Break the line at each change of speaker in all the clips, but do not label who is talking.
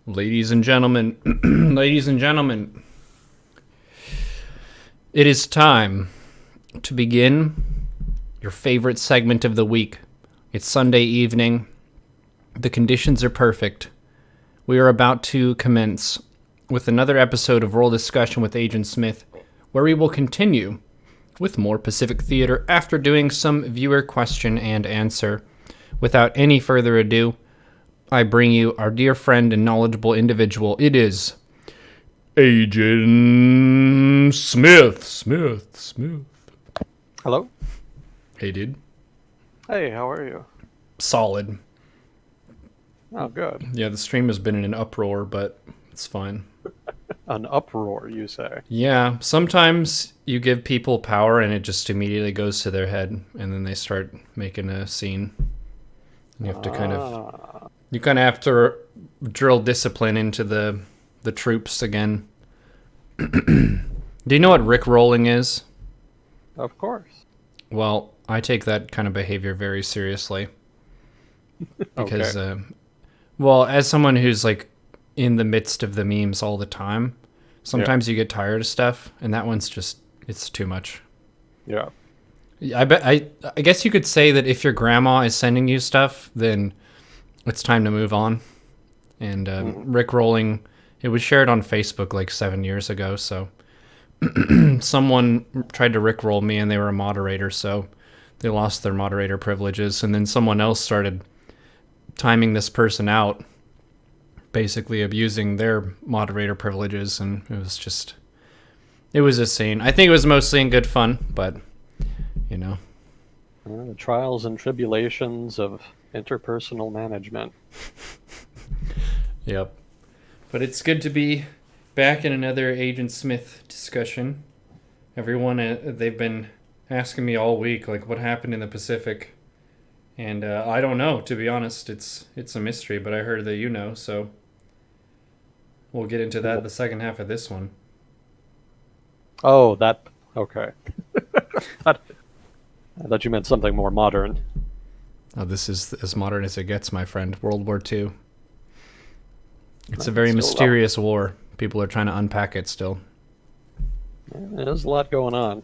Ladies and gentlemen, ladies and gentlemen, it is time to begin your favorite segment of the week. It's Sunday evening. The conditions are perfect. We are about to commence with another episode of Roll Discussion with Agent Smith, where we will continue with more Pacific Theater after doing some viewer question and answer. Without any further ado, I bring you our dear friend and knowledgeable individual. It is Agent Smith.
Hello?
Hey, dude.
Hey, how are you?
Solid.
Oh, good.
Yeah, the stream has been in an uproar, but it's fine.
An uproar, you say?
Yeah, sometimes you give people power and it just immediately goes to their head, and then they start making a scene. You have to you kind of have to drill discipline into the troops again. Do you know what rickrolling is?
Of course.
Well, I take that kind of behavior very seriously. Because,
Okay.
well, as someone who's like in the midst of the memes all the time, sometimes you get tired of stuff, and that one's just, it's too much.
Yeah.
I guess you could say that if your grandma is sending you stuff, then it's time to move on. And rickrolling, it was shared on Facebook like 7 years ago, so someone tried to rickroll me and they were a moderator, so they lost their moderator privileges, and then someone else started timing this person out, basically abusing their moderator privileges, and it was a scene. I think it was mostly in good fun, but you know.
The trials and tribulations of interpersonal management.
Yep. But it's good to be back in another Agent Smith discussion. Everyone, they've been asking me all week, like, what happened in the Pacific? And I don't know, to be honest. It's a mystery, but I heard that you know, so we'll get into that the second half of this one.
Oh, that... Okay. I thought you meant something more modern.
Oh, this is as modern as it gets, my friend. World War II. It's a
Still
very mysterious war. People are trying to unpack it still.
There's a lot going on.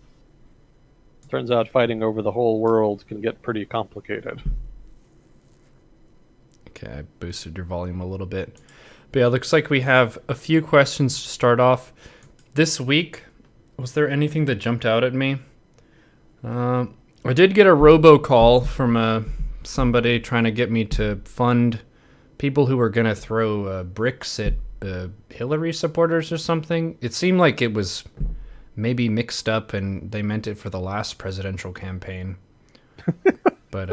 Turns out fighting over the whole world can get pretty complicated.
Okay, I boosted your volume a little bit. But yeah, looks like we have a few questions to start off. This week, was there anything that jumped out at me? I did get a robocall from somebody trying to get me to fund people who were going to throw bricks at Hillary supporters or something. It seemed like it was maybe mixed up and they meant it for the last presidential campaign. But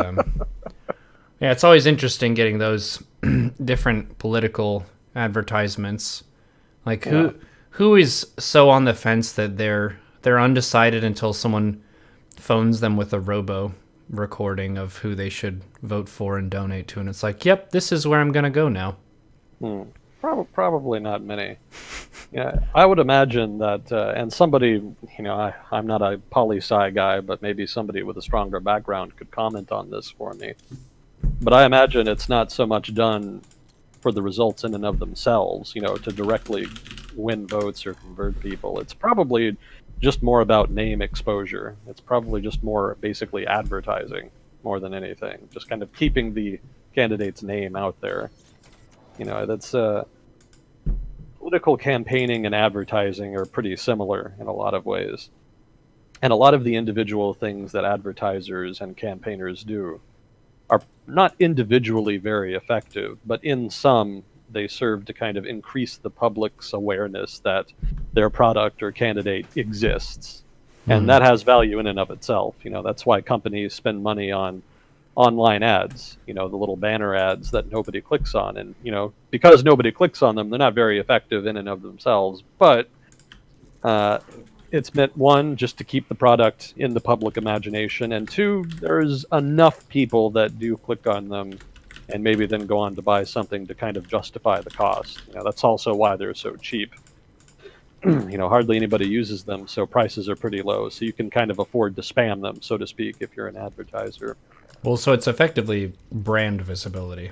yeah, it's always interesting getting those different political advertisements. Like who is so on the fence that they're undecided until someone phones them with a robo recording of who they should vote for and donate to, and it's like, yep, this is where I'm gonna go now.
Probably not many. Yeah, I would imagine that, and somebody, I'm not a poli-sci guy, but maybe somebody with a stronger background could comment on this for me. But I imagine it's not so much done for the results in and of themselves, to directly win votes or convert people. It's probably just more about name exposure. It's probably just more basically advertising more than anything. Just kind of keeping the candidate's name out there. That's political campaigning and advertising are pretty similar in a lot of ways. And a lot of the individual things that advertisers and campaigners do are not individually very effective, but in some, they serve to kind of increase the public's awareness that their product or candidate exists. And that has value in and of itself. That's why companies spend money on online ads, the little banner ads that nobody clicks on. And, because nobody clicks on them, they're not very effective in and of themselves. But it's meant, one, just to keep the product in the public imagination, and two, there's enough people that do click on them and maybe then go on to buy something to kind of justify the cost. That's also why they're so cheap. Hardly anybody uses them, so prices are pretty low. So you can kind of afford to spam them, so to speak, if you're an advertiser.
Well, so it's effectively brand visibility.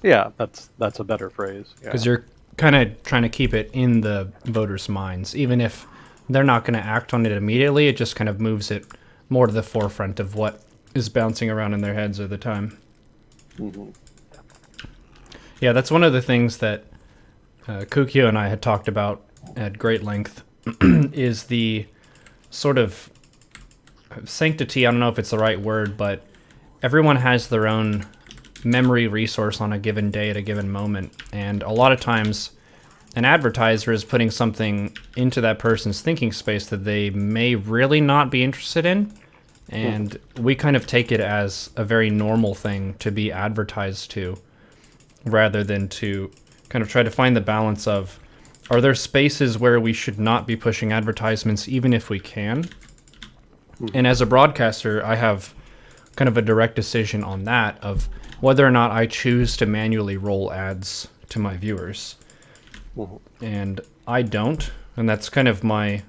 Yeah, that's a better phrase.
because
Yeah.
you're kind of trying to keep it in the voters' minds, even if they're not going to act on it immediately. It just kind of moves it more to the forefront of what is bouncing around in their heads at the time.
Hmm.
Yeah, that's one of the things that Kukio and I had talked about at great length is the sort of sanctity. I don't know if it's the right word, but everyone has their own memory resource on a given day at a given moment. And a lot of times, an advertiser is putting something into that person's thinking space that they may really not be interested in. And we kind of take it as a very normal thing to be advertised to, rather than to kind of try to find the balance of, are there spaces where we should not be pushing advertisements even if we can? And as a broadcaster, I have kind of a direct decision on that of whether or not I choose to manually roll ads to my viewers. And I don't, and that's kind of my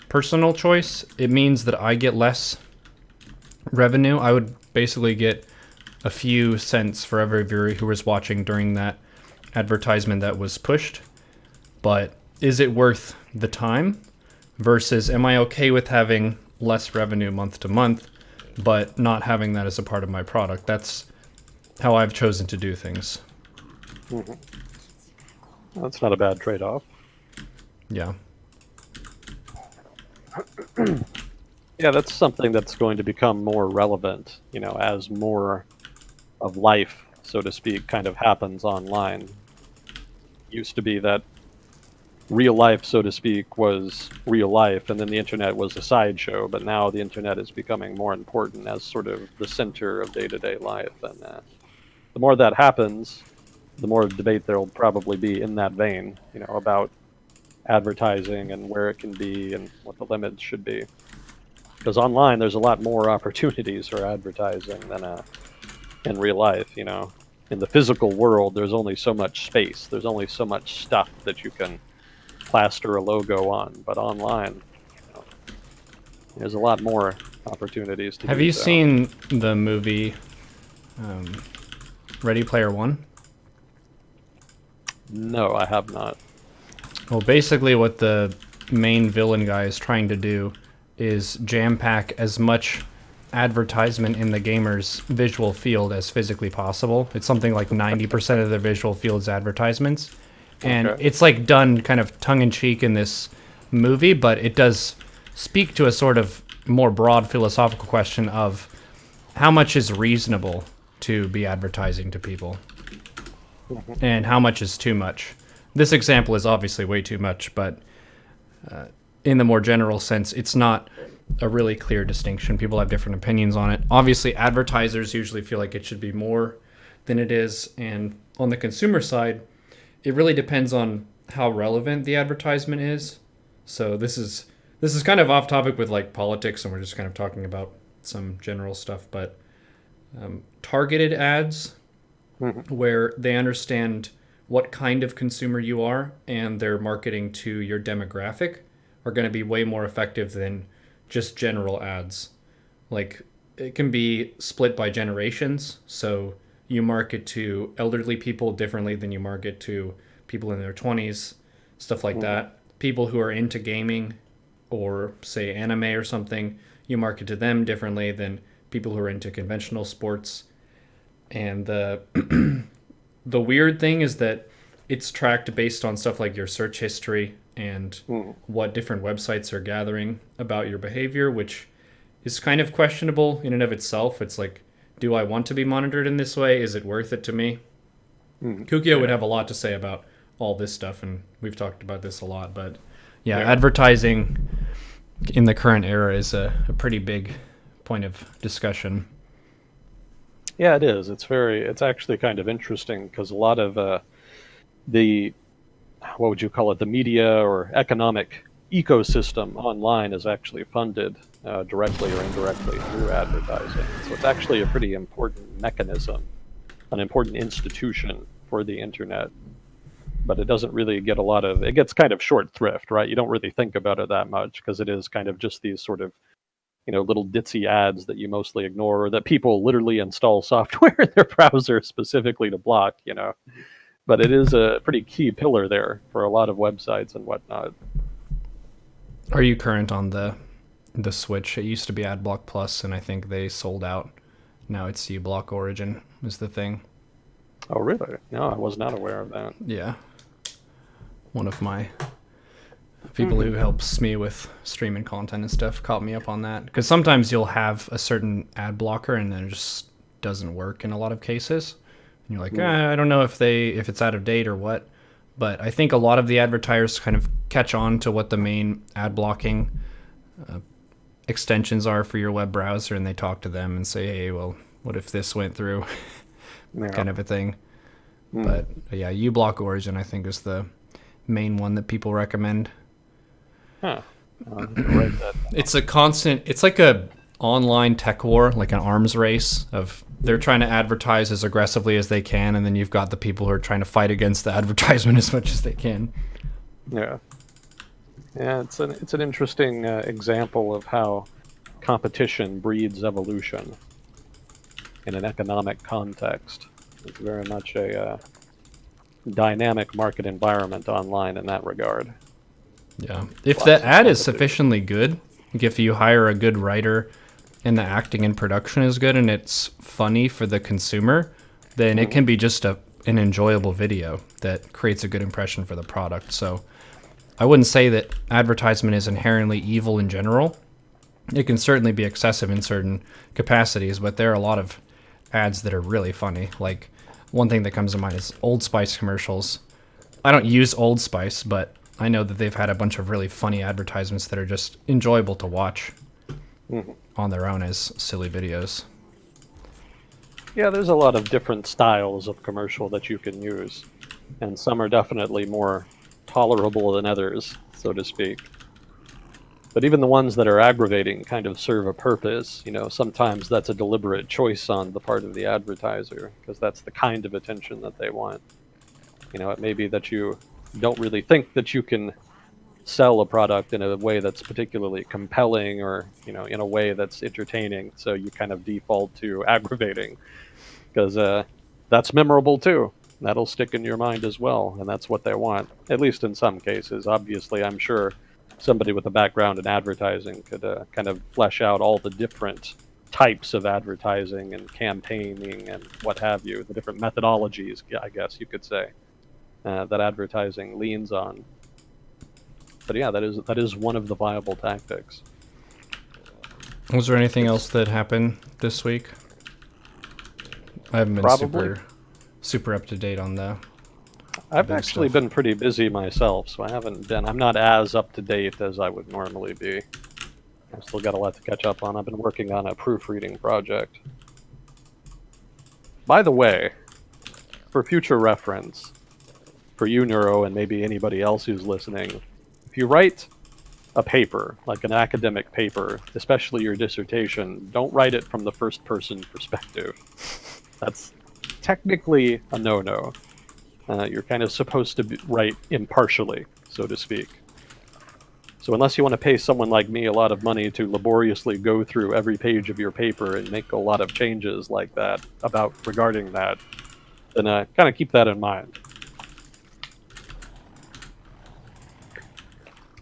personal choice. It means that I get less revenue. I would basically get a few cents for every viewer who was watching during that advertisement that was pushed. But is it worth the time? Versus, am I okay with having less revenue month to month, but not having that as a part of my product? That's how I've chosen to do things.
That's not a bad trade-off.
Yeah.
Yeah, that's something that's going to become more relevant, as more of life, so to speak, kind of happens online. Used to be that real life, so to speak, was real life, and then the internet was a sideshow. But now the internet is becoming more important as sort of the center of day-to-day life, and the more that happens, the more debate there'll probably be in that vein, about advertising and where it can be and what the limits should be. Because online, there's a lot more opportunities for advertising than in real life. In the physical world, there's only so much space. There's only so much stuff that you can plaster a logo on. But online, you know, there's a lot more opportunities to
Have
do
you
so.
seen the movie Ready Player One?
No, I have not.
Well, basically, what the main villain guy is trying to do is jam pack as much advertisement in the gamer's visual field as physically possible. It's something like 90% of their visual field's advertisements. And
Okay.
it's like done kind of tongue in cheek in this movie, but it does speak to a sort of more broad philosophical question of how much is reasonable to be advertising to people and how much is too much. This example is obviously way too much, but in the more general sense, it's not a really clear distinction. People have different opinions on it. Obviously, advertisers usually feel like it should be more than it is, and on the consumer side, it really depends on how relevant the advertisement is. So this is kind of off topic with like politics, and we're just kind of talking about some general stuff, but targeted ads where they understand what kind of consumer you are and they're marketing to your demographic are going to be way more effective than just general ads. Like it can be split by generations. So you market to elderly people differently than you market to people in their 20s, stuff like that. People who are into gaming or say anime or something, you market to them differently than people who are into conventional sports. And the weird thing is that it's tracked based on stuff like your search history and what different websites are gathering about your behavior, which is kind of questionable in and of itself. It's like, do I want to be monitored in this way? Is it worth it to me? Kukio would have a lot to say about all this stuff, and we've talked about this a lot. But yeah, advertising in the current era is a pretty big point of discussion.
Yeah, it is. It's actually kind of interesting because a lot of the, what would you call it, the media or economic ecosystem online is actually funded directly or indirectly through advertising. So it's actually a pretty important mechanism, an important institution for the internet. But it doesn't really get it gets kind of short thrift, right? You don't really think about it that much because it is kind of just these sort of, little ditzy ads that you mostly ignore, or that people literally install software in their browser specifically to block. But it is a pretty key pillar there for a lot of websites and whatnot.
Are you current on the switch? It used to be AdBlock Plus, and I think they sold out. Now it's uBlock Origin is the thing.
Oh, really? No, I was not aware of that.
Yeah. One of my people who helps me with streaming content and stuff caught me up on that. Because sometimes you'll have a certain ad blocker and then it just doesn't work in a lot of cases. And you're like, I don't know if it's out of date or what. But I think a lot of the advertisers kind of catch on to what the main ad blocking extensions are for your web browser, and they talk to them and say, hey, well, what if this went through? Kind of a thing. But yeah, uBlock Origin I think is the main one that people recommend.
Huh.
It's a constant, it's like a online tech war, like an arms race of they're trying to advertise as aggressively as they can, and then you've got the people who are trying to fight against the advertisement as much as they can.
Yeah. Yeah, it's an interesting example of how competition breeds evolution in an economic context. It's very much a dynamic market environment online in that regard.
Yeah. If the ad is sufficiently good, like if you hire a good writer and the acting and production is good and it's funny for the consumer, then it can be just an enjoyable video that creates a good impression for the product. So I wouldn't say that advertisement is inherently evil in general. It can certainly be excessive in certain capacities, but there are a lot of ads that are really funny. Like one thing that comes to mind is Old Spice commercials. I don't use Old Spice, but I know that they've had a bunch of really funny advertisements that are just enjoyable to watch on their own as silly videos.
Yeah, there's a lot of different styles of commercial that you can use, and some are definitely more tolerable than others, so to speak. But even the ones that are aggravating kind of serve a purpose. Sometimes that's a deliberate choice on the part of the advertiser, because that's the kind of attention that they want. It may be that you don't really think that you can sell a product in a way that's particularly compelling, or in a way that's entertaining, so you kind of default to aggravating, because that's memorable too. That'll stick in your mind as well, and that's what they want, at least in some cases. Obviously, I'm sure somebody with a background in advertising could kind of flesh out all the different types of advertising and campaigning and what have you, the different methodologies, I guess you could say, that advertising leans on. But yeah, that is one of the viable tactics.
Was there anything else that happened this week? I haven't been super up to date on that.
I've actually been pretty busy myself, so I'm not as up to date as I would normally be. I've still got a lot to catch up on. I've been working on a proofreading project. By the way, for future reference, for you, Neuro, and maybe anybody else who's listening, if you write a paper, like an academic paper, especially your dissertation, don't write it from the first person perspective. That's technically a no-no. You're kind of supposed to write impartially, so to speak. So unless you want to pay someone like me a lot of money to laboriously go through every page of your paper and make a lot of changes like that regarding that, then kind of keep that in mind.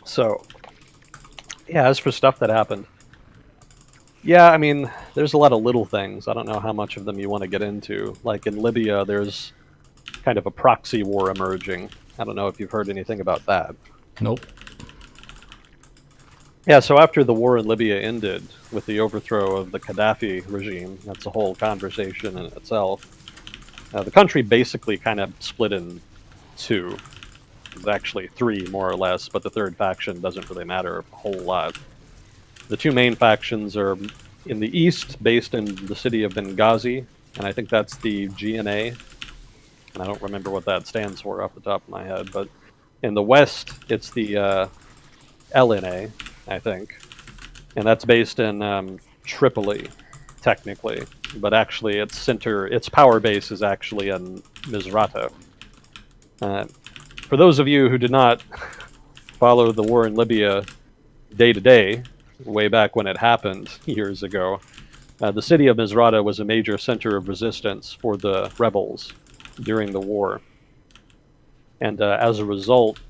So, yeah, as for stuff that happened, yeah, I mean, there's a lot of little things. I don't know how much of them you want to get into. Like in Libya, there's kind of a proxy war emerging. I don't know if you've heard anything about that.
Nope.
Yeah, so after the war in Libya ended with the overthrow of the Gaddafi regime, that's a whole conversation in itself. The country basically kind of split in two. It's actually three, more or less, but the third faction doesn't really matter a whole lot. The two main factions are in the east, based in the city of Benghazi, and I think that's the GNA, and I don't remember what that stands for off the top of my head, but in the west, it's the LNA, I think, and that's based in Tripoli, technically, but actually its power base is actually in Misrata. For those of you who did not follow the war in Libya day to day, way back when it happened years ago. The city of Misrata was a major center of resistance for the rebels during the war. And as a result,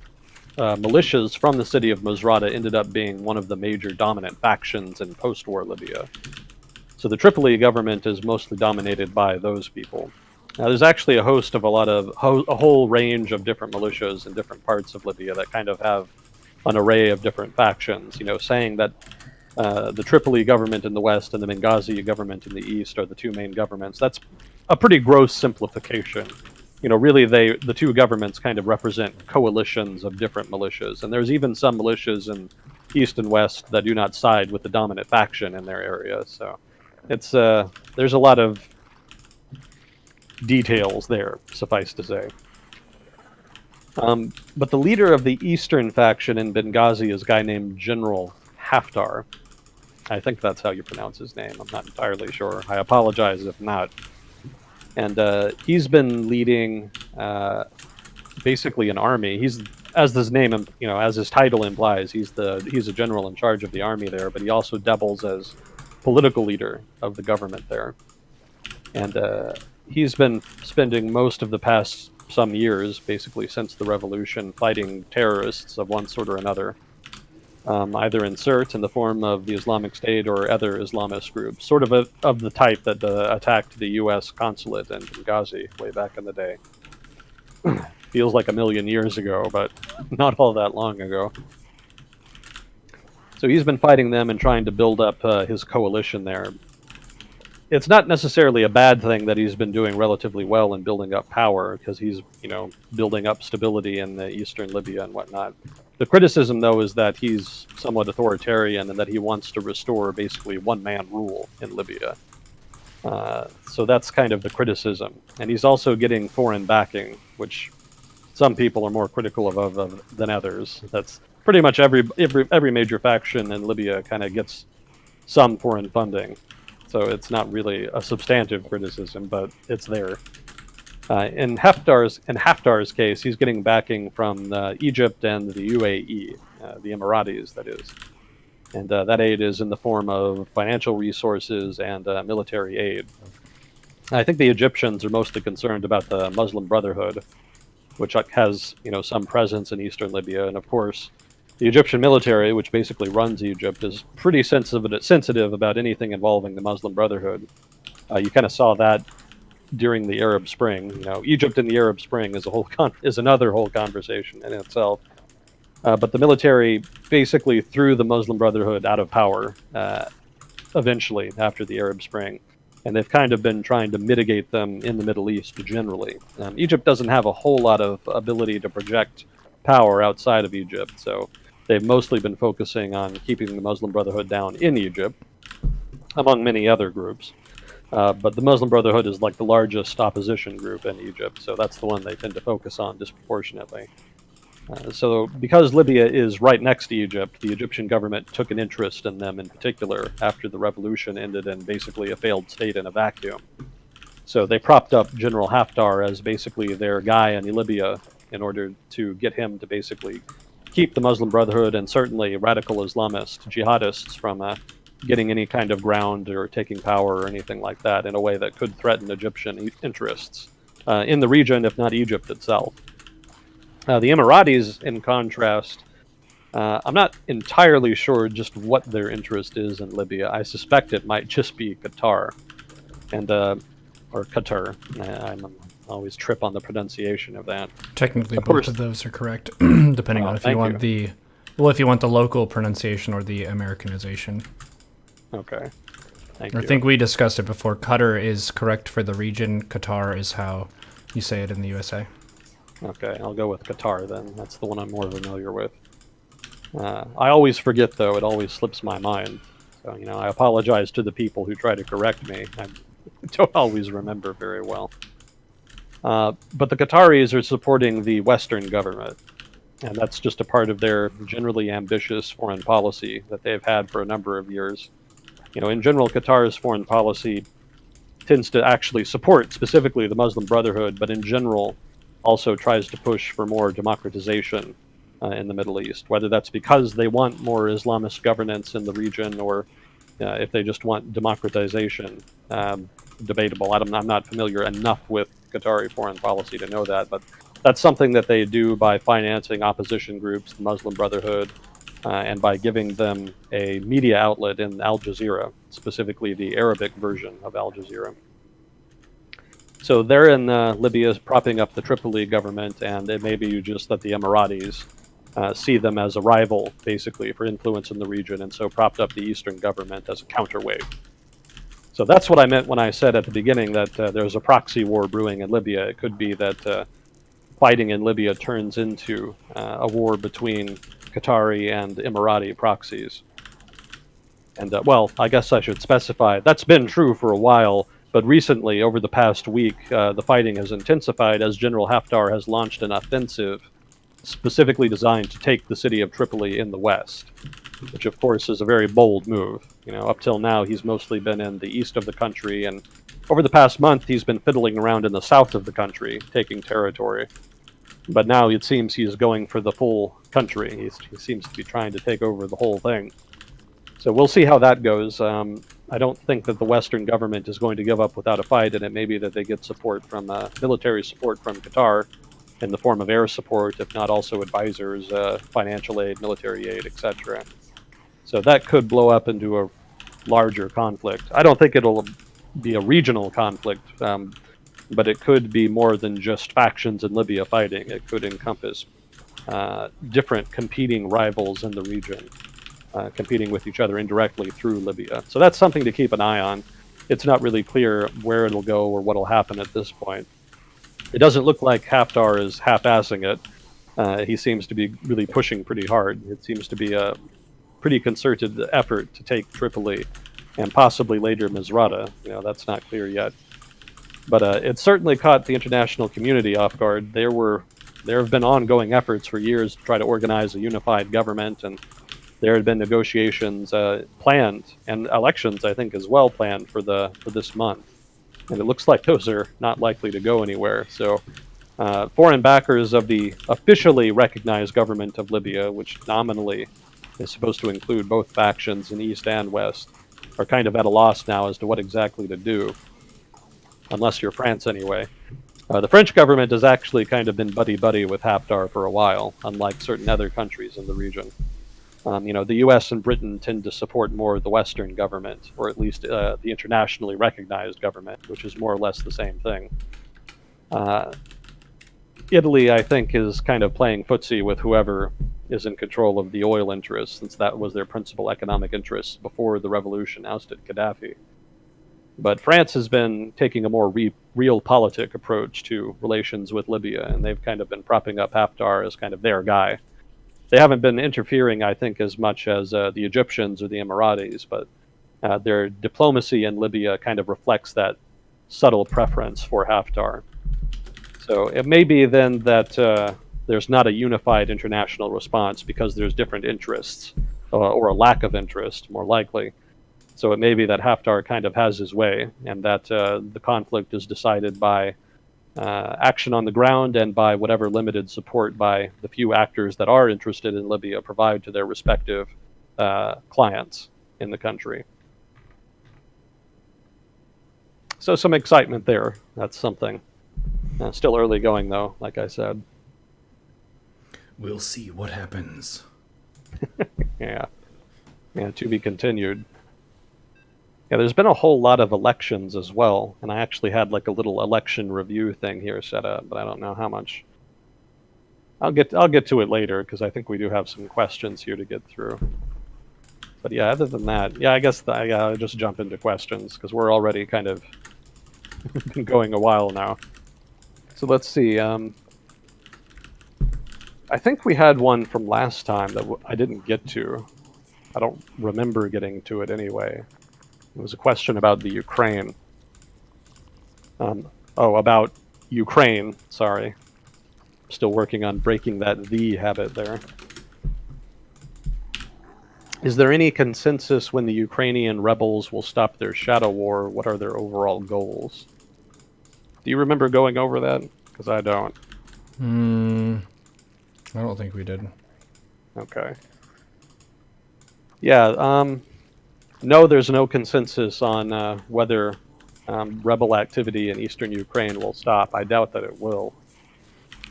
militias from the city of Misrata ended up being one of the major dominant factions in post-war Libya. So the Tripoli government is mostly dominated by those people. Now, there's actually a host of a whole range of different militias in different parts of Libya that kind of have an array of different factions, saying that the Tripoli government in the west and the Benghazi government in the east are the two main governments. That's a pretty gross simplification. Really, the two governments kind of represent coalitions of different militias, and there's even some militias in east and west that do not side with the dominant faction in their area. So it's there's a lot of details there, suffice to say. But the leader of the eastern faction in Benghazi is a guy named General Haftar. I think that's how you pronounce his name. I'm not entirely sure. I apologize if not. And he's been leading basically an army. He's, as his name, as his title implies, he's a general in charge of the army there. But he also doubles as political leader of the government there. And he's been spending most of the past some years, basically since the revolution, fighting terrorists of one sort or another. Either in the form of the Islamic State or other Islamist groups, sort of the type that attacked the U.S. consulate in Benghazi way back in the day. Feels like a million years ago, but not all that long ago. So he's been fighting them and trying to build up his coalition there. It's not necessarily a bad thing that he's been doing relatively well in building up power, because he's, building up stability in the eastern Libya and whatnot. The criticism, though, is that he's somewhat authoritarian and that he wants to restore basically one-man rule in Libya. So that's kind of the criticism. And he's also getting foreign backing, which some people are more critical of than others. That's pretty much every major faction in Libya kind of gets some foreign funding. So it's not really a substantive criticism, but it's there. In Haftar's case, he's getting backing from Egypt and the UAE, the Emiratis, that is. And that aid is in the form of financial resources and military aid. I think the Egyptians are mostly concerned about the Muslim Brotherhood, which has some presence in eastern Libya. And of course, the Egyptian military, which basically runs Egypt, is pretty sensitive about anything involving the Muslim Brotherhood. You kind of saw that during the Arab Spring. Egypt and the Arab Spring is another whole conversation in itself. But the military basically threw the Muslim Brotherhood out of power eventually after the Arab Spring. And they've kind of been trying to mitigate them in the Middle East generally. Egypt doesn't have a whole lot of ability to project power outside of Egypt, so they've mostly been focusing on keeping the Muslim Brotherhood down in Egypt, among many other groups. But the Muslim Brotherhood is like the largest opposition group in Egypt, so that's the one they tend to focus on disproportionately. So because Libya is right next to Egypt, the Egyptian government took an interest in them in particular after the revolution ended in basically a failed state in a vacuum. So they propped up General Haftar as basically their guy in Libya in order to get him to basically keep the Muslim Brotherhood and certainly radical Islamist jihadists from getting any kind of ground or taking power or anything like that in a way that could threaten Egyptian interests in the region, if not Egypt itself. The Emiratis, in contrast, I'm not entirely sure just what their interest is in Libya. I suspect it might just be Qatar, or Qatar. I always trip on the pronunciation of that.
Technically, both of those are correct, depending on if you want if you want the local pronunciation or the Americanization.
Okay. Thank you.
I think we discussed it before. Qatar is correct for the region. Qatar is how you say it in the USA.
Okay, I'll go with Qatar then. That's the one I'm more familiar with. I always forget, though. It always slips my mind. So, I apologize to the people who try to correct me. I don't always remember very well. But the Qataris are supporting the Western government. And that's just a part of their generally ambitious foreign policy that they've had for a number of years. In general, Qatar's foreign policy tends to actually support specifically the Muslim Brotherhood, but in general also tries to push for more democratization in the Middle East. Whether that's because they want more Islamist governance in the region, or if they just want democratization, debatable. I'm not familiar enough with Qatari foreign policy to know that, but that's something that they do by financing opposition groups, the Muslim Brotherhood, and by giving them a media outlet in Al Jazeera, specifically the Arabic version of Al Jazeera. So they're in Libya propping up the Tripoli government, and it may be just that the Emiratis see them as a rival, basically, for influence in the region, and so propped up the Eastern government as a counterweight. So that's what I meant when I said at the beginning that there's a proxy war brewing in Libya. It could be that fighting in Libya turns into a war between Qatari and Emirati proxies. And, well, I guess I should specify, that's been true for a while, but recently, over the past week, the fighting has intensified as General Haftar has launched an offensive specifically designed to take the city of Tripoli in the west, which of course is a very bold move. Up till now, he's mostly been in the east of the country, and over the past month, he's been fiddling around in the south of the country, taking territory. But now it seems he's going for the full country. He seems to be trying to take over the whole thing. So we'll see how that goes. I don't think that the Western government is going to give up without a fight, and it may be that they get support from military support from Qatar in the form of air support, if not also advisors, financial aid, military aid, etc. So that could blow up into a larger conflict. I don't think it'll be a regional conflict, but it could be more than just factions in Libya fighting. It could encompass different competing rivals in the region, competing with each other indirectly through Libya. So that's something to keep an eye on. It's not really clear where it'll go or what'll happen at this point. It doesn't look like Haftar is half-assing it. He seems to be really pushing pretty hard. It seems to be a pretty concerted effort to take Tripoli and possibly later Misrata. That's not clear yet. But it certainly caught the international community off guard. There have been ongoing efforts for years to try to organize a unified government, and there had been negotiations planned, and elections, I think, as well planned for this month. And it looks like those are not likely to go anywhere. So foreign backers of the officially recognized government of Libya, which nominally is supposed to include both factions in East and West, are kind of at a loss now as to what exactly to do, unless you're France anyway. The French government has actually kind of been buddy-buddy with Haftar for a while, unlike certain other countries in the region. The U.S. and Britain tend to support more the Western government, or at least the internationally recognized government, which is more or less the same thing. Italy, I think, is kind of playing footsie with whoever is in control of the oil interests, since that was their principal economic interest before the revolution ousted Gaddafi. But France has been taking a more realpolitik approach to relations with Libya, and they've kind of been propping up Haftar as kind of their guy. They haven't been interfering, I think, as much as the Egyptians or the Emiratis, but their diplomacy in Libya kind of reflects that subtle preference for Haftar. So it may be then that there's not a unified international response because there's different interests, or a lack of interest, more likely. So it may be that Haftar kind of has his way, and that the conflict is decided by action on the ground and by whatever limited support by the few actors that are interested in Libya provide to their respective clients in the country. So some excitement there. That's something. Still early going, though, like I said.
We'll see what happens.
Yeah, to be continued. Yeah, there's been a whole lot of elections as well, and I actually had like a little election review thing here set up, but I don't know how much. I'll get to it later because I think we do have some questions here to get through. But yeah, other than that, yeah, I guess I'll just jump into questions because we're already kind of been going a while now. So let's see. I think we had one from last time that I didn't get to. I don't remember getting to it anyway. It was a question about the Ukraine. About Ukraine, sorry. Still working on breaking that "the" habit there. Is there any consensus when the Ukrainian rebels will stop their shadow war? What are their overall goals? Do you remember going over that? Because I don't.
I don't think we did.
Okay. Yeah. No, there's no consensus on whether rebel activity in eastern Ukraine will stop. I doubt that it will.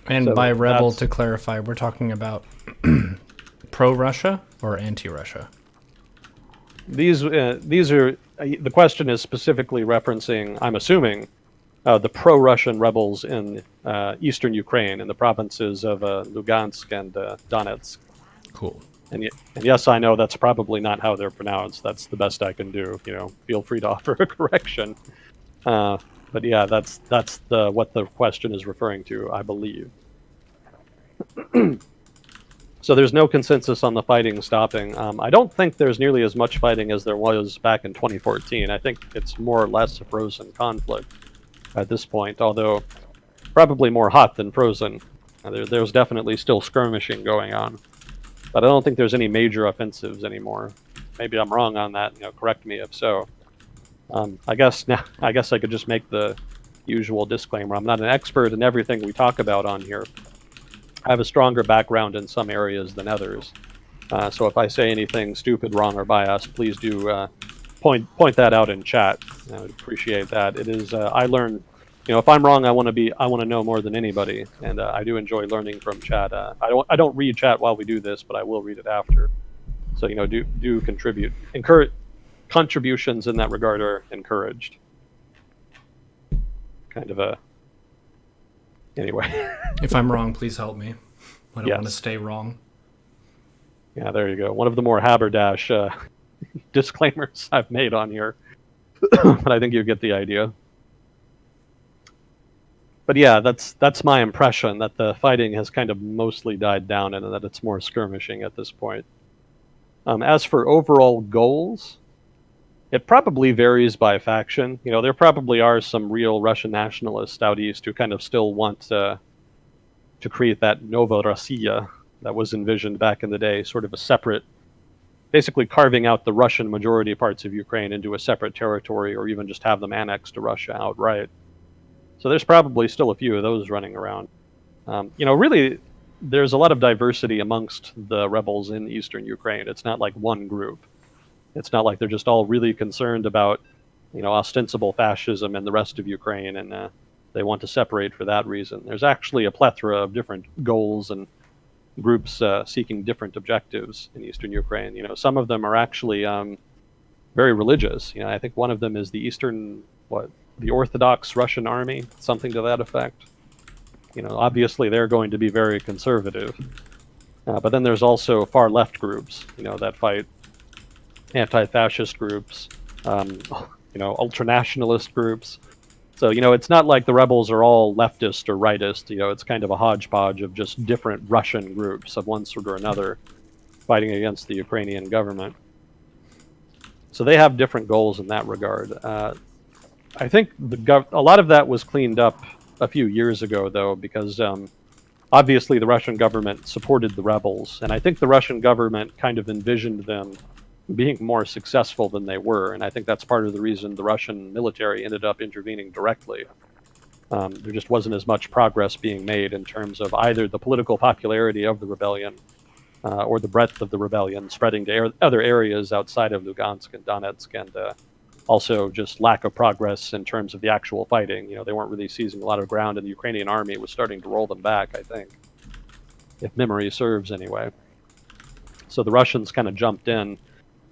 And by
So
rebel,
that's
to clarify, we're talking about pro-Russia or anti-Russia?
these are the question is specifically referencing, I'm assuming, the pro-Russian rebels in eastern Ukraine in the provinces of Lugansk and Donetsk.
Cool.
And yes, I know that's probably not how they're pronounced. That's the best I can do. Feel free to offer a correction. But yeah, that's what the question is referring to, I believe. So there's no consensus on the fighting stopping. I don't think there's nearly as much fighting as there was back in 2014. I think it's more or less a frozen conflict at this point, although probably more hot than frozen. There's definitely still skirmishing going on, but I don't think there's any major offensives anymore. Maybe I'm wrong on that. Correct me if so. I guess I could just make the usual disclaimer. I'm not an expert in everything we talk about on here. I have a stronger background in some areas than others. So if I say anything stupid, wrong, or biased, please do point that out in chat. I would appreciate that. It is I learn. If I'm wrong, I want to know more than anybody, and I do enjoy learning from chat. I don't read chat while we do this, but I will read it after. So do contribute. Contributions in that regard are encouraged. Kind of a anyway.
If I'm wrong, please help me. I don't
Yes.
want to stay wrong.
Yeah, there you go. One of the more haberdash disclaimers I've made on here, but I think you get the idea. But yeah, that's my impression, that the fighting has kind of mostly died down and that it's more skirmishing at this point. As for overall goals, it probably varies by faction. There probably are some real Russian nationalists out east who kind of still want to create that Nova Rossiya that was envisioned back in the day, sort of a separate, basically carving out the Russian majority parts of Ukraine into a separate territory, or even just have them annexed to Russia outright. So there's probably still a few of those running around. Really, there's a lot of diversity amongst the rebels in eastern Ukraine. It's not like one group. It's not like they're just all really concerned about, ostensible fascism in the rest of Ukraine, and they want to separate for that reason. There's actually a plethora of different goals and groups seeking different objectives in eastern Ukraine. Some of them are actually very religious. I think one of them is the Orthodox Russian Army, something to that effect. Obviously they're going to be very conservative. But then there's also far left groups, that fight, anti-fascist groups, ultranationalist groups. So, it's not like the rebels are all leftist or rightist. It's kind of a hodgepodge of just different Russian groups of one sort or another fighting against the Ukrainian government. So they have different goals in that regard. I think a lot of that was cleaned up a few years ago, though, because obviously the Russian government supported the rebels, and I think the Russian government kind of envisioned them being more successful than they were, and I think that's part of the reason the Russian military ended up intervening directly. There just wasn't as much progress being made in terms of either the political popularity of the rebellion or the breadth of the rebellion spreading to other areas outside of Lugansk and Donetsk, and also just lack of progress in terms of the actual fighting. They weren't really seizing a lot of ground, and the Ukrainian army was starting to roll them back, I think, if memory serves anyway. So the Russians kind of jumped in,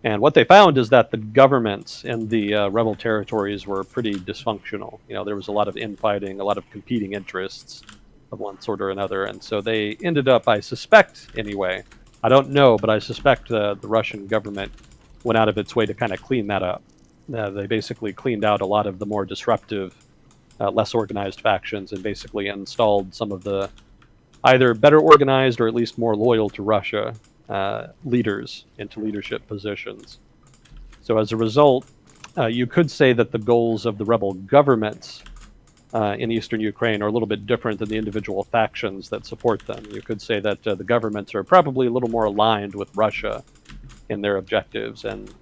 and what they found is that the governments in the rebel territories were pretty dysfunctional. There was a lot of infighting, a lot of competing interests of one sort or another, and so they ended up, I suspect anyway, I don't know, but I suspect the Russian government went out of its way to kind of clean that up. They basically cleaned out a lot of the more disruptive, less organized factions, and basically installed some of the either better organized or at least more loyal to Russia leaders into leadership positions. So as a result, you could say that the goals of the rebel governments in eastern Ukraine are a little bit different than the individual factions that support them. You could say that the governments are probably a little more aligned with Russia in their objectives, and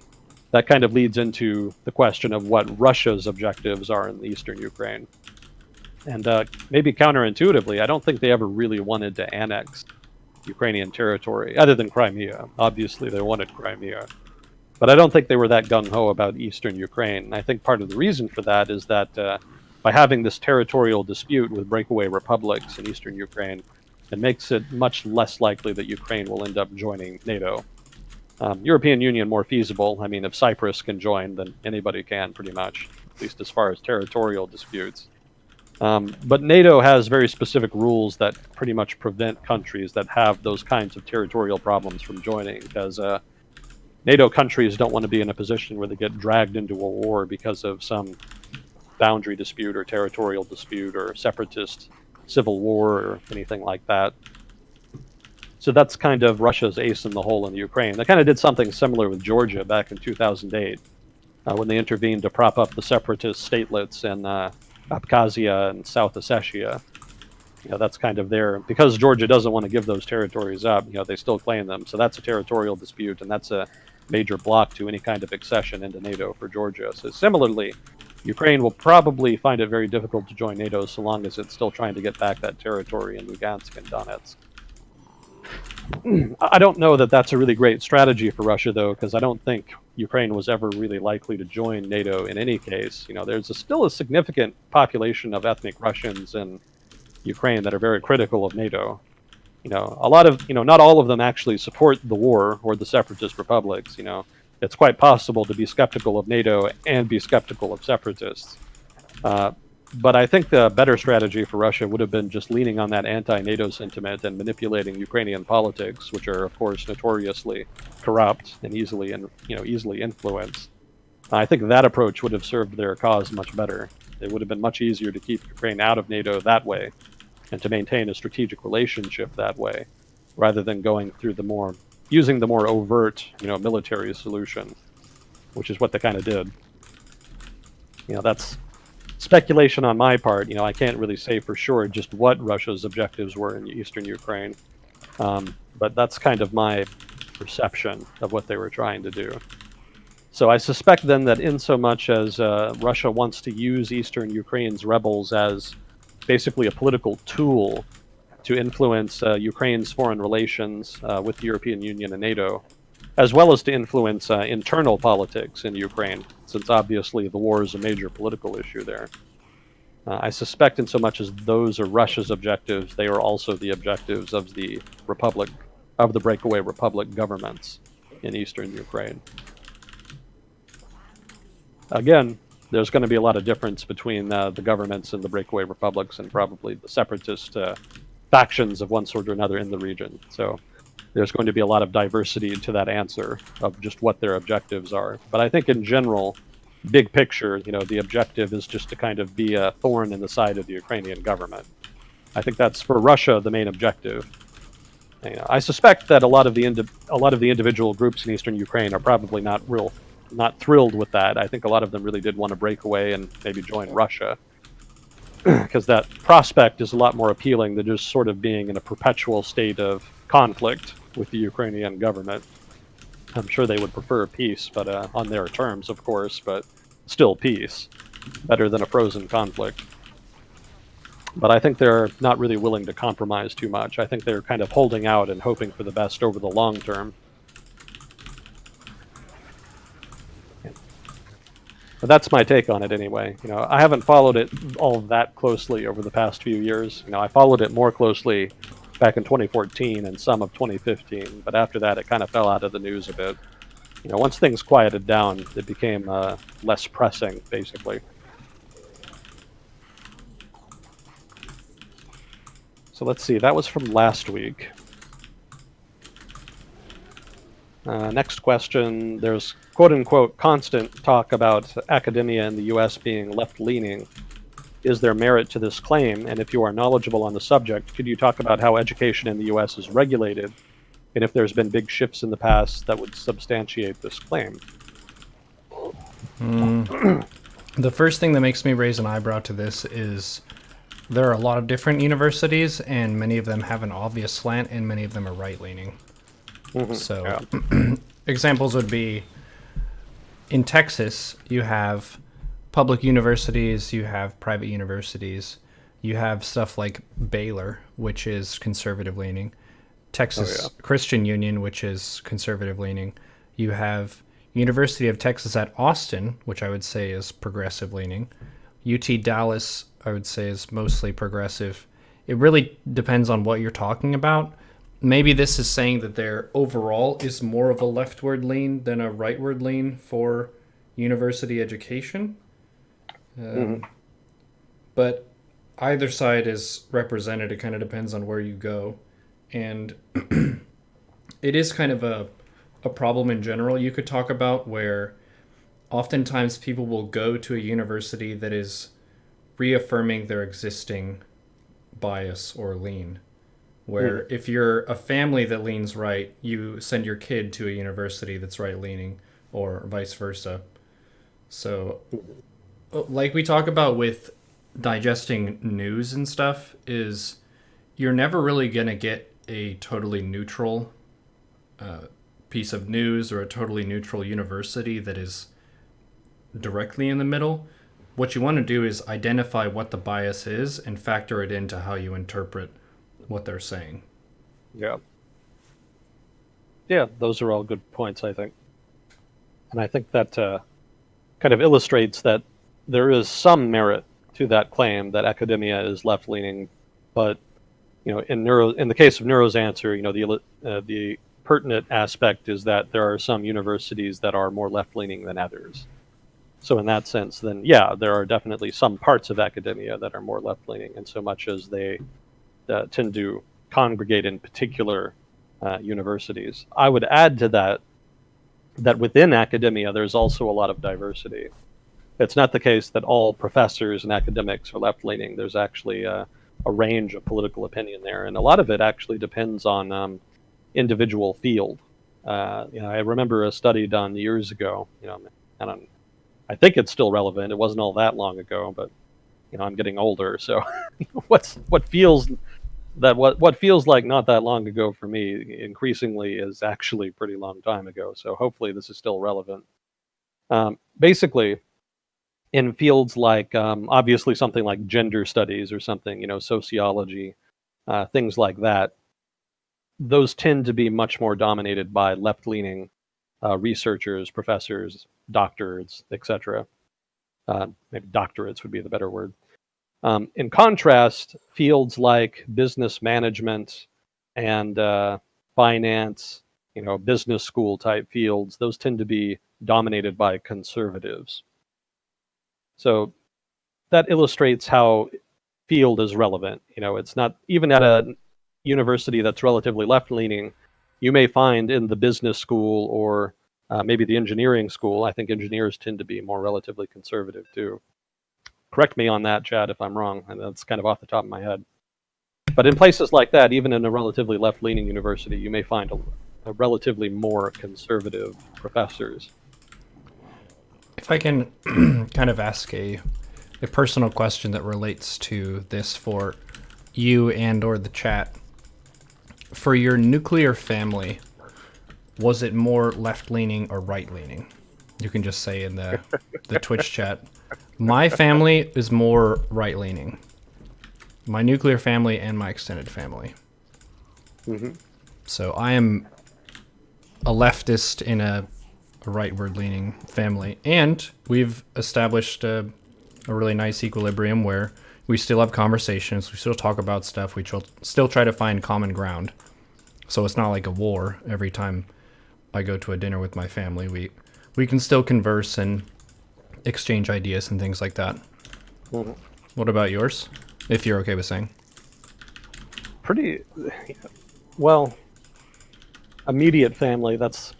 that kind of leads into the question of what Russia's objectives are in eastern Ukraine. And maybe counterintuitively, I don't think they ever really wanted to annex Ukrainian territory, other than Crimea. Obviously, they wanted Crimea. But I don't think they were that gung-ho about eastern Ukraine. And I think part of the reason for that is that by having this territorial dispute with breakaway republics in eastern Ukraine, it makes it much less likely that Ukraine will end up joining NATO. European Union more feasible. I mean, if Cyprus can join, then anybody can pretty much, at least as far as territorial disputes. But NATO has very specific rules that pretty much prevent countries that have those kinds of territorial problems from joining, because NATO countries don't want to be in a position where they get dragged into a war because of some boundary dispute or territorial dispute or separatist civil war or anything like that. So that's kind of Russia's ace in the hole in the Ukraine. They kind of did something similar with Georgia back in 2008 when they intervened to prop up the separatist statelets in Abkhazia and South Ossetia. That's kind of there. Because Georgia doesn't want to give those territories up, they still claim them. So that's a territorial dispute, and that's a major block to any kind of accession into NATO for Georgia. So similarly, Ukraine will probably find it very difficult to join NATO so long as it's still trying to get back that territory in Lugansk and Donetsk. I don't know that that's a really great strategy for Russia, though, because I don't think Ukraine was ever really likely to join NATO in any case. There's still a significant population of ethnic Russians in Ukraine that are very critical of NATO. A lot of, not all of them actually support the war or the separatist republics. It's quite possible to be skeptical of NATO and be skeptical of separatists. But I think the better strategy for Russia would have been just leaning on that anti-NATO sentiment and manipulating Ukrainian politics, which are, of course, notoriously corrupt and easily influenced. I think that approach would have served their cause much better. It would have been much easier to keep Ukraine out of NATO that way and to maintain a strategic relationship that way, rather than going through using the more overt, military solution, which is what they kind of did. That's speculation on my part. I can't really say for sure just what Russia's objectives were in eastern Ukraine, but that's kind of my perception of what they were trying to do. So I suspect then that in so much as Russia wants to use eastern Ukraine's rebels as basically a political tool to influence Ukraine's foreign relations with the European Union and NATO, as well as to influence internal politics in Ukraine, since obviously the war is a major political issue there. I suspect in so much as those are Russia's objectives, they are also the objectives of the breakaway republic governments in eastern Ukraine. Again, there's going to be a lot of difference between the governments and the breakaway republics and probably the separatist factions of one sort or another in the region. So there's going to be a lot of diversity to that answer of just what their objectives are. But I think in general, big picture, the objective is just to kind of be a thorn in the side of the Ukrainian government. I think that's for Russia the main objective. I suspect that a lot of the individual groups in eastern Ukraine are probably not thrilled with that. I think a lot of them really did want to break away and maybe join Russia, because that prospect is a lot more appealing than just sort of being in a perpetual state of conflict with the Ukrainian government. I'm sure they would prefer peace, but on their terms, of course, but still peace. Better than a frozen conflict. But I think they're not really willing to compromise too much. I think they're kind of holding out and hoping for the best over the long term. But that's my take on it anyway. I haven't followed it all that closely over the past few years. I followed it more closely back in 2014 and some of 2015, but after that it kind of fell out of the news a bit. Once things quieted down, it became less pressing, basically. So let's see, that was from last week. Next question, there's quote-unquote constant talk about academia in the U.S. being left-leaning. Is there merit to this claim? And if you are knowledgeable on the subject, could you talk about how education in the U.S. is regulated, and if there's been big shifts in the past that would substantiate this claim?
The first thing that makes me raise an eyebrow to this is there are a lot of different universities, and many of them have an obvious slant, and many of them are right-leaning. So examples would be, in Texas, you have public universities, you have private universities, you have stuff like Baylor, which is conservative-leaning,
Oh yeah.
Texas Christian Union, which is conservative leaning. You have University of Texas at Austin, which I would say is progressive leaning. UT Dallas, I would say, is mostly progressive. It really depends on what you're talking about. Maybe this is saying that there overall is more of a leftward lean than a rightward lean for university education.
Hmm.
But either side is represented. It kind of depends on where you go. And it is kind of a problem in general you could talk about where oftentimes people will go to a university that is reaffirming their existing bias or lean.
Hmm.
Where if you're a family that leans right, you send your kid to a university that's right leaning, or vice versa. So, like we talk about with digesting news and stuff, is you're never really going to get a totally neutral piece of news or a totally neutral university that is directly in the middle. What you want to do is identify what the bias is and factor it into how you interpret what they're saying.
Yeah. Yeah, those are all good points, I think. And I think that kind of illustrates that there is some merit to that claim that academia is left leaning, but in the case of Neuro's answer, the pertinent aspect is that there are some universities that are more left leaning than others. So in that sense, then yeah, there are definitely some parts of academia that are more left leaning, in so much as they tend to congregate in particular universities. I would add to that within academia, there's also a lot of diversity. It's not the case that all professors and academics are left leaning. There's actually a range of political opinion there, and a lot of it actually depends on individual field. I remember a study done years ago. And I think it's still relevant. It wasn't all that long ago, but I'm getting older, so what feels like not that long ago for me increasingly is actually a pretty long time ago. So hopefully this is still relevant. Basically, in fields like obviously something like gender studies or something, sociology, things like that, those tend to be much more dominated by left-leaning researchers, professors, doctors, etc. Maybe doctorates would be the better word. In contrast, fields like business management and finance, business school type fields, those tend to be dominated by conservatives. So that illustrates how field is relevant. It's not even at a university that's relatively left-leaning. You may find in the business school or maybe the engineering school, I think engineers tend to be more relatively conservative too. Correct me on that, Chad, if I'm wrong, and that's kind of off the top of my head. But in places like that, even in a relatively left-leaning university, you may find a relatively more conservative professors.
If I can kind of ask a personal question that relates to this for you and or the chat. For your nuclear family, was it more left-leaning or right-leaning? You can just say in the Twitch chat. My family is more right-leaning. My nuclear family and my extended family.
Mm-hmm.
So I am a leftist in a rightward-leaning family. And we've established a really nice equilibrium where we still have conversations, we still talk about stuff, we still try to find common ground. So it's not like a war every time I go to a dinner with my family. We can still converse and exchange ideas and things like that.
Mm-hmm.
What about yours, if you're okay with saying?
Pretty well. Immediate family, that's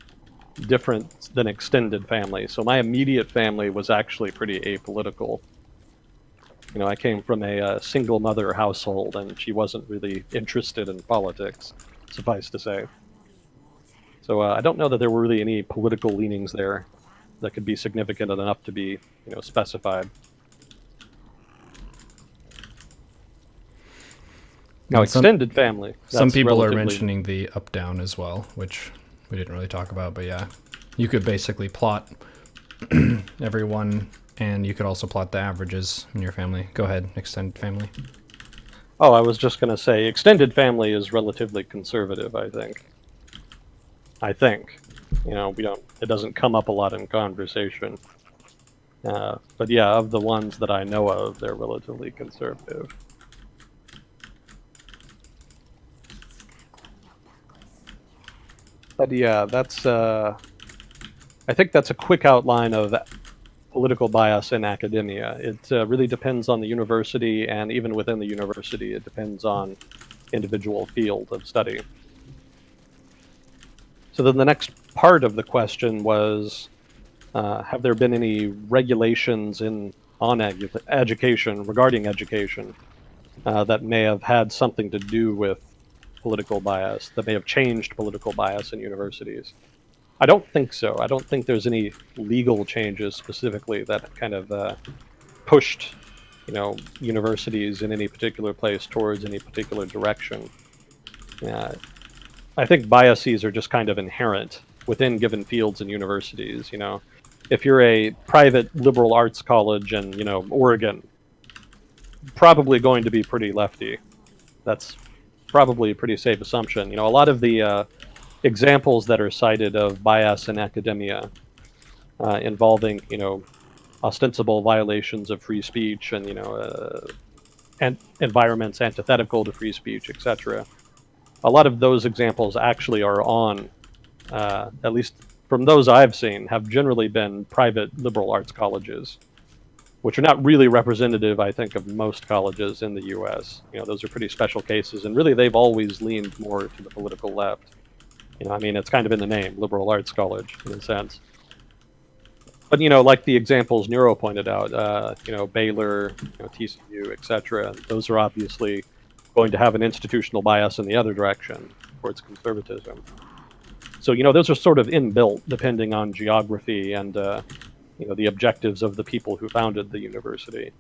different than extended family. So my immediate family was actually pretty apolitical. I came from a single mother household, and she wasn't really interested in politics, suffice to say. So I don't know that there were really any political leanings there that could be significant enough to be, specified. Now, extended family.
Some people are mentioning the up-down as well, which we didn't really talk about, but yeah. You could basically plot everyone, and you could also plot the averages in your family. Go ahead, extended family.
Oh, I was just going to say, extended family is relatively conservative. I think, we don't. It doesn't come up a lot in conversation. But yeah, of the ones that I know of, they're relatively conservative. But yeah, that's. I think that's a quick outline of political bias in academia. It really depends on the university, and even within the university, it depends on individual field of study. So then the next part of the question was, have there been any regulations on education regarding education that may have had something to do with political bias, that may have changed political bias in universities? I don't think so. I don't think there's any legal changes specifically that kind of pushed, universities in any particular place towards any particular direction. Uh, I think biases are just kind of inherent within given fields and universities. If you're a private liberal arts college in Oregon, probably going to be pretty lefty. That's probably a pretty safe assumption. A lot of the examples that are cited of bias in academia involving ostensible violations of free speech and and environments antithetical to free speech, etc. A lot of those examples actually are on, at least from those I've seen, have generally been private liberal arts colleges, which are not really representative, I think, of most colleges in the U.S. Those are pretty special cases, and really they've always leaned more to the political left. I mean, it's kind of in the name, liberal arts college, in a sense. But like the examples Neuro pointed out, Baylor, TCU, etc. Those are obviously going to have an institutional bias in the other direction towards conservatism. So those are sort of inbuilt, depending on geography and the objectives of the people who founded the university.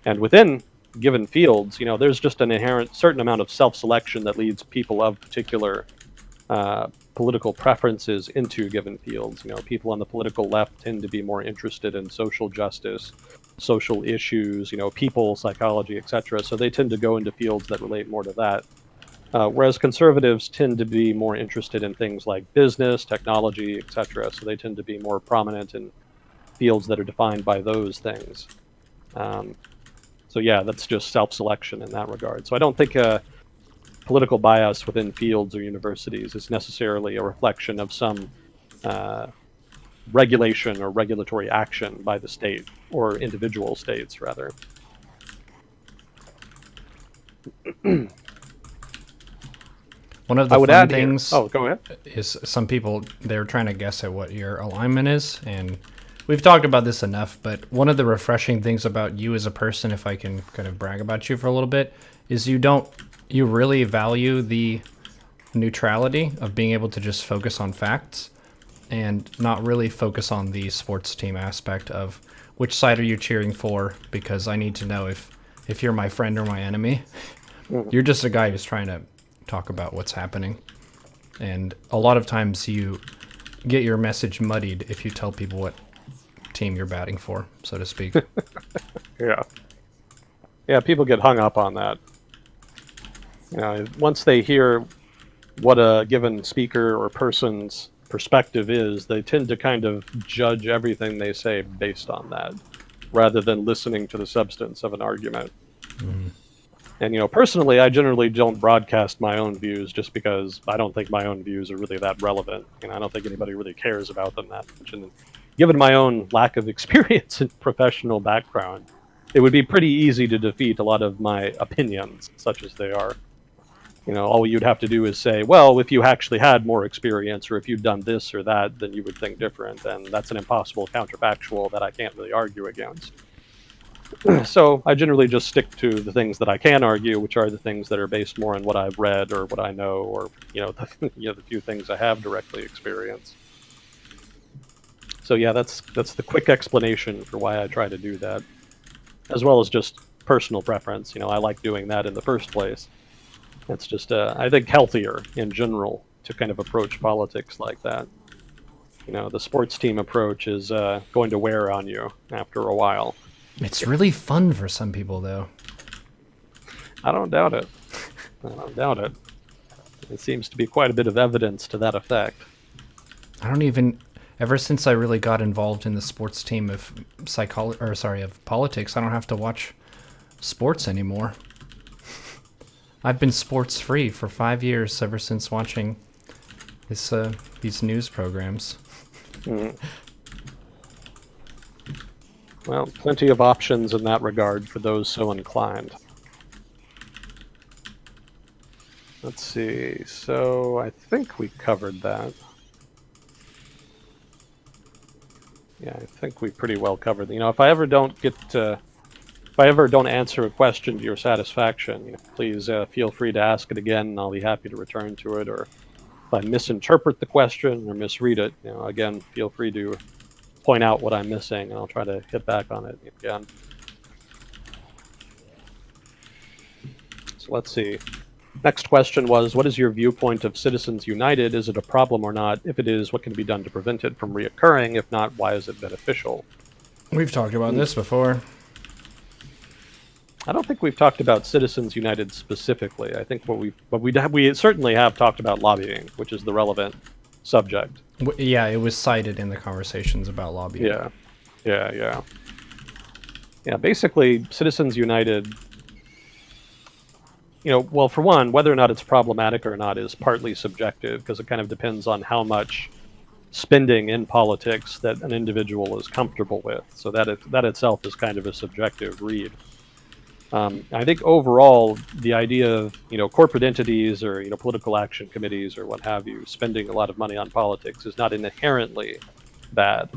And within given fields, there's just an inherent certain amount of self-selection that leads people of particular political preferences into given fields. People on the political left tend to be more interested in social justice, social issues, people psychology, etc. So they tend to go into fields that relate more to that. Whereas conservatives tend to be more interested in things like business, technology, etc. So they tend to be more prominent in fields that are defined by those things. So yeah, that's just self-selection in that regard. So I don't think political bias within fields or universities is necessarily a reflection of some regulation or regulatory action by the state or individual states, rather.
One of
I
the
would
fun
add here.
things
Oh, go ahead.
is some people, they're trying to guess at what your alignment is, and we've talked about this enough, but one of the refreshing things about you as a person, if I can kind of brag about you for a little bit, is you really value the neutrality of being able to just focus on facts and not really focus on the sports team aspect of which side are you cheering for, because I need to know if you're my friend or my enemy. You're just a guy who's trying to talk about what's happening. And a lot of times you get your message muddied if you tell people what team you're batting for, so to speak.
Yeah. Yeah, people get hung up on that. Once they hear what a given speaker or person's perspective is, they tend to kind of judge everything they say based on that, rather than listening to the substance of an argument. And personally, I generally don't broadcast my own views just because I don't think my own views are really that relevant. I don't think anybody really cares about them that much. And given my own lack of experience and professional background, it would be pretty easy to defeat a lot of my opinions, such as they are. All you'd have to do is say, well, if you actually had more experience, or if you'd done this or that, then you would think different. And that's an impossible counterfactual that I can't really argue against. So I generally just stick to the things that I can argue, which are the things that are based more on what I've read or what I know, or the few things I have directly experienced. So yeah, that's the quick explanation for why I try to do that, as well as just personal preference. I like doing that in the first place. It's just I think healthier in general to kind of approach politics like that. The sports team approach is going to wear on you after a while.
It's really fun for some people, though.
I don't doubt it. I don't doubt it. It seems to be quite a bit of evidence to that effect.
I don't even. Ever since I really got involved in the sports team of of politics, I don't have to watch sports anymore. I've been sports free for 5 years ever since watching these news programs.
Mm. Well, plenty of options in that regard for those so inclined. Let's see. So I think we covered that. Yeah, I think we pretty well covered. If I ever don't answer a question to your satisfaction, please feel free to ask it again, and I'll be happy to return to it. Or if I misinterpret the question or misread it, again, feel free to point out what I'm missing, and I'll try to hit back on it again. So let's see. Next question was, what is your viewpoint of Citizens United? Is it a problem or not? If it is, what can be done to prevent it from reoccurring? If not, why is it beneficial?
We've talked about this before.
I don't think we've talked about Citizens United specifically. I think we certainly have talked about lobbying, which is the relevant subject.
Yeah, it was cited in the conversations about lobbying.
Yeah. Basically, Citizens United. Well, for one, whether or not it's problematic or not is partly subjective, because it kind of depends on how much spending in politics that an individual is comfortable with. So that itself is kind of a subjective read. I think overall, the idea of corporate entities or political action committees or what have you spending a lot of money on politics is not inherently bad.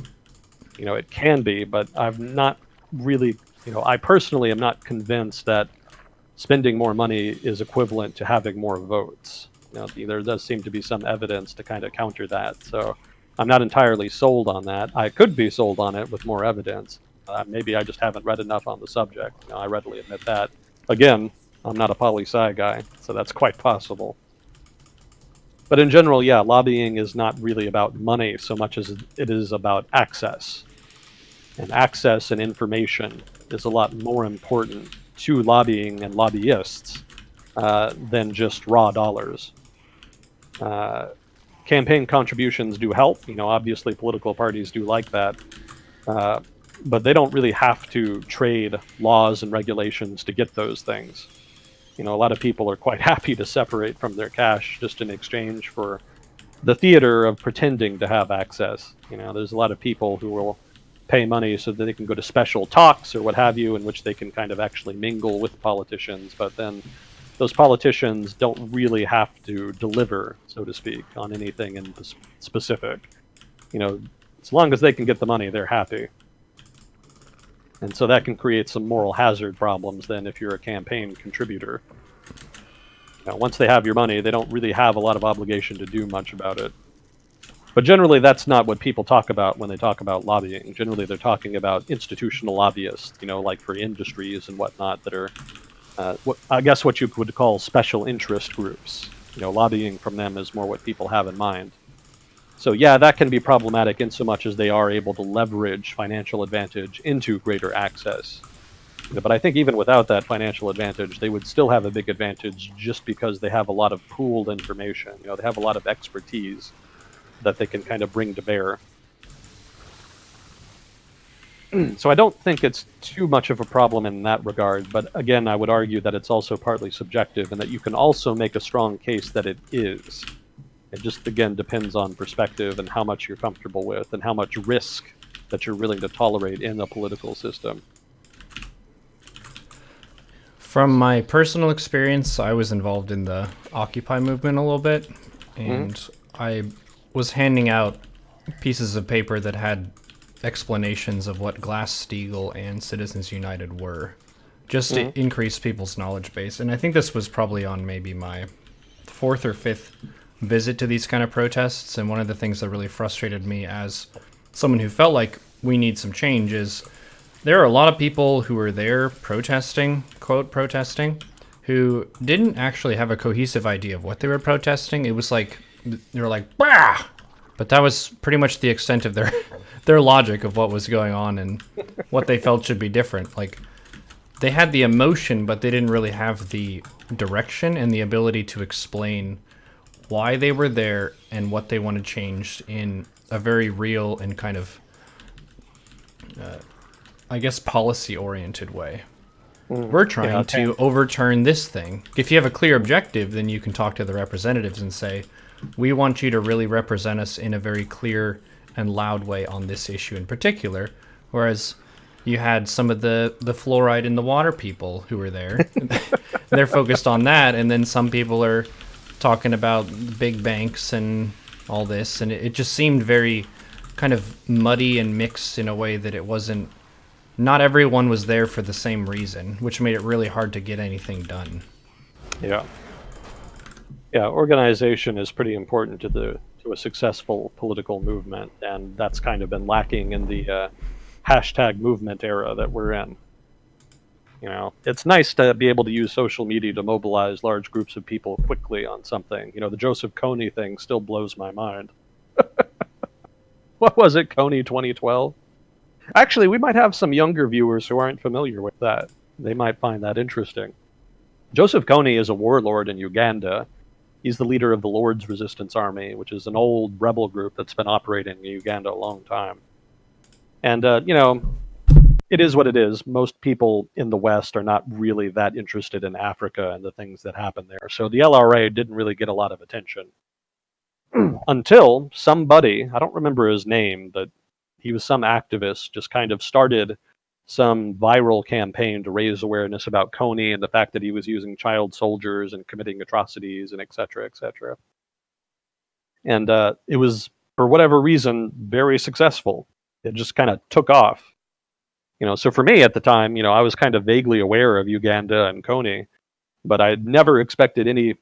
It can be, but I'm not really. I personally am not convinced that spending more money is equivalent to having more votes. There does seem to be some evidence to kind of counter that. So I'm not entirely sold on that. I could be sold on it with more evidence. Maybe I just haven't read enough on the subject. I readily admit that. Again, I'm not a poli-sci guy, so that's quite possible. But in general, yeah, lobbying is not really about money so much as it is about access. And access and information is a lot more important to lobbying and lobbyists than just raw dollars. Campaign contributions do help. Obviously political parties do like that. But they don't really have to trade laws and regulations to get those things. A lot of people are quite happy to separate from their cash just in exchange for the theater of pretending to have access. There's a lot of people who will pay money so that they can go to special talks or what have you, in which they can kind of actually mingle with politicians, but then those politicians don't really have to deliver, so to speak, on anything in specific. As long as they can get the money, they're happy. And so that can create some moral hazard problems then if you're a campaign contributor. Once they have your money, they don't really have a lot of obligation to do much about it. But generally, that's not what people talk about when they talk about lobbying. Generally, they're talking about institutional lobbyists, like for industries and whatnot that are, I guess what you would call special interest groups. Lobbying from them is more what people have in mind. So yeah, that can be problematic in so much as they are able to leverage financial advantage into greater access. But I think even without that financial advantage, they would still have a big advantage just because they have a lot of pooled information. They have a lot of expertise that they can kind of bring to bear. So I don't think it's too much of a problem in that regard, but again, I would argue that it's also partly subjective and that you can also make a strong case that it is. It just, again, depends on perspective and how much you're comfortable with and how much risk that you're willing to tolerate in a political system.
From my personal experience, I was involved in the Occupy movement a little bit, and I was handing out pieces of paper that had explanations of what Glass-Steagall and Citizens United were, just to increase people's knowledge base. And I think this was probably on maybe my fourth or fifth visit to these kind of protests, and one of the things that really frustrated me as someone who felt like we need some change is there are a lot of people who were there protesting, quote, protesting, who didn't actually have a cohesive idea of what they were protesting. It was like, they were like, bah! But that was pretty much the extent of their logic of what was going on and what they felt should be different. Like, they had the emotion, but they didn't really have the direction and the ability to explain why they were there and what they wanted changed in a very real and kind of, I guess, policy-oriented way. We're
Yeah,
trying to overturn this thing. If you have a clear objective, then you can talk to the representatives and say, we want you to really represent us in a very clear and loud way on this issue in particular. Whereas you had some of the fluoride in the water people who were there. They're focused on that, and then some people are talking about big banks and all this, and it just seemed very kind of muddy and mixed in a way that it wasn't. Not everyone was there for the same reason, which made it really hard to get anything done.
yeah, yeah. Organization is pretty important to a successful political movement, and that's kind of been lacking in the hashtag movement era that we're in. It's nice to be able to use social media to mobilize large groups of people quickly on something. The Joseph Kony thing still blows my mind. What was it, Kony 2012? Actually, we might have some younger viewers who aren't familiar with that. They might find that interesting. Joseph Kony is a warlord in Uganda. He's the leader of the Lord's Resistance Army, which is an old rebel group that's been operating in Uganda a long time. And, it is what it is. Most people in the West are not really that interested in Africa and the things that happen there. So the LRA didn't really get a lot of attention until somebody, I don't remember his name, but he was some activist, just kind of started some viral campaign to raise awareness about Kony and the fact that he was using child soldiers and committing atrocities and et cetera, et cetera. And it was, for whatever reason, very successful. It just kind of took off. So for me at the time, I was kind of vaguely aware of Uganda and Kony, but I never expected any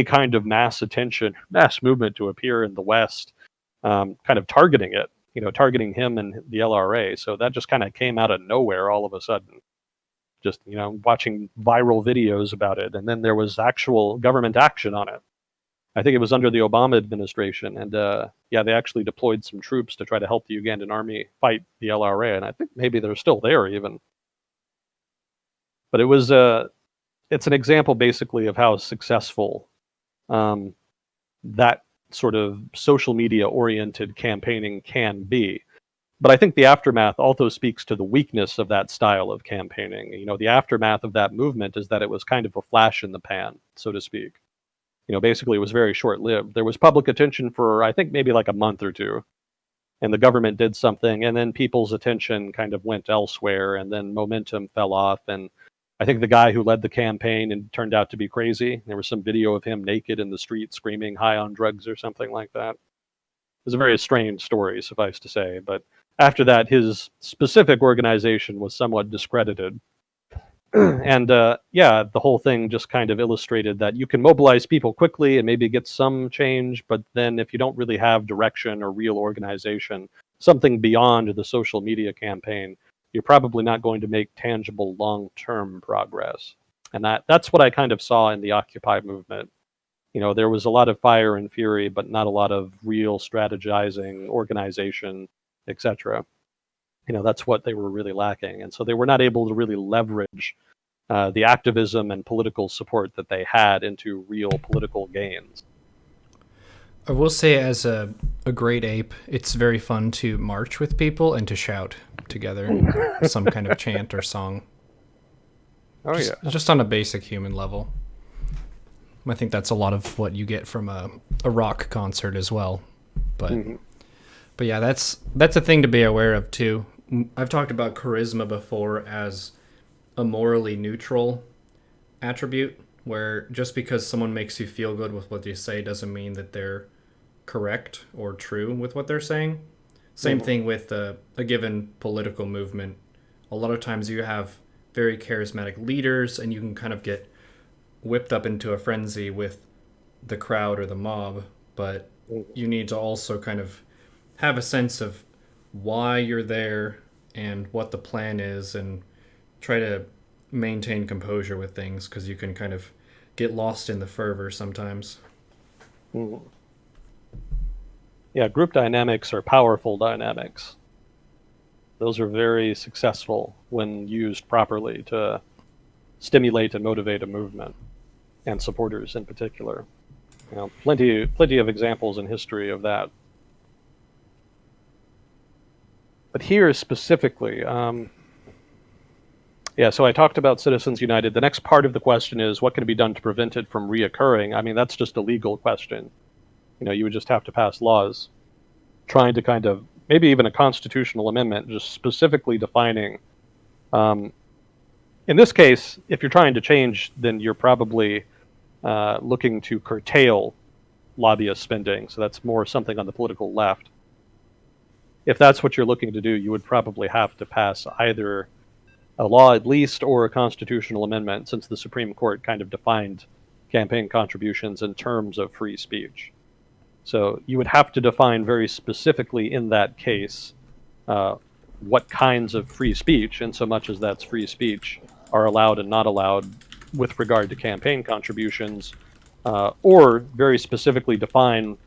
kind of mass attention, mass movement to appear in the West, kind of targeting it, targeting him and the LRA. So that just kind of came out of nowhere all of a sudden. Just, watching viral videos about it. And then there was actual government action on it. I think it was under the Obama administration. And they actually deployed some troops to try to help the Ugandan army fight the LRA. And I think maybe they're still there even. But it's an example basically of how successful that sort of social media oriented campaigning can be. But I think the aftermath also speaks to the weakness of that style of campaigning. The aftermath of that movement is that it was kind of a flash in the pan, so to speak. Basically it was very short-lived. There was public attention for, I think, maybe like a month or two. And the government did something, and then people's attention kind of went elsewhere, and then momentum fell off. And I think the guy who led the campaign and turned out to be crazy. There was some video of him naked in the street screaming high on drugs or something like that. It was a very strange story, suffice to say. But after that, his specific organization was somewhat discredited. And the whole thing just kind of illustrated that you can mobilize people quickly and maybe get some change, but then if you don't really have direction or real organization, something beyond the social media campaign, you're probably not going to make tangible long-term progress. And that's what I kind of saw in the Occupy movement. There was a lot of fire and fury, but not a lot of real strategizing, organization, etc. That's what they were really lacking. And so they were not able to really leverage the activism and political support that they had into real political gains.
I will say, as a great ape, it's very fun to march with people and to shout together some kind of chant or song.
Oh,
Just on a basic human level. I think that's a lot of what you get from a rock concert as well. But but yeah, that's a thing to be aware of too. I've talked about charisma before as a morally neutral attribute, where just because someone makes you feel good with what they say doesn't mean that they're correct or true with what they're saying. Same thing with a given political movement. A lot of times you have very charismatic leaders and you can kind of get whipped up into a frenzy with the crowd or the mob, but you need to also kind of have a sense of why you're there and what the plan is, and try to maintain composure with things, because you can kind of get lost in the fervor sometimes.
Yeah, group dynamics are powerful dynamics. Those are very successful when used properly to stimulate and motivate a movement, and supporters in particular. Plenty of examples in history of that. But here specifically, so I talked about Citizens United. The next part of the question is, what can be done to prevent it from reoccurring? I mean, that's just a legal question. You would just have to pass laws trying to kind of, maybe even a constitutional amendment, just specifically defining. In this case, if you're trying to change, then you're probably looking to curtail lobbyist spending. So that's more something on the political left. If that's what you're looking to do, you would probably have to pass either a law at least or a constitutional amendment, since the Supreme Court kind of defined campaign contributions in terms of free speech. So you would have to define very specifically in that case what kinds of free speech, in so much as that's free speech, are allowed and not allowed with regard to campaign contributions, or very specifically define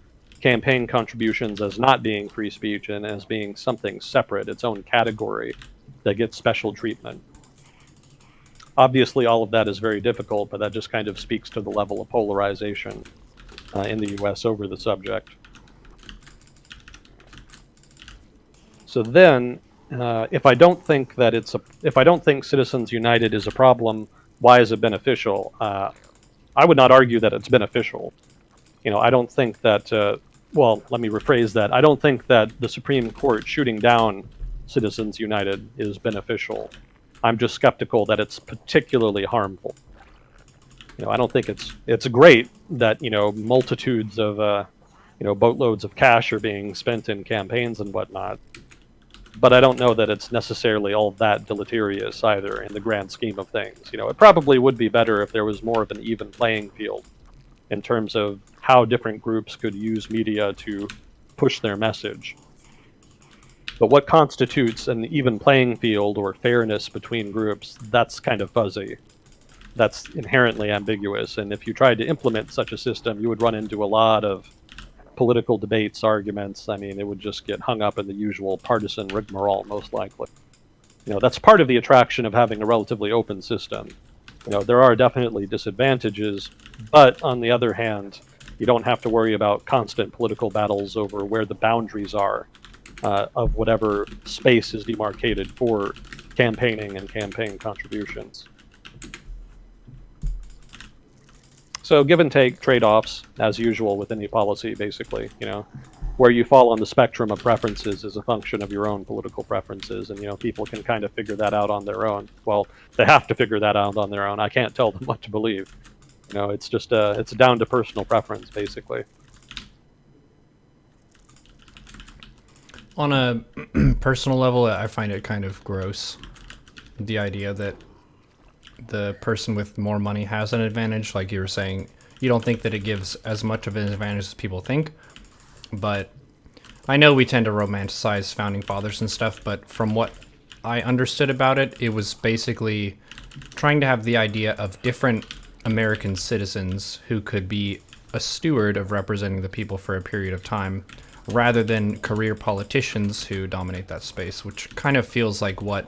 campaign contributions as not being free speech and as being something separate, its own category that gets special treatment. Obviously, all of that is very difficult, but that just kind of speaks to the level of polarization in the U.S. over the subject. So then, if I don't think Citizens United is a problem, why is it beneficial? I would not argue that it's beneficial. I don't think that. Let me rephrase that. I don't think that the Supreme Court shooting down Citizens United is beneficial. I'm just skeptical that it's particularly harmful. I don't think it's great that multitudes of boatloads of cash are being spent in campaigns and whatnot. But I don't know that it's necessarily all that deleterious either in the grand scheme of things. It probably would be better if there was more of an even playing field in terms of how different groups could use media to push their message. But what constitutes an even playing field or fairness between groups, that's kind of fuzzy. That's inherently ambiguous. And if you tried to implement such a system, you would run into a lot of political debates, arguments. I mean, it would just get hung up in the usual partisan rigmarole, most likely. That's part of the attraction of having a relatively open system. There are definitely disadvantages, but on the other hand, you don't have to worry about constant political battles over where the boundaries are of whatever space is demarcated for campaigning and campaign contributions. So give and take trade-offs, as usual with any policy, basically. Where you fall on the spectrum of preferences is a function of your own political preferences, and people can kind of figure that out on their own. Well, they have to figure that out on their own. I can't tell them what to believe. It's just it's down to personal preference, basically.
On a personal level, I find it kind of gross, the idea that the person with more money has an advantage. Like you were saying, you don't think that it gives as much of an advantage as people think. But I know we tend to romanticize founding fathers and stuff, but from what I understood about it, it was basically trying to have the idea of different American citizens who could be a steward of representing the people for a period of time, rather than career politicians who dominate that space, which kind of feels like what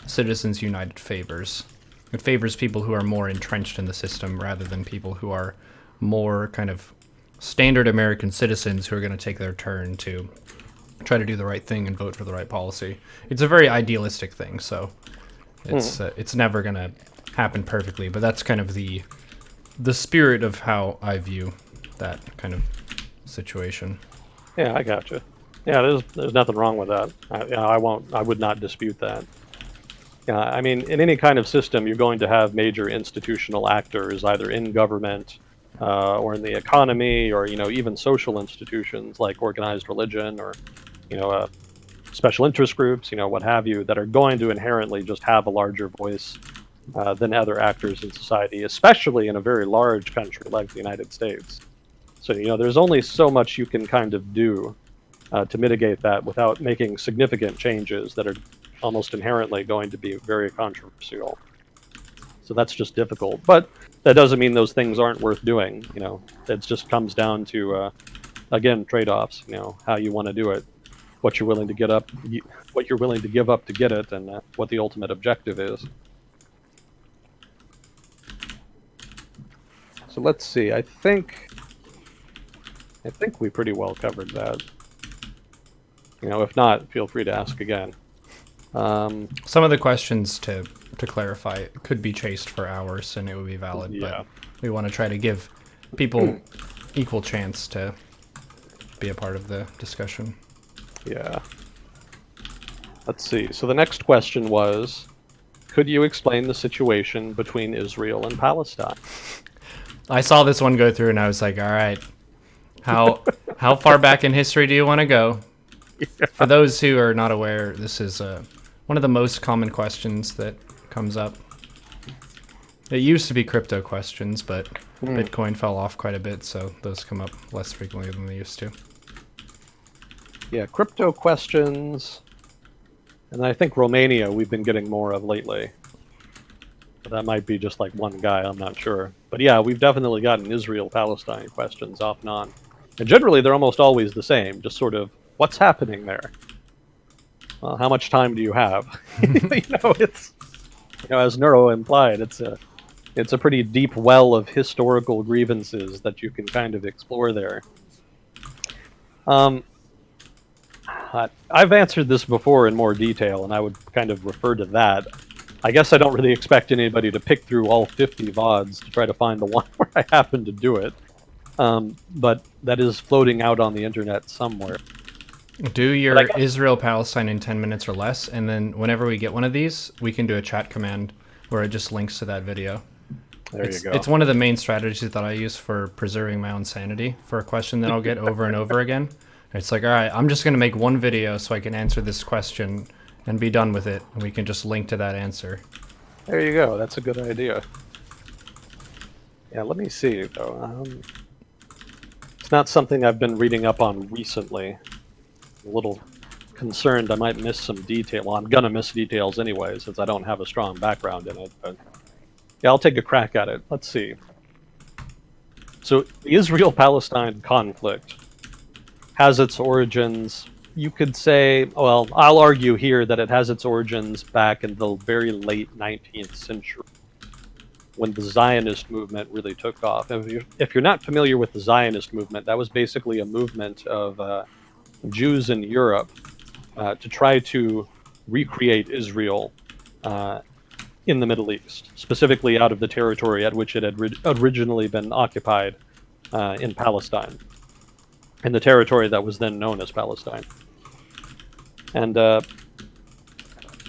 Citizens United favors. It favors people who are more entrenched in the system rather than people who are more kind of standard American citizens who are going to take their turn to try to do the right thing and vote for the right policy. It's a very idealistic thing, so it's never going to happen perfectly, but that's kind of the spirit of how I view that kind of situation.
Yeah, I gotcha. Yeah, there's nothing wrong with that. I would not dispute that. Yeah, I mean, in any kind of system, you're going to have major institutional actors, either in government or in the economy, or even social institutions like organized religion or special interest groups, what have you, that are going to inherently just have a larger voice than other actors in society, especially in a very large country like the United States. So there's only so much you can kind of do to mitigate that without making significant changes that are almost inherently going to be very controversial. So that's just difficult. But that doesn't mean those things aren't worth doing. It just comes down to, again, trade-offs, how you want to do it. what you're willing to what you're willing to give up to get it, and what the ultimate objective is. So let's see. I think we pretty well covered that. If not, feel free to ask again.
Some of the questions, to clarify, could be chased for hours and it would be valid,
Yeah.
but we want to try to give people equal chance to be a part of the discussion.
Yeah. Let's see. So the next question was, could you explain the situation between Israel and Palestine?
I saw this one go through and I was like, all right, how far back in history do you want to go? Yeah. For those who are not aware, this is one of the most common questions that comes up. It used to be crypto questions, but Bitcoin fell off quite a bit, so those come up less frequently than they used to.
Yeah, crypto questions, and I think Romania we've been getting more of lately. But that might be just like one guy, I'm not sure. But yeah, we've definitely gotten Israel-Palestine questions off and on. And generally they're almost always the same, just sort of, what's happening there? Well, how much time do you have? It's, as Neuro implied, it's a pretty deep well of historical grievances that you can kind of explore there. I've answered this before in more detail, and I would kind of refer to that. I guess I don't really expect anybody to pick through all 50 VODs to try to find the one where I happen to do it. But that is floating out on the internet somewhere.
Do your Israel-Palestine in 10 minutes or less, and then whenever we get one of these, we can do a chat command where it just links to that video.
There you go.
It's one of the main strategies that I use for preserving my own sanity for a question that I'll get over and over again. It's like, all right, I'm just going to make one video so I can answer this question and be done with it, and we can just link to that answer.
There you go. That's a good idea. Yeah, let me see, though. It's not something I've been reading up on recently. I'm a little concerned I might miss some detail. Well, I'm going to miss details anyway, since I don't have a strong background in it. But yeah, I'll take a crack at it. Let's see. So the Israel-Palestine conflict has its origins, you could say, well, I'll argue here that it has its origins back in the very late 19th century, when the Zionist movement really took off. If you're not familiar with the Zionist movement, that was basically a movement of Jews in Europe to try to recreate Israel in the Middle East, specifically out of the territory at which it had originally been occupied in Palestine, in the territory that was then known as Palestine. And that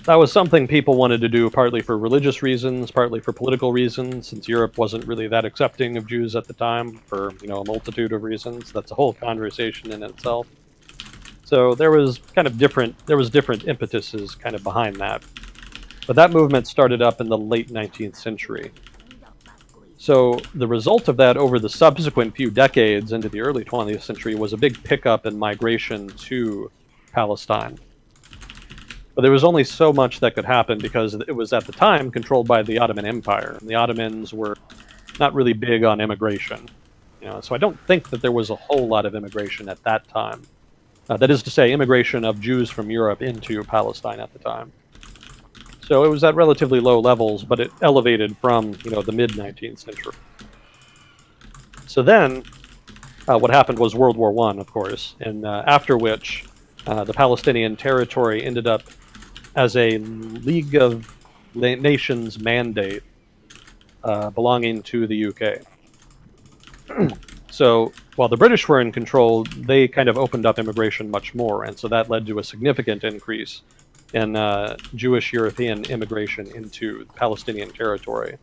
was something people wanted to do partly for religious reasons, partly for political reasons, since Europe wasn't really that accepting of Jews at the time for, a multitude of reasons. That's a whole conversation in itself. So there was different impetuses kind of behind that. But that movement started up in the late 19th century. So the result of that over the subsequent few decades into the early 20th century was a big pickup in migration to Palestine. But there was only so much that could happen because it was at the time controlled by the Ottoman Empire. And the Ottomans were not really big on immigration. So I don't think that there was a whole lot of immigration at that time. That is to say, immigration of Jews from Europe into Palestine at the time. So it was at relatively low levels, but it elevated from, the mid-19th century. So then, what happened was World War I, of course, and after which the Palestinian territory ended up as a League of Nations mandate belonging to the UK. So while the British were in control, they kind of opened up immigration much more, and so that led to a significant increase in Jewish European immigration into the Palestinian territory,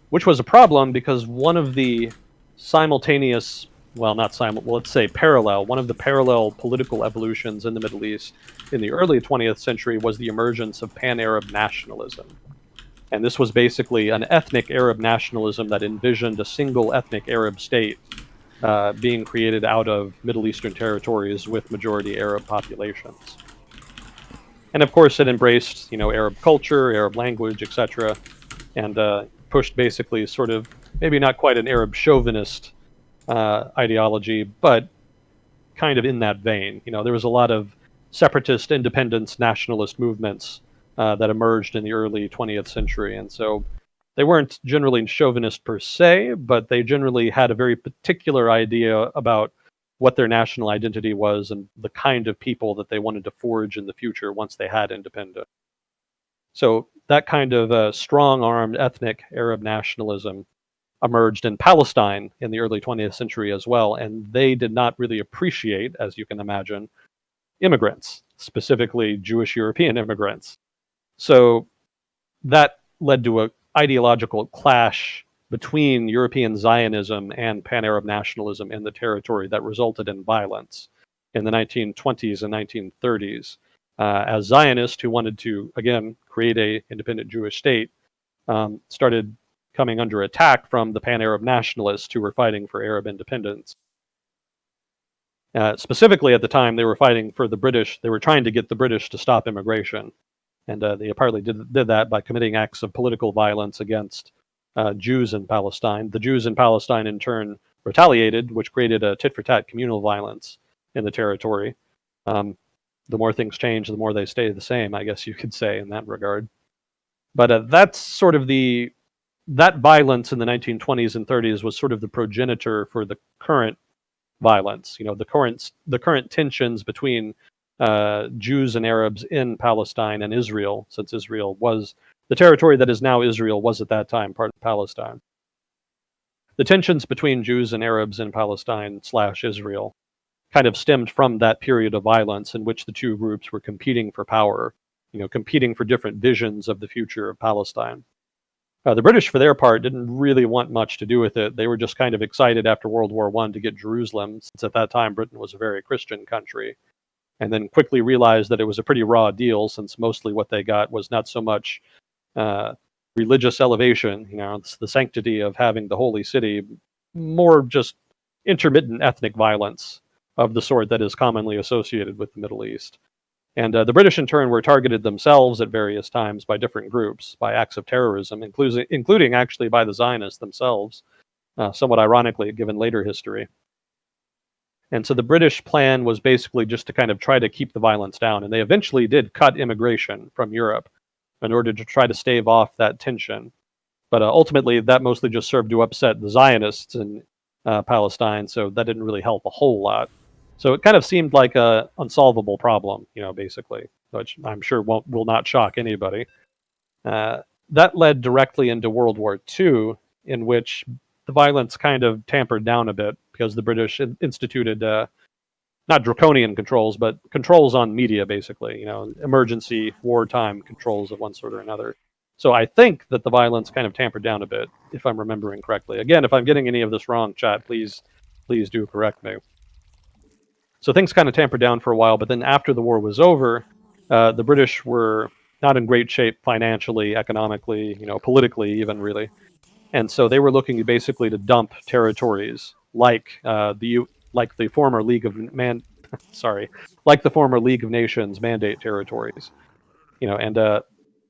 which was a problem because one of the simultaneous, one of the parallel political evolutions in the Middle East in the early 20th century was the emergence of pan-Arab nationalism. And this was basically an ethnic Arab nationalism that envisioned a single ethnic Arab state being created out of Middle Eastern territories with majority Arab populations. And of course, it embraced, Arab culture, Arab language, etc., and pushed basically sort of maybe not quite an Arab chauvinist ideology, but kind of in that vein. There was a lot of separatist, independence, nationalist movements that emerged in the early 20th century. And so they weren't generally chauvinist per se, but they generally had a very particular idea about what their national identity was and the kind of people that they wanted to forge in the future once they had independence. So that kind of strong-armed ethnic Arab nationalism emerged in Palestine in the early 20th century as well, and they did not really appreciate, as you can imagine, immigrants, specifically Jewish European immigrants. So that led to an ideological clash between European Zionism and pan-Arab nationalism in the territory that resulted in violence in the 1920s and 1930s. As Zionists who wanted to, again, create an independent Jewish state started coming under attack from the pan-Arab nationalists who were fighting for Arab independence. Specifically at the time, they were fighting for the British. They were trying to get the British to stop immigration. And they partly did that by committing acts of political violence against Jews in Palestine. The Jews in Palestine, in turn, retaliated, which created a tit-for-tat communal violence in the territory. The more things change, the more they stay the same, I guess you could say in that regard. But that's sort of that violence in the 1920s and 30s was sort of the progenitor for the current violence. You know, the current tensions between Jews and Arabs in Palestine and Israel, since Israel was the territory that is now Israel was at that time part of Palestine. The tensions between Jews and Arabs in Palestine / Israel kind of stemmed from that period of violence in which the two groups were competing for power, you know, competing for different visions of the future of Palestine. The British, for their part, didn't really want much to do with it. They were just kind of excited after World War I to get Jerusalem, since at that time Britain was a very Christian country, and then quickly realized that it was a pretty raw deal, since mostly what they got was not so much religious elevation, you know, it's the sanctity of having the holy city, more just intermittent ethnic violence of the sort that is commonly associated with the Middle East. And the British, in turn, were targeted themselves at various times by different groups, by acts of terrorism, including actually by the Zionists themselves, somewhat ironically, given later history. And so the British plan was basically just to kind of try to keep the violence down. And they eventually did cut immigration from Europe in order to try to stave off that tension. But ultimately, that mostly just served to upset the Zionists in Palestine, so that didn't really help a whole lot. So it kind of seemed like an unsolvable problem, you know, basically, which I'm sure will not shock anybody. That led directly into World War II, in which the violence kind of tampered down a bit because the British instituted not draconian controls, but controls on media, basically, you know, emergency wartime controls of one sort or another. So I think that the violence kind of tampered down a bit, if I'm remembering correctly. Again, if I'm getting any of this wrong, chat, please do correct me. So things kind of tampered down for a while, but then after the war was over, the British were not in great shape financially, economically, you know, politically even, really. And so they were looking basically to dump territories like the former League of like the former League of Nations mandate territories, you know, and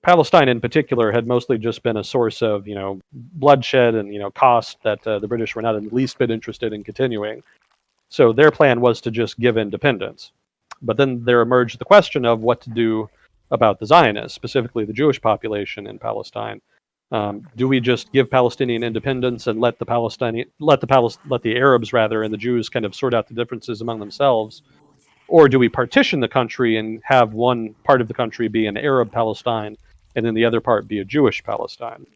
Palestine in particular had mostly just been a source of, you know, bloodshed and, you know, cost that the British were not in the least bit interested in continuing. So their plan was to just give independence. But then there emerged the question of what to do about the Zionists, specifically the Jewish population in Palestine. Do we just give Palestinian independence and let the Arabs rather and the Jews kind of sort out the differences among themselves, or do we partition the country and have one part of the country be an Arab Palestine and then the other part be a Jewish Palestine?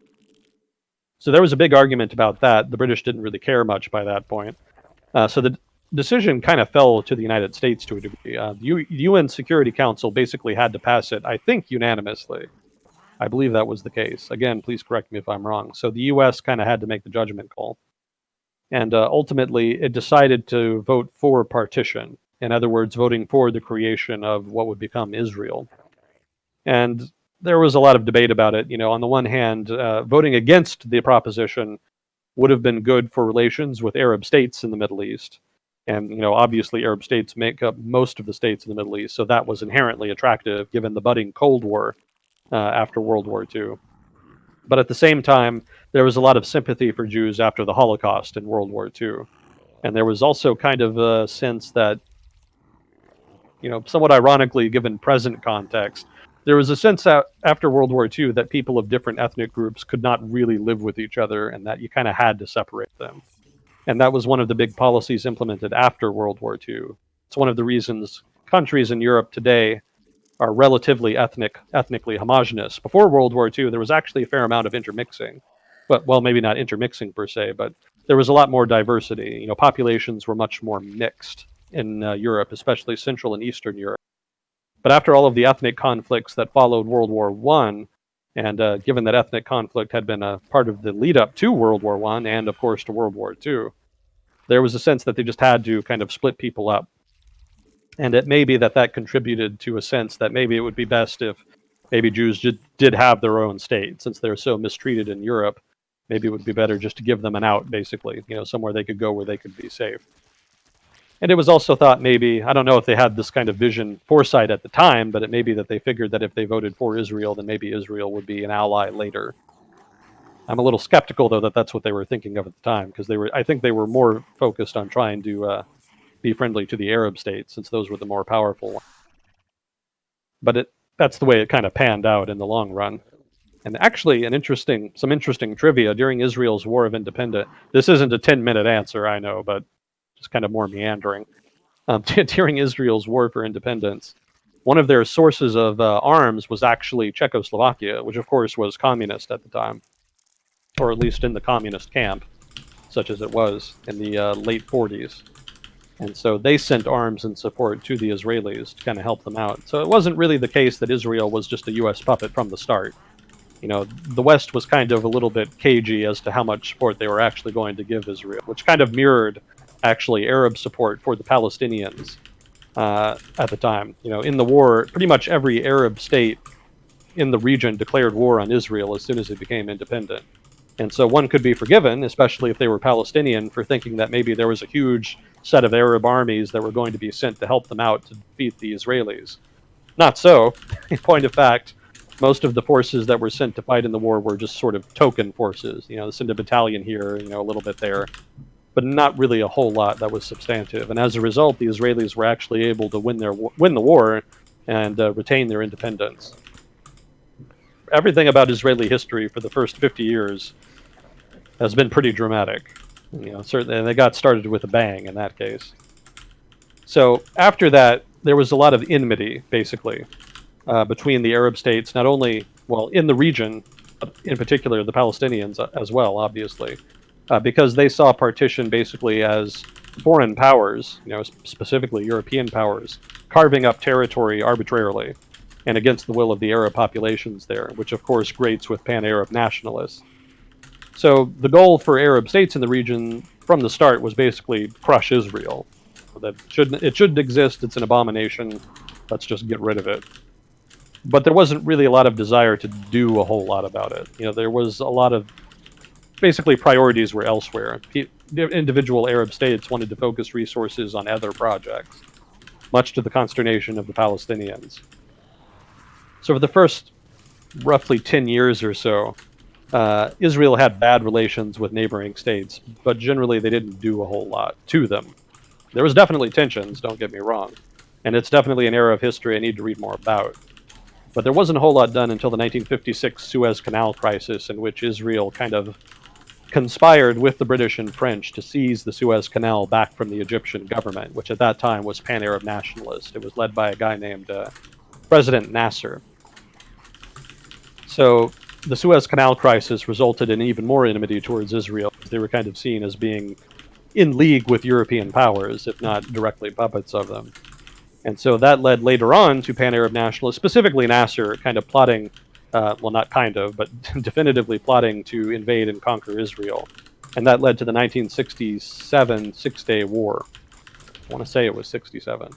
So there was a big argument about that. The British didn't really care much by that point. So the decision kind of fell to the United States to a degree. The UN Security Council basically had to pass it, I think, unanimously. I believe that was the case. Again, please correct me if I'm wrong. So the U.S. kind of had to make the judgment call. And ultimately, it decided to vote for partition. In other words, voting for the creation of what would become Israel. And there was a lot of debate about it. You know, on the one hand, voting against the proposition would have been good for relations with Arab states in the Middle East. And, you know, obviously Arab states make up most of the states in the Middle East, so that was inherently attractive given the budding Cold War after World War II. But at the same time, there was a lot of sympathy for Jews after the Holocaust in World War II. And there was also kind of a sense that somewhat ironically, given present context, there was a sense after World War II that people of different ethnic groups could not really live with each other, and that you kind of had to separate them. And that was one of the big policies implemented after World War II. It's one of the reasons countries in Europe today are relatively ethnically homogenous. Before World War II, there was actually a fair amount of intermixing, but well, maybe not intermixing per se, but there was a lot more diversity. Populations were much more mixed in Europe, especially Central and Eastern Europe. But after all of the ethnic conflicts that followed World War One, and given that ethnic conflict had been a part of the lead up to World War One and, of course, to World War II, there was a sense that they just had to kind of split people up. And it may be that contributed to a sense that maybe it would be best if maybe Jews did have their own state, since they're so mistreated in Europe. Maybe it would be better just to give them an out, basically, somewhere they could go where they could be safe. And it was also thought maybe, I don't know if they had this kind of vision foresight at the time, but it may be that they figured that if they voted for Israel, then maybe Israel would be an ally later. I'm a little skeptical, though, that that's what they were thinking of at the time, because I think they were more focused on trying to be friendly to the Arab states, since those were the more powerful ones. But that's the way it kind of panned out in the long run. And actually, some interesting trivia during Israel's War of Independence. This isn't a 10-minute answer, I know, but just kind of more meandering. During Israel's War for Independence, one of their sources of arms was actually Czechoslovakia, which of course was communist at the time, or at least in the communist camp, such as it was in the late 40s. And so they sent arms and support to the Israelis to kind of help them out. So it wasn't really the case that Israel was just a U.S. puppet from the start. The West was kind of a little bit cagey as to how much support they were actually going to give Israel, which kind of mirrored actually Arab support for the Palestinians at the time. In the war, pretty much every Arab state in the region declared war on Israel as soon as it became independent. And so one could be forgiven, especially if they were Palestinian, for thinking that maybe there was a huge set of Arab armies that were going to be sent to help them out to defeat the Israelis. Not so. In point of fact, most of the forces that were sent to fight in the war were just sort of token forces. Send a battalion here, a little bit there, but not really a whole lot that was substantive. And as a result, the Israelis were actually able to win the war and retain their independence. Everything about Israeli history for the first 50 years has been pretty dramatic. Certainly, and they got started with a bang in that case. So after that, there was a lot of enmity, basically, between the Arab states, not only, in the region, but in particular the Palestinians as well, obviously, because they saw partition basically as foreign powers, specifically European powers, carving up territory arbitrarily and against the will of the Arab populations there, which of course grates with pan-Arab nationalists. So the goal for Arab states in the region from the start was basically crush Israel. That it shouldn't exist, it's an abomination, let's just get rid of it. But there wasn't really a lot of desire to do a whole lot about it. There was a lot of, basically priorities were elsewhere. Individual Arab states wanted to focus resources on other projects, much to the consternation of the Palestinians. So for the first roughly 10 years or so, Israel had bad relations with neighboring states, but generally they didn't do a whole lot to them. There was definitely tensions, don't get me wrong, and it's definitely an era of history I need to read more about. But there wasn't a whole lot done until the 1956 Suez Canal crisis, in which Israel kind of conspired with the British and French to seize the Suez Canal back from the Egyptian government, which at that time was pan-Arab nationalist. It was led by a guy named President Nasser. So the Suez Canal crisis resulted in even more enmity towards Israel. They were kind of seen as being in league with European powers, if not directly puppets of them. And so that led later on to pan-Arab nationalists, specifically Nasser, kind of plotting, not kind of, but definitively plotting to invade and conquer Israel. And that led to the 1967 Six-Day War. I want to say it was 67.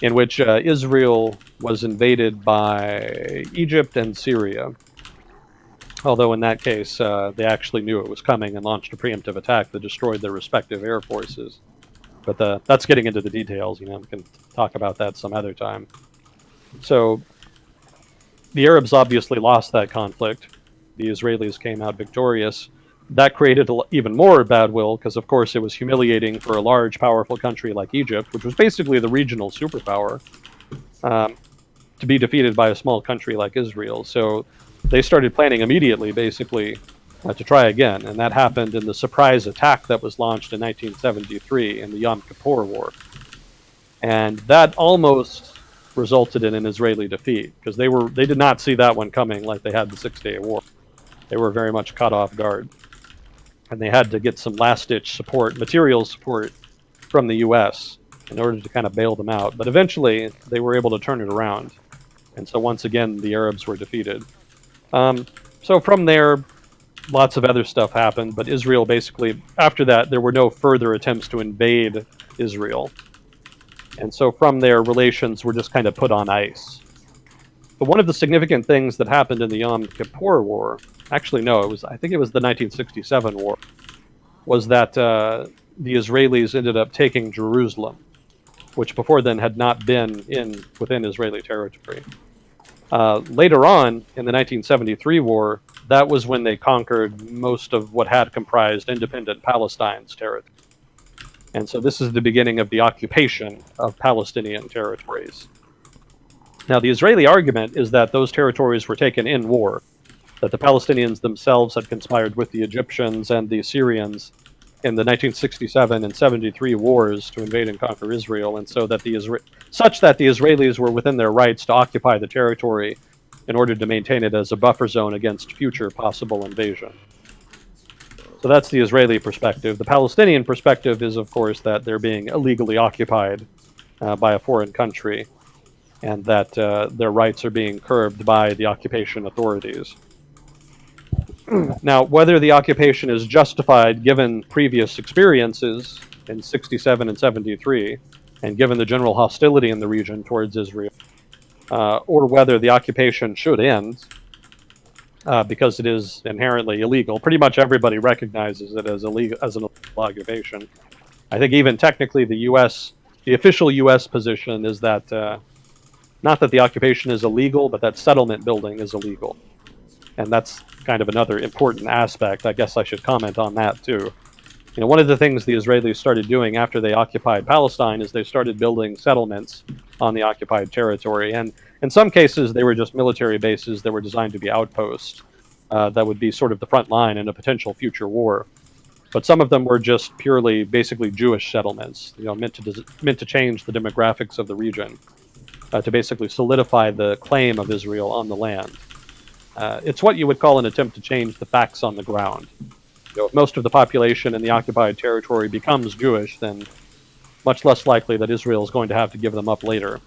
In which Israel was invaded by Egypt and Syria. Although in that case, they actually knew it was coming and launched a preemptive attack that destroyed their respective air forces. But that's getting into the details. We can talk about that some other time. So the Arabs obviously lost that conflict. The Israelis came out victorious. That created even more bad will because, of course, it was humiliating for a large, powerful country like Egypt, which was basically the regional superpower, to be defeated by a small country like Israel. So they started planning immediately, basically, to try again. And that happened in the surprise attack that was launched in 1973 in the Yom Kippur War. And that almost resulted in an Israeli defeat because they did not see that one coming like they had the 6-Day War. They were very much caught off guard. And they had to get some last-ditch support, material support from the U.S. in order to kind of bail them out. But eventually, they were able to turn it around. And so once again, the Arabs were defeated. So from there, lots of other stuff happened. But Israel basically, after that, there were no further attempts to invade Israel. And so from there, relations were just kind of put on ice. But one of the significant things that happened in the Yom Kippur War, actually no, I think it was the 1967 war, was that the Israelis ended up taking Jerusalem, which before then had not been within Israeli territory. Later on, in the 1973 war, that was when they conquered most of what had comprised independent Palestine's territory. And so this is the beginning of the occupation of Palestinian territories. Now, the Israeli argument is that those territories were taken in war, that the Palestinians themselves had conspired with the Egyptians and the Assyrians in the 1967 and 73 wars to invade and conquer Israel, and so that such that the Israelis were within their rights to occupy the territory in order to maintain it as a buffer zone against future possible invasion. So that's the Israeli perspective. The Palestinian perspective is, of course, that they're being illegally occupied by a foreign country, and that their rights are being curbed by the occupation authorities. Now, whether the occupation is justified given previous experiences in 67 and 73, and given the general hostility in the region towards Israel, or whether the occupation should end because it is inherently illegal. Pretty much everybody recognizes it as an illegal occupation. I think even technically the official U.S. position is that not that the occupation is illegal, but that settlement building is illegal. And that's kind of another important aspect. I guess I should comment on that too. You know, one of the things the Israelis started doing after they occupied Palestine is they started building settlements on the occupied territory. And in some cases, they were just military bases that were designed to be outposts that would be sort of the front line in a potential future war. But some of them were just purely, basically Jewish settlements, you know, meant to change the demographics of the region, to basically solidify the claim of Israel on the land. It's what you would call an attempt to change the facts on the ground. You know, if most of the population in the occupied territory becomes Jewish, then much less likely that Israel is going to have to give them up later.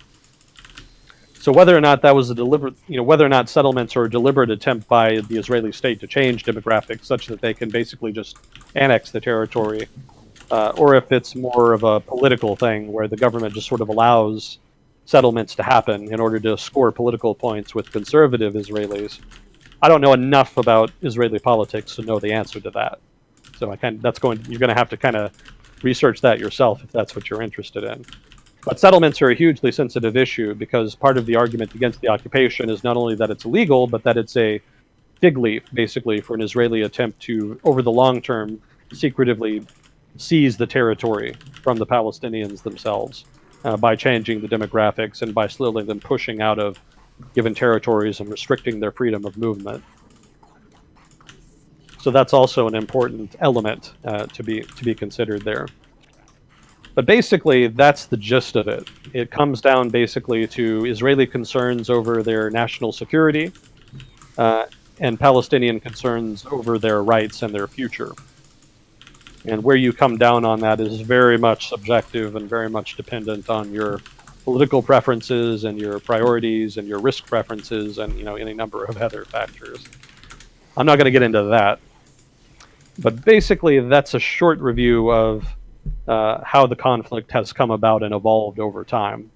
So whether or not that was whether or not settlements are a deliberate attempt by the Israeli state to change demographics such that they can basically just annex the territory, or if it's more of a political thing where the government just sort of allows settlements to happen in order to score political points with conservative Israelis. I don't know enough about Israeli politics to know the answer to that. So you're going to have to kind of research that yourself if that's what you're interested in. But settlements are a hugely sensitive issue because part of the argument against the occupation is not only that it's illegal, but that it's a fig leaf, basically, for an Israeli attempt to, over the long term, secretively seize the territory from the Palestinians themselves by changing the demographics and by slowly them pushing out of given territories and restricting their freedom of movement. So that's also an important element to be considered there. But basically, that's the gist of it. It comes down basically to Israeli concerns over their national security and Palestinian concerns over their rights and their future. And where you come down on that is very much subjective and very much dependent on your political preferences and your priorities and your risk preferences and, you know, any number of other factors. I'm not going to get into that. But basically, that's a short review of how the conflict has come about and evolved over time.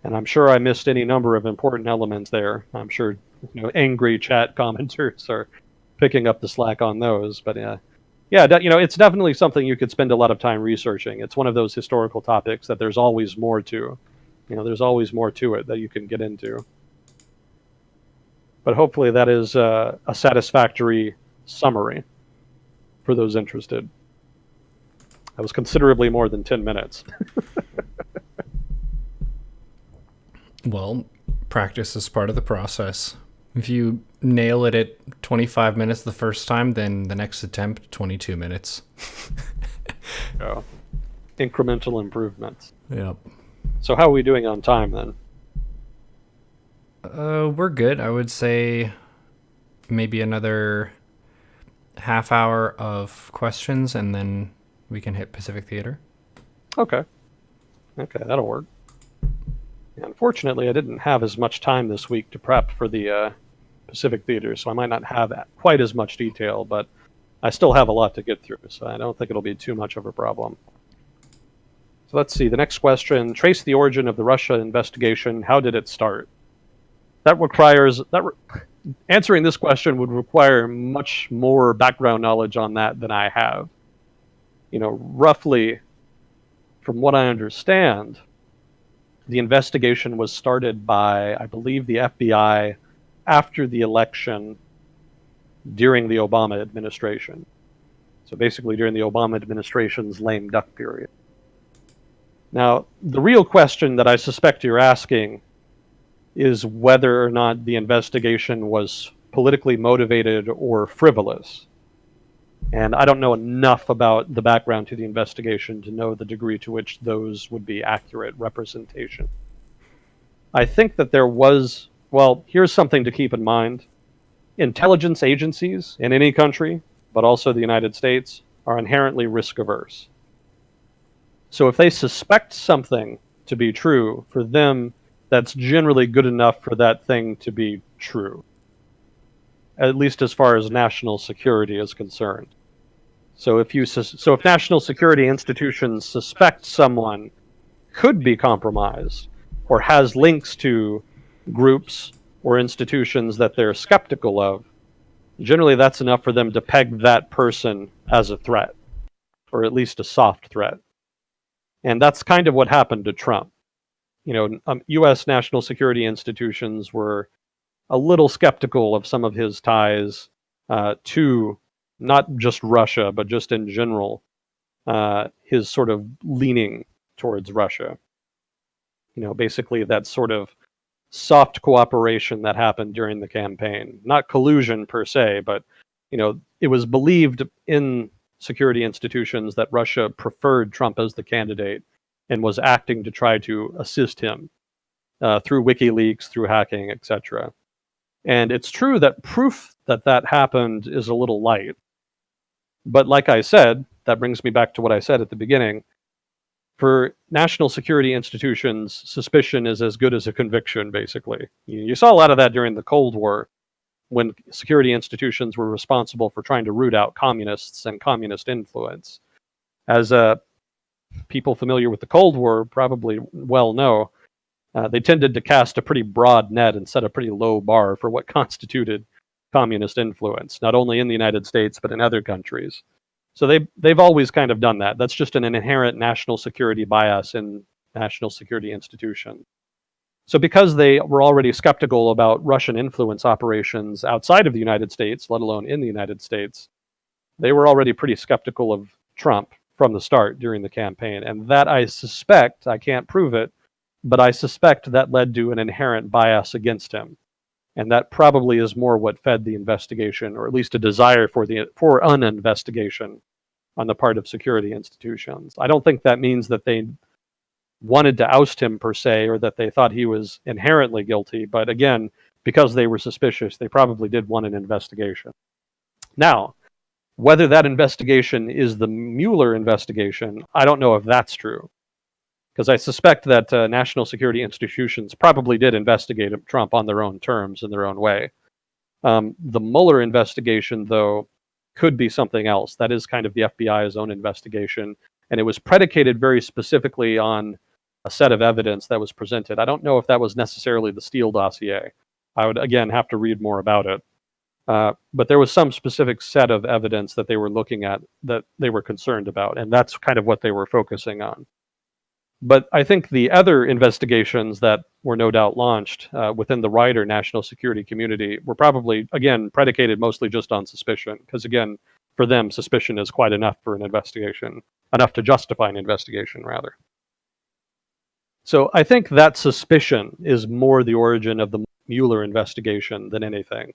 And I'm sure I missed any number of important elements there. I'm sure, you know, angry chat commenters are picking up the slack on those. But yeah, you know, it's definitely something you could spend a lot of time researching. It's one of those historical topics that there's always more to. You know, there's always more to it that you can get into. But hopefully that is a satisfactory summary for those interested. That was considerably more than 10 minutes.
Well, practice is part of the process. If you nail it at 25 minutes the first time, then the next attempt, 22 minutes.
So, incremental improvements.
Yep.
So how are we doing on time then?
We're good. I would say maybe another half hour of questions, and then we can hit Pacific Theater.
Okay, that'll work. Unfortunately, I didn't have as much time this week to prep for the Pacific Theater, so I might not have quite as much detail, but I still have a lot to get through, so I don't think it'll be too much of a problem. So let's see. The next question: trace the origin of the Russia investigation. How did it start? Answering this question would require much more background knowledge on that than I have. Roughly, from what I understand, the investigation was started by, I believe, the FBI after the election during the Obama administration. So basically during the Obama administration's lame duck period. Now, the real question that I suspect you're asking is whether or not the investigation was politically motivated or frivolous. And I don't know enough about the background to the investigation to know the degree to which those would be accurate representation. I think that there was, well, here's something to keep in mind. Intelligence agencies in any country, but also the United States, are inherently risk averse. So if they suspect something to be true, for them, that's generally good enough for that thing to be true, at least as far as national security is concerned. So if national security institutions suspect someone could be compromised or has links to groups or institutions that they're skeptical of, generally that's enough for them to peg that person as a threat, or at least a soft threat. And that's kind of what happened to Trump. U.S. national security institutions were a little skeptical of some of his ties to not just Russia, but just in general, his sort of leaning towards Russia. Basically that sort of soft cooperation that happened during the campaign. Not collusion per se, but it was believed in security institutions that Russia preferred Trump as the candidate and was acting to try to assist him through WikiLeaks, through hacking, etc. And it's true that proof that that happened is a little light. But like I said, that brings me back to what I said at the beginning. For national security institutions, suspicion is as good as a conviction, basically. You saw a lot of that during the Cold War, when security institutions were responsible for trying to root out communists and communist influence. As people familiar with the Cold War probably well know, they tended to cast a pretty broad net and set a pretty low bar for what constituted communist influence, not only in the United States, but in other countries. So they've always kind of done that. That's just an inherent national security bias in national security institutions. So because they were already skeptical about Russian influence operations outside of the United States, let alone in the United States, they were already pretty skeptical of Trump from the start during the campaign. And that, I suspect, I can't prove it, but I suspect that led to an inherent bias against him. And that probably is more what fed the investigation, or at least a desire for an investigation on the part of security institutions. I don't think that means that they wanted to oust him per se, or that they thought he was inherently guilty. But again, because they were suspicious, they probably did want an investigation. Now, whether that investigation is the Mueller investigation, I don't know if that's true. Because I suspect that national security institutions probably did investigate Trump on their own terms, in their own way. The Mueller investigation, though, could be something else. That is kind of the FBI's own investigation. And it was predicated very specifically on a set of evidence that was presented. I don't know if that was necessarily the Steele dossier. I would, again, have to read more about it. But there was some specific set of evidence that they were looking at that they were concerned about. And that's kind of what they were focusing on. But I think the other investigations that were no doubt launched within the wider national security community were probably, again, predicated mostly just on suspicion. Because, again, for them, suspicion is quite enough for an investigation, enough to justify an investigation, rather. So I think that suspicion is more the origin of the Mueller investigation than anything.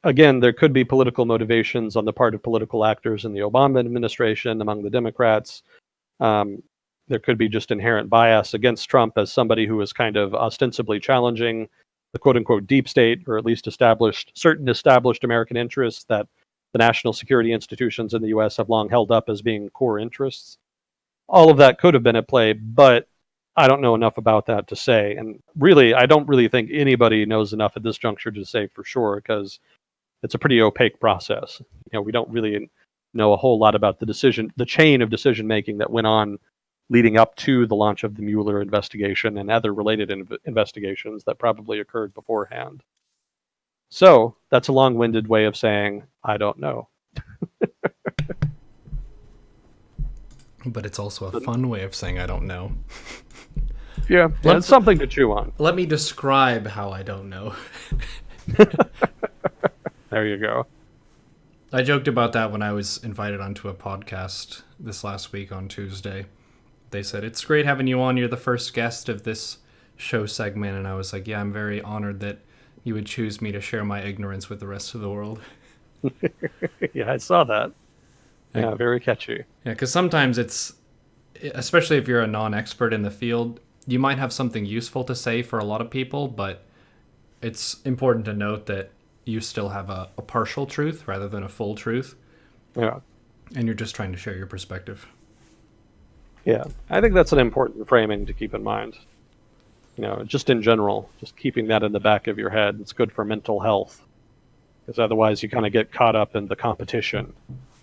Again, there could be political motivations on the part of political actors in the Obama administration, among the Democrats. There could be just inherent bias against Trump as somebody who is kind of ostensibly challenging the quote-unquote deep state, or at least certain established American interests that the national security institutions in the U.S. have long held up as being core interests. All of that could have been at play, but I don't know enough about that to say. And really, I don't really think anybody knows enough at this juncture to say for sure, because it's a pretty opaque process. We don't really know a whole lot about the chain of decision making that went on leading up to the launch of the Mueller investigation and other related investigations that probably occurred beforehand. So that's a long-winded way of saying I don't know.
But it's also a fun way of saying I don't know.
Yeah, it's something to chew on.
Let me describe how I don't know.
There you go.
I joked about that when I was invited onto a podcast this last week on Tuesday. They said, "It's great having you on. You're the first guest of this show segment." And I was like, yeah, I'm very honored that you would choose me to share my ignorance with the rest of the world.
Yeah, I saw that. Yeah, very catchy.
Yeah, because sometimes especially if you're a non-expert in the field, you might have something useful to say for a lot of people, but it's important to note that you still have a partial truth rather than a full truth.
Yeah.
And you're just trying to share your perspective.
Yeah, I think that's an important framing to keep in mind. Just in general, just keeping that in the back of your head. It's good for mental health, because otherwise you kind of get caught up in the competition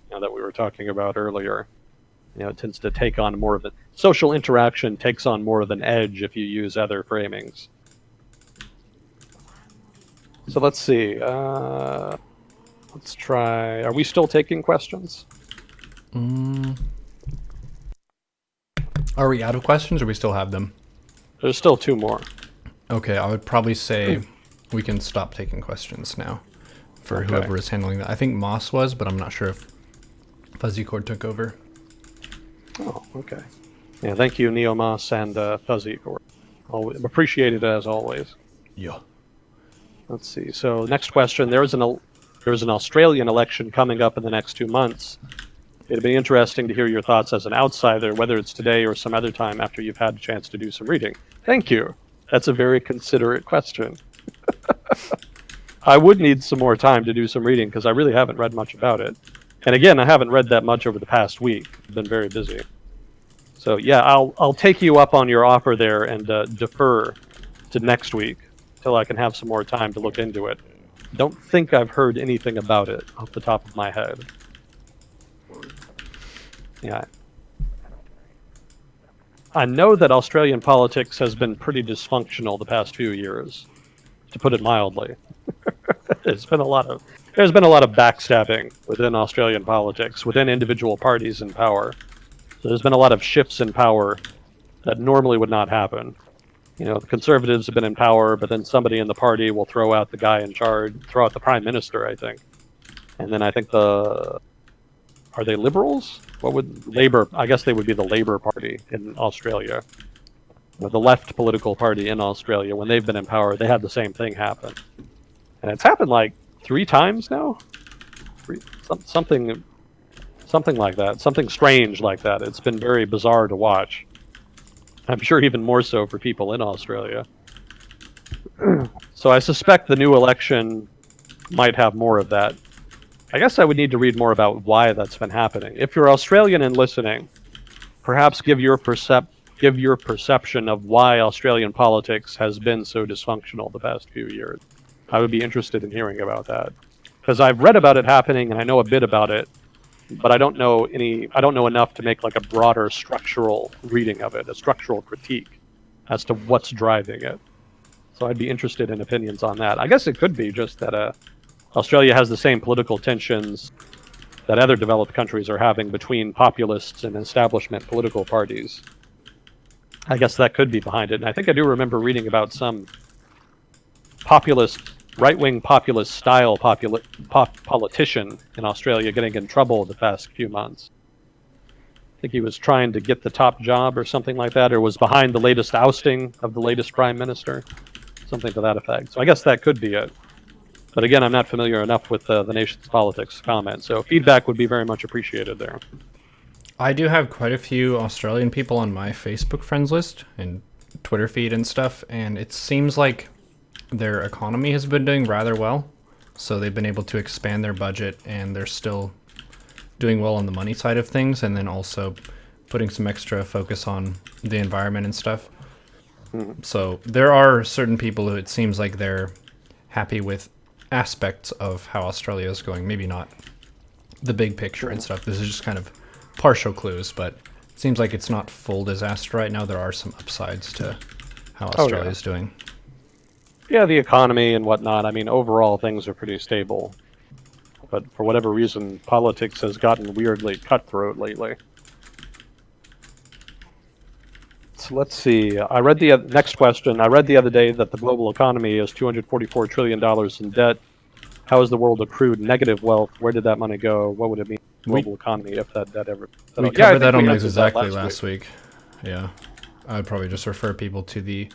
that we were talking about earlier. It tends to take on more of it. Social interaction takes on more of an edge if you use other framings. So let's see. Let's try. Are we still taking questions?
Are we out of questions, or we still have them?
There's still 2 more.
Okay, I would probably say we can stop taking questions now for whoever is handling that. I think Moss was, but I'm not sure if Fuzzy Cord took over.
Oh, okay. Yeah, thank you, Neo Moss and Fuzzy Cord. Appreciate it as always.
Yeah.
Let's see. So next question. There's an Australian election coming up in the next 2 months. It'd be interesting to hear your thoughts as an outsider, whether it's today or some other time after you've had a chance to do some reading. Thank you. That's a very considerate question. I would need some more time to do some reading because I really haven't read much about it. And again, I haven't read that much over the past week. I've been very busy. So yeah, I'll take you up on your offer there and defer to next week till I can have some more time to look into it. Don't think I've heard anything about it off the top of my head. Yeah. I know that Australian politics has been pretty dysfunctional the past few years, to put it mildly. There's been a lot of backstabbing within Australian politics, within individual parties in power. So there's been a lot of shifts in power that normally would not happen. The Conservatives have been in power, but then somebody in the party will throw out the guy in charge, throw out the Prime Minister, I think. And then I think are they Liberals? What would Labour? I guess they would be the Labour Party in Australia. The left political party in Australia, when they've been in power, they had the same thing happen. And it's happened like 3 times now? Something like that. Something strange like that. It's been very bizarre to watch. I'm sure even more so for people in Australia. So I suspect the new election might have more of that. I guess I would need to read more about why that's been happening. If you're Australian and listening, perhaps give your perception of why Australian politics has been so dysfunctional the past few years. I would be interested in hearing about that. Because I've read about it happening and I know a bit about it, but I don't know enough to make like a broader structural reading of it, a structural critique as to what's driving it. So I'd be interested in opinions on that. I guess it could be just that Australia has the same political tensions that other developed countries are having between populists and establishment political parties. I guess that could be behind it. And I think I do remember reading about some populist, right-wing populist style politician in Australia getting in trouble the past few months. I think he was trying to get the top job or something like that, or was behind the latest ousting of the latest prime minister, something to that effect. So I guess that could be it. But again, I'm not familiar enough with the nation's politics to comment, so feedback would be very much appreciated there.
I do have quite a few Australian people on my Facebook friends list and Twitter feed and stuff, and it seems like their economy has been doing rather well. So they've been able to expand their budget, and they're still doing well on the money side of things, and then also putting some extra focus on the environment and stuff. So there are certain people who it seems like they're happy with aspects of how Australia is going. Maybe not the big picture and stuff. This is just kind of partial clues, but it seems like it's not full disaster right now. There are some upsides to how Australia is doing.
Yeah, the economy and whatnot. I mean, overall things are pretty stable. But for whatever reason, politics has gotten weirdly cutthroat lately. So let's see. I read the next question. I read the other day that the global economy is $244 trillion in debt. How has the world accrued negative wealth? Where did that money go? What would it mean for the global economy if that debt ever...
We covered that almost exactly last week. Yeah. I'd probably just refer people to the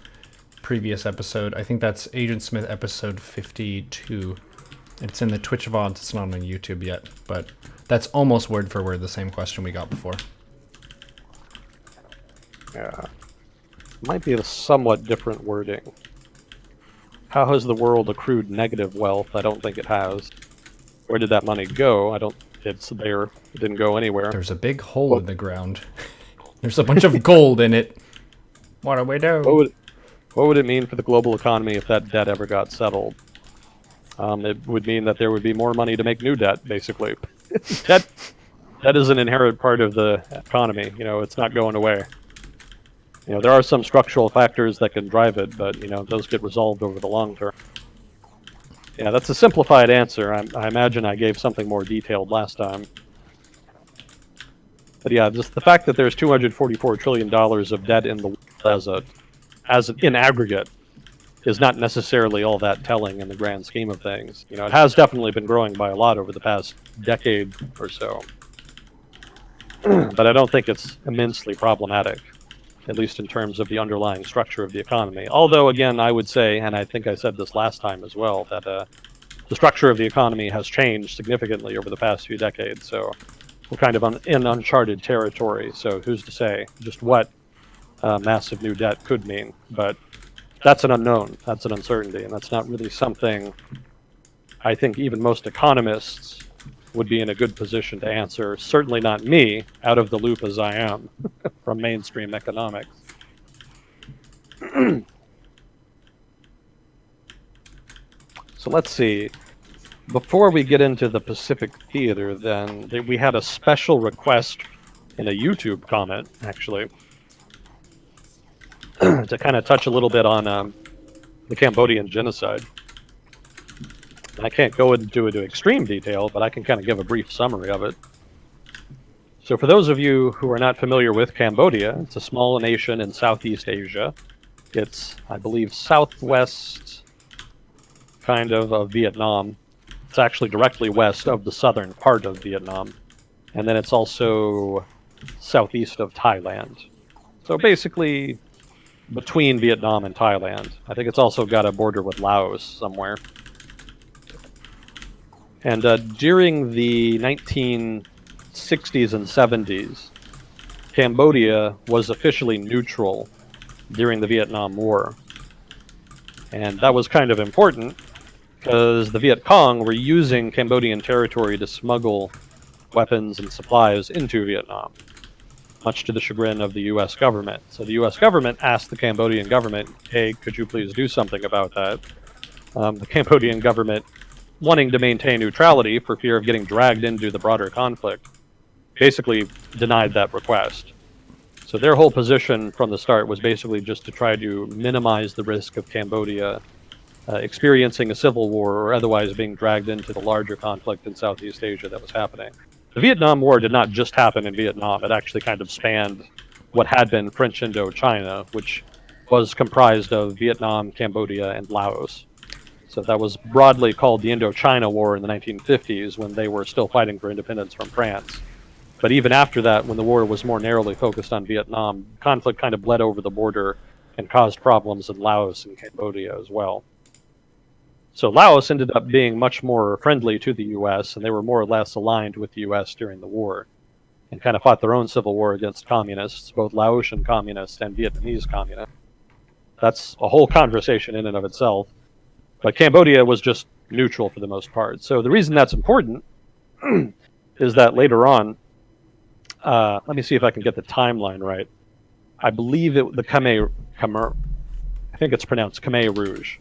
previous episode. I think that's Agent Smith episode 52. It's in the Twitch VOD. It's not on YouTube yet, but that's almost word for word the same question we got before.
Yeah. Might be a somewhat different wording. How has the world accrued negative wealth? I don't think it has. Where did that money go? It's there. It didn't go anywhere.
There's a big hole in the ground. There's a bunch of gold in it. What do we do?
What would it mean for the global economy if that debt ever got settled? It would mean that there would be more money to make new debt, basically. Debt is an inherent part of the economy. It's not going away. There are some structural factors that can drive it, but, those get resolved over the long term. Yeah, that's a simplified answer. I imagine I gave something more detailed last time. But yeah, just the fact that there's $244 trillion of debt in the world in aggregate is not necessarily all that telling in the grand scheme of things. It has definitely been growing by a lot over the past decade or so. But I don't think it's immensely problematic, at least in terms of the underlying structure of the economy. Although, again, I would say, and I think I said this last time as well, that the structure of the economy has changed significantly over the past few decades. So we're kind of in uncharted territory. So who's to say just what massive new debt could mean? But that's an unknown. That's an uncertainty. And that's not really something I think even most economists would be in a good position to answer. Certainly not me, out of the loop as I am from mainstream economics. So let's see. Before we get into the Pacific Theater, then, we had a special request in a YouTube comment, actually, to kind of touch a little bit on the Cambodian genocide. I can't go into extreme detail, but I can kind of give a brief summary of it. So for those of you who are not familiar with Cambodia, it's a small nation in Southeast Asia. It's, I believe, southwest kind of Vietnam. It's actually directly west of the southern part of Vietnam. And then it's also southeast of Thailand. So basically between Vietnam and Thailand. I think it's also got a border with Laos somewhere. And during the 1960s and 70s, Cambodia was officially neutral during the Vietnam War. And that was kind of important because the Viet Cong were using Cambodian territory to smuggle weapons and supplies into Vietnam, much to the chagrin of the U.S. government. So the U.S. government asked the Cambodian government, hey, could you please do something about that? The Cambodian government, wanting to maintain neutrality for fear of getting dragged into the broader conflict, basically denied that request. So their whole position from the start was basically just to try to minimize the risk of Cambodia experiencing a civil war or otherwise being dragged into the larger conflict in Southeast Asia that was happening. The Vietnam War did not just happen in Vietnam. It actually kind of spanned what had been French Indochina, which was comprised of Vietnam, Cambodia, and Laos. So that was broadly called the Indochina War in the 1950s when they were still fighting for independence from France. But even after that, when the war was more narrowly focused on Vietnam, conflict kind of bled over the border and caused problems in Laos and Cambodia as well. So Laos ended up being much more friendly to the US, and they were more or less aligned with the US during the war, and kind of fought their own civil war against communists, both Laotian communists and Vietnamese communists. That's a whole conversation in and of itself. But Cambodia was just neutral for the most part. So the reason that's important is that later on, let me see if I can get the timeline right. I believe the Khmer, I think it's pronounced Khmer Rouge.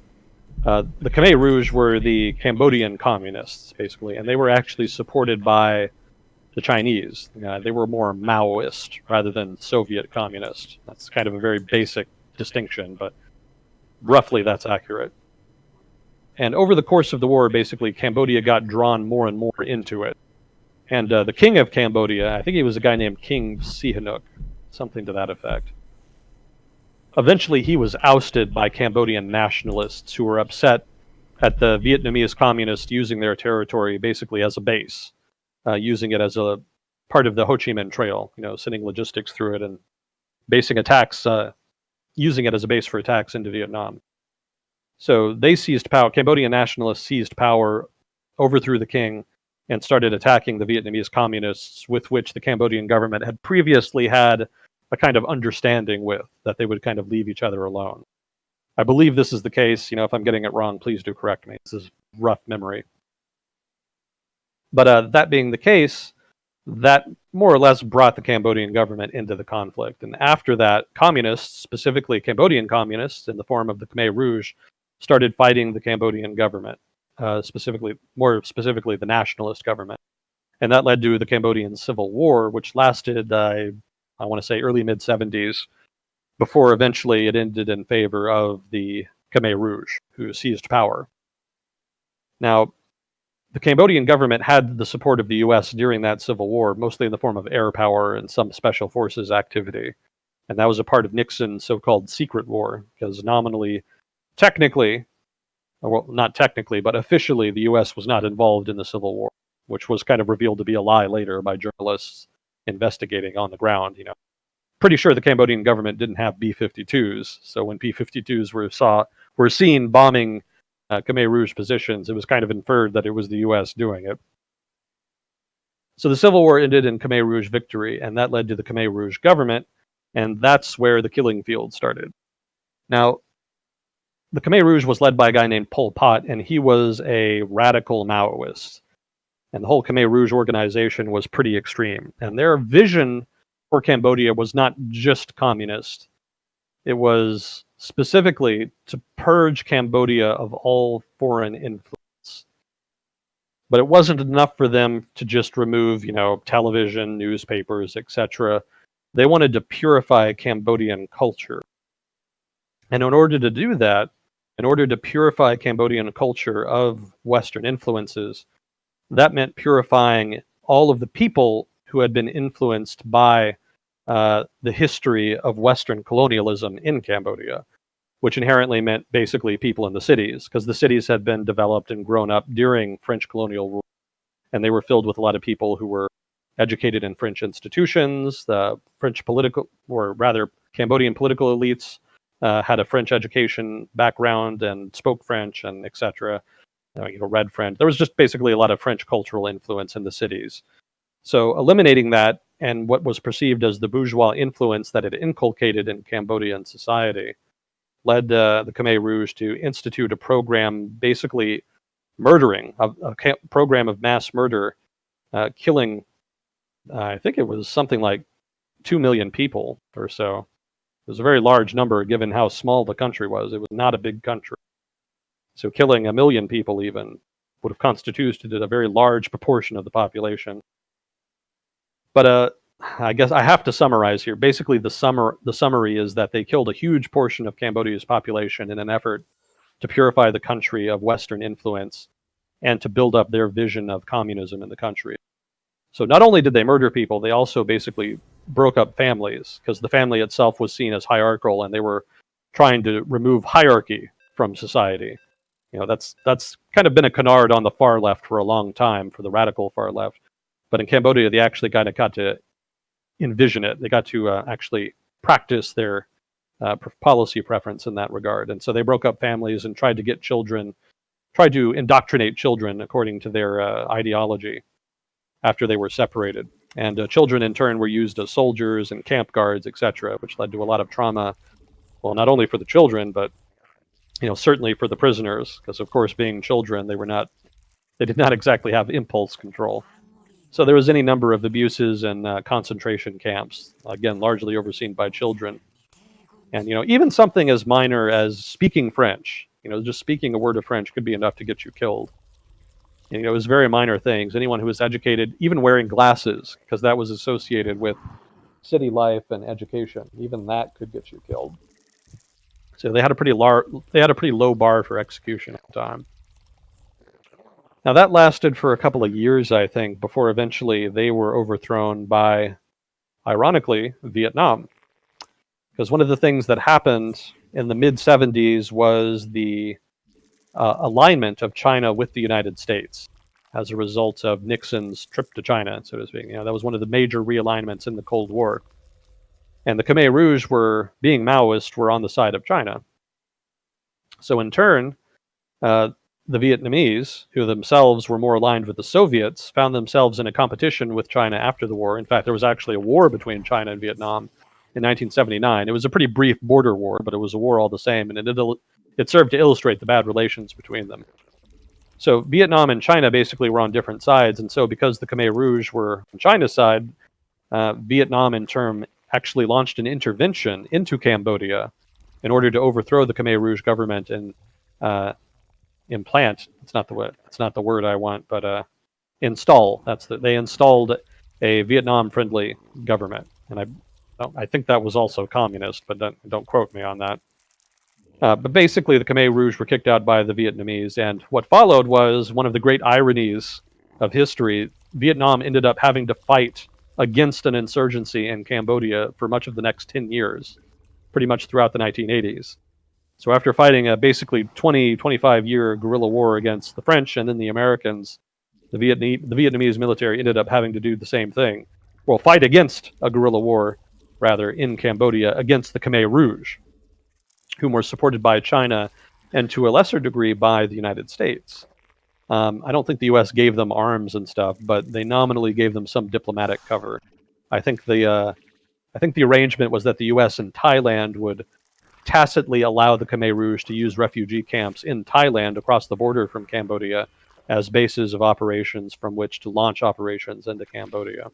The Khmer Rouge were the Cambodian communists, basically, and they were actually supported by the Chinese. They were more Maoist rather than Soviet communist. That's kind of a very basic distinction, but roughly that's accurate. And over the course of the war, basically, Cambodia got drawn more and more into it. And the king of Cambodia, I think he was a guy named King Sihanouk, something to that effect. Eventually, he was ousted by Cambodian nationalists who were upset at the Vietnamese communists using their territory basically as a base, using it as a part of the Ho Chi Minh Trail, sending logistics through it and basing attacks, using it as a base for attacks into Vietnam. So they seized power. Cambodian nationalists seized power, overthrew the king, and started attacking the Vietnamese communists, with which the Cambodian government had previously had a kind of understanding with, that they would kind of leave each other alone. I believe this is the case. If I'm getting it wrong, please do correct me. This is rough memory. But that being the case, that more or less brought the Cambodian government into the conflict. And after that, communists, specifically Cambodian communists in the form of the Khmer Rouge, started fighting the Cambodian government, more specifically the nationalist government. And that led to the Cambodian Civil War, which lasted, I want to say, early mid-70s, before eventually it ended in favor of the Khmer Rouge, who seized power. Now, the Cambodian government had the support of the U.S. during that civil war, mostly in the form of air power and some special forces activity. And that was a part of Nixon's so-called secret war, because technically, well, not technically, but officially, the U.S. was not involved in the Civil War, which was kind of revealed to be a lie later by journalists investigating on the ground. Pretty sure the Cambodian government didn't have B-52s, so when B-52s were seen bombing Khmer Rouge positions, it was kind of inferred that it was the U.S. doing it. So the Civil War ended in Khmer Rouge victory, and that led to the Khmer Rouge government, and that's where the killing field started. Now, the Khmer Rouge was led by a guy named Pol Pot, and he was a radical Maoist. And the whole Khmer Rouge organization was pretty extreme. And their vision for Cambodia was not just communist. It was specifically to purge Cambodia of all foreign influence. But it wasn't enough for them to just remove, television, newspapers, etc. They wanted to purify Cambodian culture. And in order to do that, in order to purify Cambodian culture of Western influences, that meant purifying all of the people who had been influenced by the history of Western colonialism in Cambodia, which inherently meant basically people in the cities, because the cities had been developed and grown up during French colonial rule, and they were filled with a lot of people who were educated in French institutions. The French political, or rather Cambodian political elites, had a French education background and spoke French and etc. Read French. There was just basically a lot of French cultural influence in the cities. So eliminating that and what was perceived as the bourgeois influence that it inculcated in Cambodian society led the Khmer Rouge to institute a program basically murdering, a program of mass murder, killing, I think it was something like 2 million people or so. It was a very large number given how small the country was. It was not a big country. So killing 1 million people even would have constituted a very large proportion of the population. But I guess I have to summarize here. Basically, the summary is that they killed a huge portion of Cambodia's population in an effort to purify the country of Western influence and to build up their vision of communism in the country. So not only did they murder people, they also basically broke up families because the family itself was seen as hierarchical, and they were trying to remove hierarchy from society. That's kind of been a canard on the far left for a long time, for the radical far left. But in Cambodia, they actually kind of got to envision it. They got to actually practice their policy preference in that regard. And so they broke up families and tried to indoctrinate children according to their ideology after they were separated. And children, in turn, were used as soldiers and camp guards, etc., which led to a lot of trauma. Well, not only for the children, but certainly for the prisoners, because of course, being children, they did not exactly have impulse control. So there was any number of abuses and concentration camps, again, largely overseen by children. And even something as minor as speaking French, just speaking a word of French could be enough to get you killed. It was very minor things. Anyone who was educated, even wearing glasses, because that was associated with city life and education, even that could get you killed. So they had a pretty low bar for execution at the time. Now that lasted for a couple of years, I think, before eventually they were overthrown by, ironically, Vietnam. Because one of the things that happened in the mid-70s was the alignment of China with the United States as a result of Nixon's trip to China, so to speak. That was one of the major realignments in the Cold War. And the Khmer Rouge, being Maoist, were on the side of China. So in turn, the Vietnamese, who themselves were more aligned with the Soviets, found themselves in a competition with China after the war. In fact, there was actually a war between China and Vietnam in 1979. It was a pretty brief border war, but it was a war all the same, and it served to illustrate the bad relations between them. So Vietnam and China basically were on different sides, and so because the Khmer Rouge were on China's side, Vietnam in turn actually launched an intervention into Cambodia in order to overthrow the Khmer Rouge government and implant. It's not the word I want, but install. They installed a Vietnam-friendly government, and I think that was also communist, but don't quote me on that. But basically, the Khmer Rouge were kicked out by the Vietnamese, and what followed was one of the great ironies of history. Vietnam ended up having to fight against an insurgency in Cambodia for much of the next 10 years, pretty much throughout the 1980s. So after fighting a basically 25-year guerrilla war against the French and then the Americans, the Vietnamese military ended up having to do the same thing. Well, fight against a guerrilla war, rather, in Cambodia against the Khmer Rouge, whom were supported by China and to a lesser degree by the United States. I don't think the U.S. gave them arms and stuff, but they nominally gave them some diplomatic cover. I think the arrangement was that the U.S. and Thailand would tacitly allow the Khmer Rouge to use refugee camps in Thailand across the border from Cambodia as bases of operations from which to launch operations into Cambodia.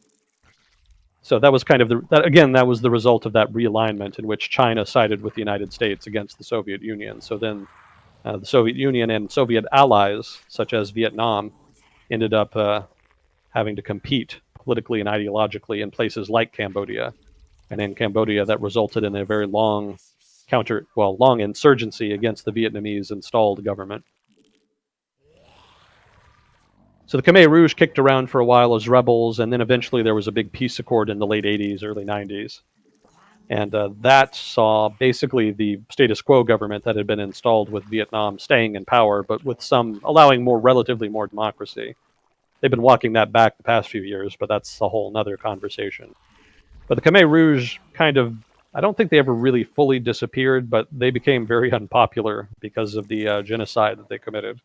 So that was kind of that was the result of that realignment in which China sided with the United States against the Soviet Union. So then the Soviet Union and Soviet allies, such as Vietnam, ended up having to compete politically and ideologically in places like Cambodia. And in Cambodia, that resulted in a very long insurgency against the Vietnamese installed government. So the Khmer Rouge kicked around for a while as rebels, and then eventually there was a big peace accord in the late 80s, early 90s. And that saw basically the status quo government that had been installed with Vietnam staying in power, but with some allowing relatively more democracy. They've been walking that back the past few years, but that's a whole nother conversation. But the Khmer Rouge I don't think they ever really fully disappeared, but they became very unpopular because of the genocide that they committed.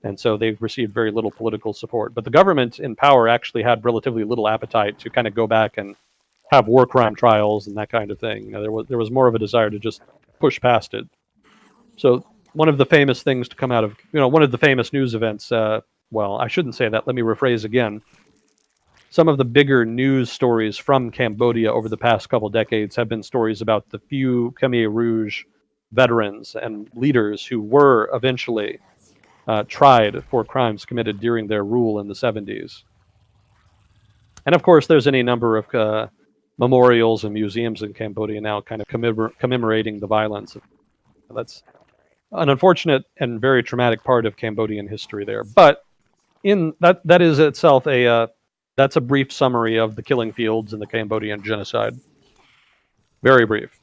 And so they've received very little political support. But the government in power actually had relatively little appetite to kind of go back and have war crime trials and that kind of thing. There was more of a desire to just push past it. So one of the famous things to come out of, one of the famous news events, I shouldn't say that. Let me rephrase again. Some of the bigger news stories from Cambodia over the past couple decades have been stories about the few Khmer Rouge veterans and leaders who were eventually tried for crimes committed during their rule in the 70s. And of course, there's any number of memorials and museums in Cambodia now kind of commemorating the violence. That's an unfortunate and very traumatic part of Cambodian history there. But in that is itself a that's a brief summary of the killing fields in the Cambodian genocide. Very brief.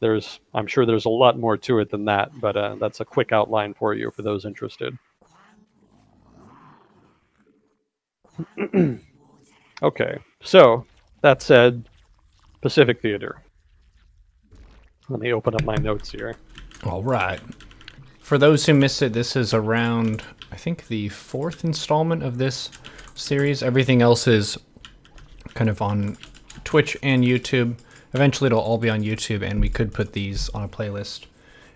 I'm sure there's a lot more to it than that, but that's a quick outline for you for those interested. Okay, so that said, Pacific Theater. Let me open up my notes here.
All right. For those who missed it, this is around, I think, the 4th installment of this series. Everything else is kind of on Twitch and YouTube. Eventually it'll all be on YouTube, and we could put these on a playlist.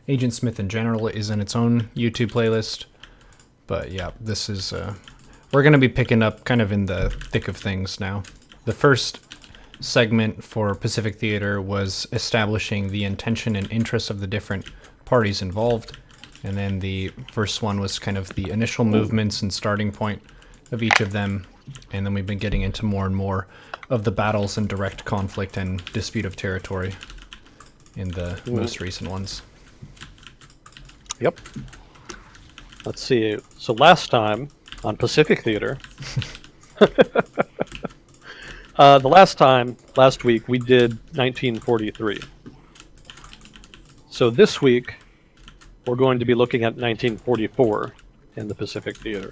Agent Smith in general is in its own YouTube playlist. But yeah, this is... we're going to be picking up kind of in the thick of things now. The first segment for Pacific Theater was establishing the intention and interests of the different parties involved. And then the first one was kind of the initial movements and starting point of each of them. And then we've been getting into more and more of the battles and direct conflict and dispute of territory in the most recent ones.
Yep. Let's see. So last time on Pacific Theater, last week, we did 1943. So this week, we're going to be looking at 1944 in the Pacific Theater.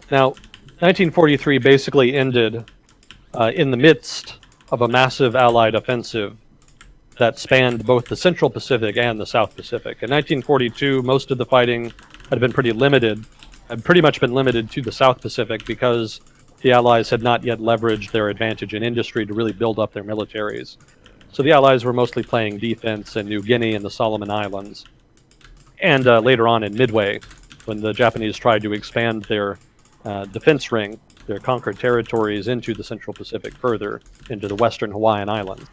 Now, 1943 basically ended in the midst of a massive Allied offensive that spanned both the Central Pacific and the South Pacific. In 1942, most of the fighting had been pretty much been limited to the South Pacific because the Allies had not yet leveraged their advantage in industry to really build up their militaries. So the Allies were mostly playing defense in New Guinea and the Solomon Islands. And later on in Midway, when the Japanese tried to expand their defense ring, their conquered territories into the Central Pacific further, into the Western Hawaiian Islands.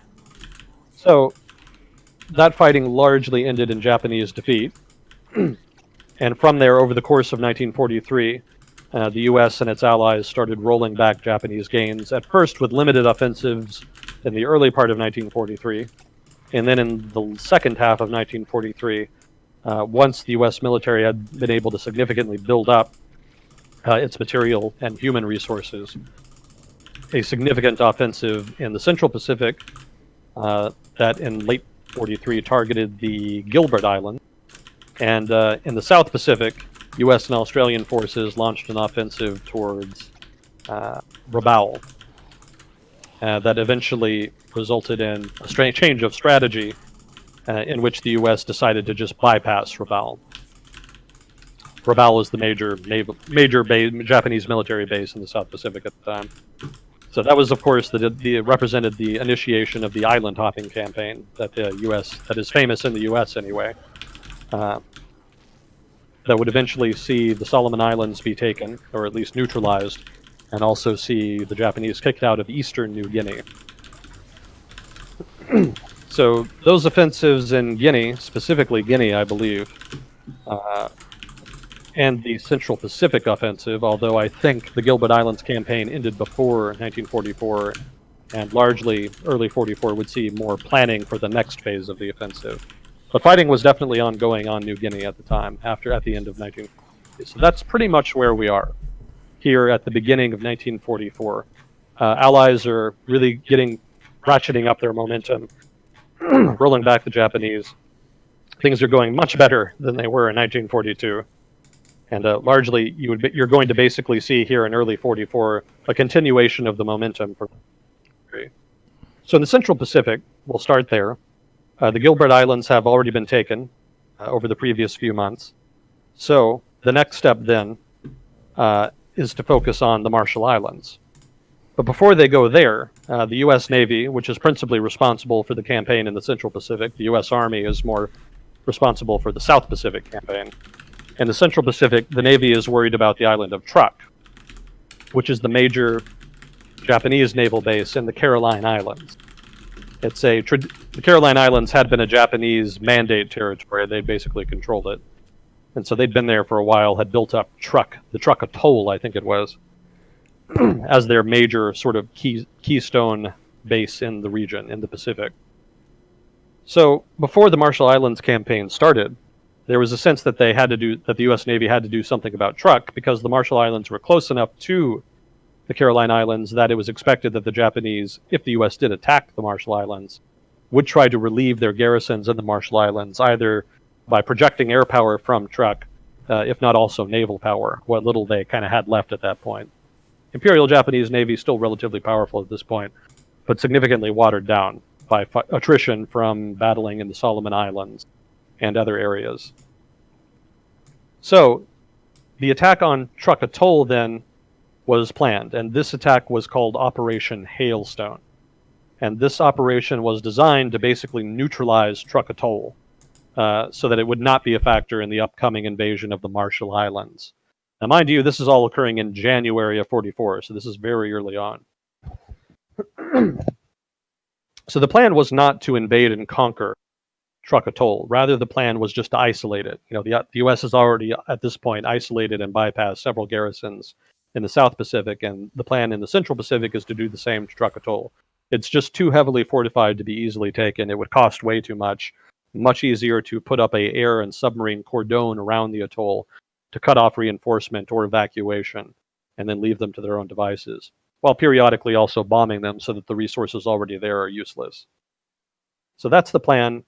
So that fighting largely ended in Japanese defeat. And from there, over the course of 1943, the U.S. and its allies started rolling back Japanese gains, at first with limited offensives in the early part of 1943, and then in the second half of 1943, once the U.S. military had been able to significantly build up its material and human resources, a significant offensive in the Central Pacific that in late 43 targeted the Gilbert Islands. And in the South Pacific, U.S. and Australian forces launched an offensive towards Rabaul that eventually resulted in a strange change of strategy in which the U.S. decided to just bypass Rabaul. Rabaul is the major Japanese military base in the South Pacific at the time. So that was, of course, represented the initiation of the island hopping campaign that the U.S. that is famous in the U.S. anyway. That would eventually see the Solomon Islands be taken, or at least neutralized, and also see the Japanese kicked out of eastern New Guinea. So those offensives in Guinea, specifically Guinea, I believe, and the Central Pacific offensive, although I think the Gilbert Islands campaign ended before 1944, and largely early 44 would see more planning for the next phase of the offensive. But fighting was definitely ongoing on New Guinea at the time, at the end of 1940. So that's pretty much where we are, here at the beginning of 1944. Allies are really ratcheting up their momentum, rolling back the Japanese. Things are going much better than they were in 1942. And largely, you're going to basically see here in early 44 a continuation of the momentum. So in the Central Pacific, we'll start there. The Gilbert Islands have already been taken over the previous few months. So the next step then is to focus on the Marshall Islands. But before they go there, the U.S. Navy, which is principally responsible for the campaign in the Central Pacific, the U.S. Army is more responsible for the South Pacific campaign. In the Central Pacific, the Navy is worried about the island of Truk, which is the major Japanese naval base in the Caroline Islands. The Caroline Islands had been a Japanese mandate territory. They basically controlled it. And so they'd been there for a while, had built up the Truk Atoll, I think it was, as their major sort of keystone base in the region, in the Pacific. So before the Marshall Islands campaign started, there was a sense that the U.S. Navy had to do something about Truk because the Marshall Islands were close enough to the Caroline Islands, that it was expected that the Japanese, if the U.S. did attack the Marshall Islands, would try to relieve their garrisons in the Marshall Islands, either by projecting air power from Truk, if not also naval power, what little they kind of had left at that point. Imperial Japanese Navy is still relatively powerful at this point, but significantly watered down by attrition from battling in the Solomon Islands and other areas. So the attack on Truk Atoll then was planned, and this attack was called Operation Hailstone. And this operation was designed to basically neutralize Truk Atoll, so that it would not be a factor in the upcoming invasion of the Marshall Islands. Now, mind you, this is all occurring in January of 44, so this is very early on. So the plan was not to invade and conquer Truk Atoll. Rather, the plan was just to isolate it. The U.S. has already, at this point, isolated and bypassed several garrisons in the South Pacific, and the plan in the Central Pacific is to do the same to Truk Atoll. It's just too heavily fortified to be easily taken. It would cost way too much. Much easier to put up a air and submarine cordon around the atoll to cut off reinforcement or evacuation, and then leave them to their own devices, while periodically also bombing them so that the resources already there are useless. So that's the plan.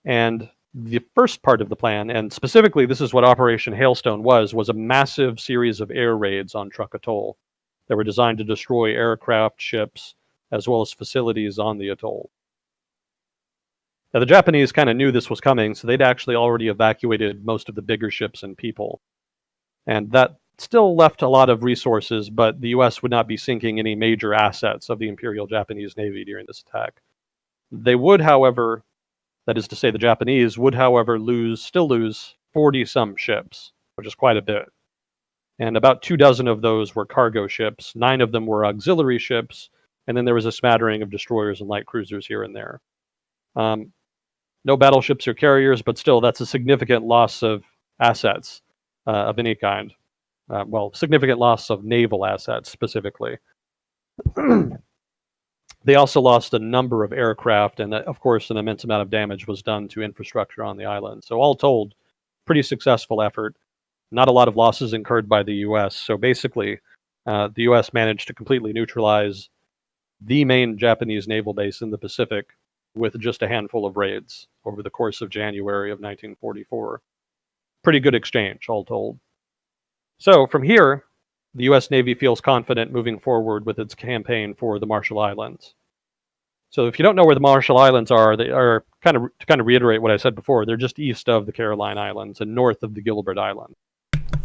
And the first part of the plan, and specifically this is what Operation Hailstone was a massive series of air raids on Truk Atoll that were designed to destroy aircraft, ships, as well as facilities on the atoll. Now, the Japanese kind of knew this was coming, so they'd actually already evacuated most of the bigger ships and people. And that still left a lot of resources, but the U.S. would not be sinking any major assets of the Imperial Japanese Navy during this attack. They would, however, that is to say, the Japanese would, however, still lose 40-some ships, which is quite a bit. And about 24 of those were cargo ships, 9 of them were auxiliary ships, and then there was a smattering of destroyers and light cruisers here and there. No battleships or carriers, but still, that's a significant loss of assets of any kind. Significant loss of naval assets specifically. They also lost a number of aircraft, and of course, an immense amount of damage was done to infrastructure on the island. So, all told, pretty successful effort. Not a lot of losses incurred by the U.S. So, basically, the U.S. managed to completely neutralize the main Japanese naval base in the Pacific with just a handful of raids over the course of January of 1944. Pretty good exchange, all told. So from here, the U.S. Navy feels confident moving forward with its campaign for the Marshall Islands. So if you don't know where the Marshall Islands are, they are to kind of reiterate what I said before, they're just east of the Caroline Islands and north of the Gilbert Island.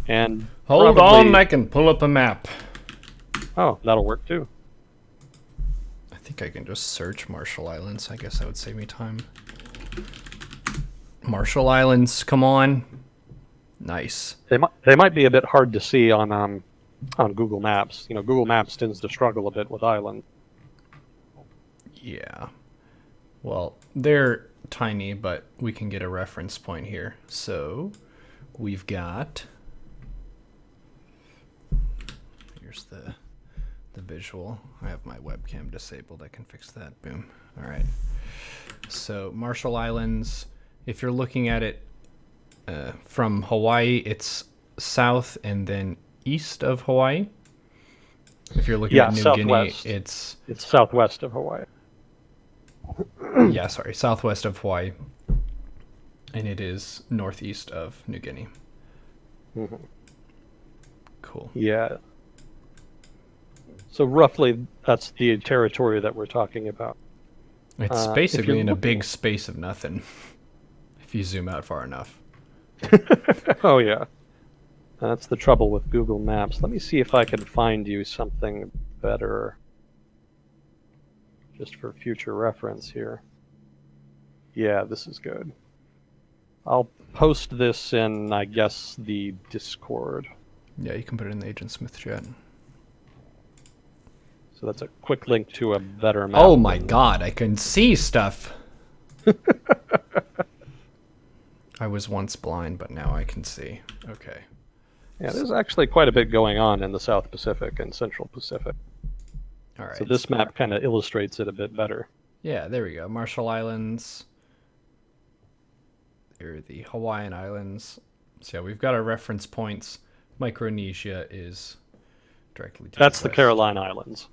And
hold on, I can pull up a map.
Oh, that'll work too.
I think I can just search Marshall Islands. I guess that would save me time. Marshall Islands, come on. Nice.
They might be a bit hard to see on Google Maps. Google Maps tends to struggle a bit with islands.
Yeah. Well, they're tiny, but we can get a reference point here. So we've got... Here's the visual. I have my webcam disabled. I can fix that. Boom. All right. So Marshall Islands, if you're looking at it from Hawaii, it's south and then east of Hawaii. If you're looking at New
southwest.
Guinea, it's
southwest of Hawaii.
Southwest of Hawaii. And it is northeast of New Guinea.
Mm-hmm.
Cool.
Yeah. So roughly, that's the territory that we're talking about.
It's basically in a big space of nothing, if you zoom out far enough.
Oh, yeah. That's the trouble with Google Maps. Let me see if I can find you something better, just for future reference here. Yeah, this is good. I'll post this in, I guess, the Discord.
Yeah, you can put it in the Agent Smith chat.
So that's a quick link to a better map.
Oh my god, I can see stuff! I was once blind, but now I can see. Okay.
Yeah, there's actually quite a bit going on in the South Pacific and Central Pacific.
All right.
So this map kind of illustrates it a bit better.
Yeah, there we go. Marshall Islands. There are the Hawaiian Islands. So yeah, we've got our reference points. Micronesia is directly to
That's
the
the
west.
Caroline Islands.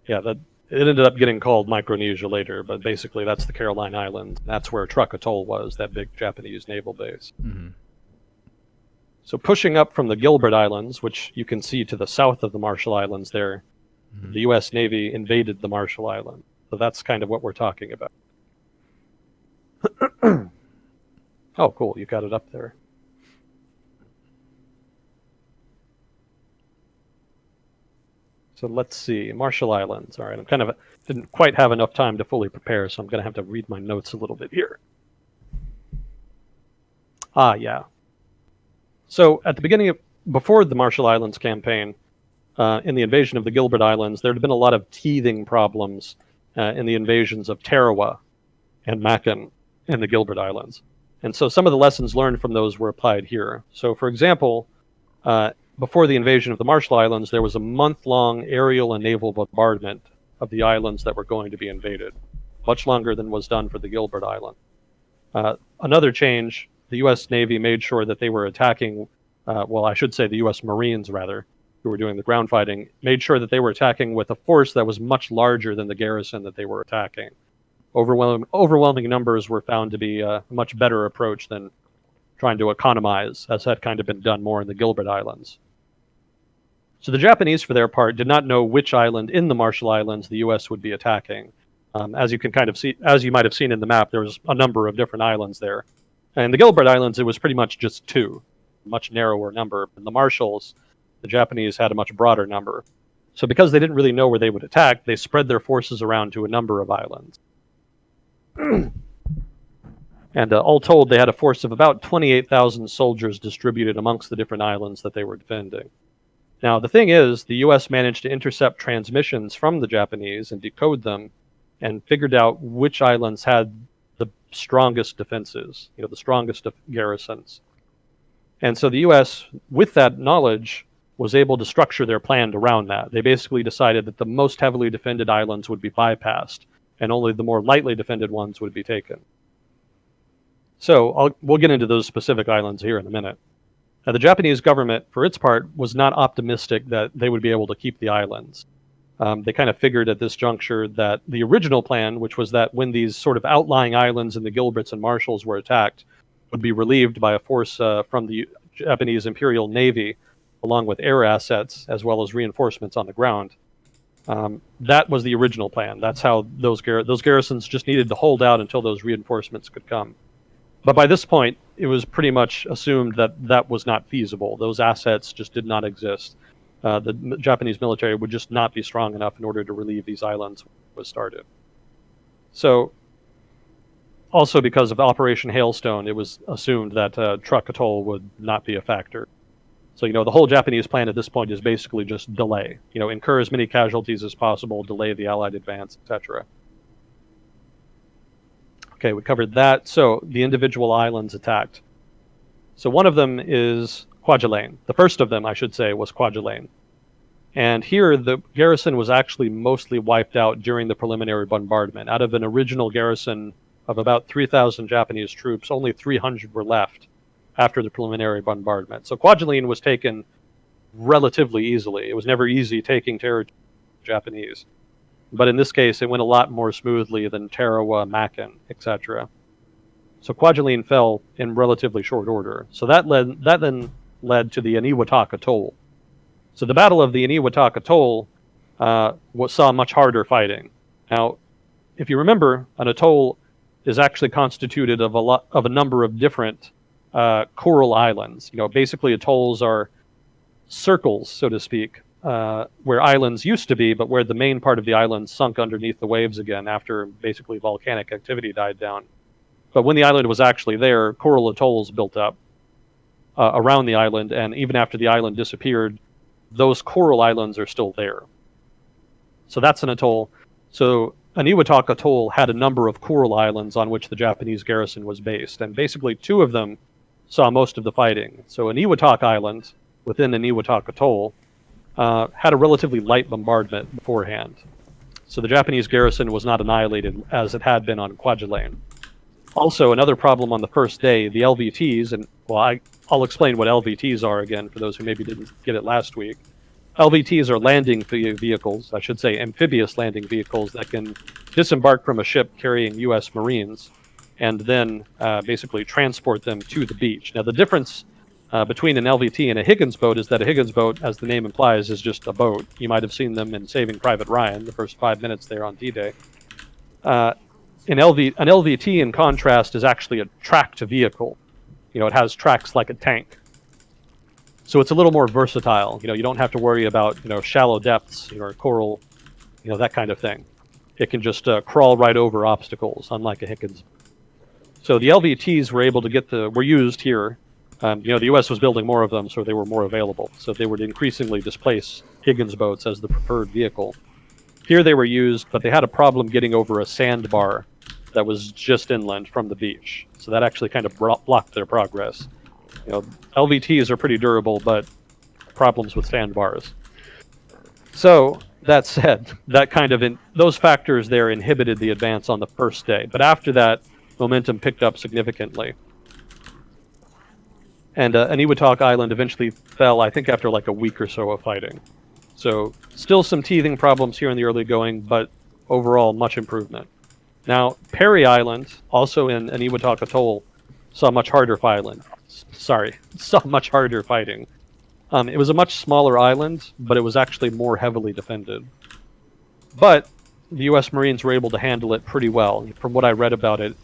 Yeah, that it ended up getting called Micronesia later, but basically that's the Caroline Islands. That's where Truk Atoll was, that big Japanese naval base.
Mm-hmm.
So pushing up from the Gilbert Islands, which you can see to the south of the Marshall Islands there,
Mm-hmm.
the U.S. Navy invaded the Marshall Islands. So that's kind of what we're talking about. Oh, cool. You got it up there. So let's see. Marshall Islands. All right. Didn't quite have enough time to fully prepare, so I'm going to have to read my notes a little bit here. Yeah. So at the beginning before the Marshall Islands campaign, in the invasion of the Gilbert Islands, there had been a lot of teething problems in the invasions of Tarawa and Makin in the Gilbert Islands. And so some of the lessons learned from those were applied here. So, for example, before the invasion of the Marshall Islands, there was a month-long aerial and naval bombardment of the islands that were going to be invaded, much longer than was done for the Gilbert Island. Another change, the U.S. Navy made sure that they were attacking, I should say the U.S. Marines, rather, who were doing the ground fighting, made sure that they were attacking with a force that was much larger than the garrison that they were attacking. Overwhelming numbers were found to be a much better approach than trying to economize, as had kind of been done more in the Gilbert Islands. So the Japanese, for their part, did not know which island in the Marshall Islands the U.S. would be attacking. As you can kind of see, as you might have seen in the map, there was a number of different islands there. And in the Gilbert Islands, it was pretty much just two, a much narrower number. In the Marshalls, the Japanese had a much broader number. So because they didn't really know where they would attack, they spread their forces around to a number of islands. And all told, they had a force of about 28,000 soldiers distributed amongst the different islands that they were defending. Now, the thing is, the U.S. managed to intercept transmissions from the Japanese and decode them, and figured out which islands had the strongest defenses, the strongest garrisons. And so the U.S., with that knowledge, was able to structure their plan around that. They basically decided that the most heavily defended islands would be bypassed, and only the more lightly defended ones would be taken. So we'll get into those specific islands here in a minute. Now, the Japanese government, for its part, was not optimistic that they would be able to keep the islands. They kind of figured at this juncture that the original plan, which was that when these sort of outlying islands in the Gilberts and Marshalls were attacked, would be relieved by a force from the Japanese Imperial Navy, along with air assets, as well as reinforcements on the ground. That was the original plan. That's how those garrisons just needed to hold out until those reinforcements could come. But by this point, it was pretty much assumed that that was not feasible. Those assets just did not exist. The Japanese military would just not be strong enough in order to relieve these islands when it was started. So, also because of Operation Hailstone, it was assumed that Truk Atoll would not be a factor. So, the whole Japanese plan at this point is basically just delay. Incur as many casualties as possible, delay the Allied advance, etc. Okay, we covered that. So, the individual islands attacked. So, one of them is Kwajalein. The first of them, I should say, was Kwajalein. And here, the garrison was actually mostly wiped out during the preliminary bombardment. Out of an original garrison of about 3,000 Japanese troops, only 300 were left after the preliminary bombardment. So Kwajalein was taken relatively easily. It was never easy taking territory from the Japanese. But in this case, it went a lot more smoothly than Tarawa, Makin, etc. So Kwajalein fell in relatively short order. So that then led to the Eniwetok Atoll. So the Battle of the Eniwetok Atoll saw much harder fighting. Now, if you remember, an atoll is actually constituted of a number of different coral islands. Basically atolls are circles, so to speak, where islands used to be, but where the main part of the island sunk underneath the waves again after basically volcanic activity died down. But when the island was actually there, coral atolls built up around the island, and even after the island disappeared, those coral islands are still there. So that's an atoll. So Eniwetok Atoll had a number of coral islands on which the Japanese garrison was based, and basically two of them saw most of the fighting. So Eniwetok Island, within Eniwetok Atoll, had a relatively light bombardment beforehand. So the Japanese garrison was not annihilated as it had been on Kwajalein. Also, another problem on the first day, the LVTs, and I'll explain what LVTs are again for those who maybe didn't get it last week. LVTs are landing vehicles, I should say amphibious landing vehicles that can disembark from a ship carrying U.S. Marines and then basically transport them to the beach. Now, the difference between an LVT and a Higgins boat is that a Higgins boat, as the name implies, is just a boat. You might have seen them in Saving Private Ryan, the first 5 minutes there on D-Day. An LVT, in contrast, is actually a tracked vehicle. It has tracks like a tank. So it's a little more versatile. You don't have to worry about, shallow depths, or coral, that kind of thing. It can just crawl right over obstacles, unlike a Higgins. So the LVTs were used here. The U.S. was building more of them, so they were more available. So they would increasingly displace Higgins boats as the preferred vehicle. Here they were used, but they had a problem getting over a sandbar that was just inland from the beach. So that actually kind of blocked their progress. LVTs are pretty durable, but problems with sandbars. So that said, those factors there inhibited the advance on the first day. But after that, momentum picked up significantly. And Eniwetok Island eventually fell, I think, after like a week or so of fighting. So still some teething problems here in the early going, but overall much improvement. Now, Perry Island, also in Eniwetok Atoll, saw much harder fighting. It was a much smaller island, but it was actually more heavily defended. But the U.S. Marines were able to handle it pretty well. From what I read about it,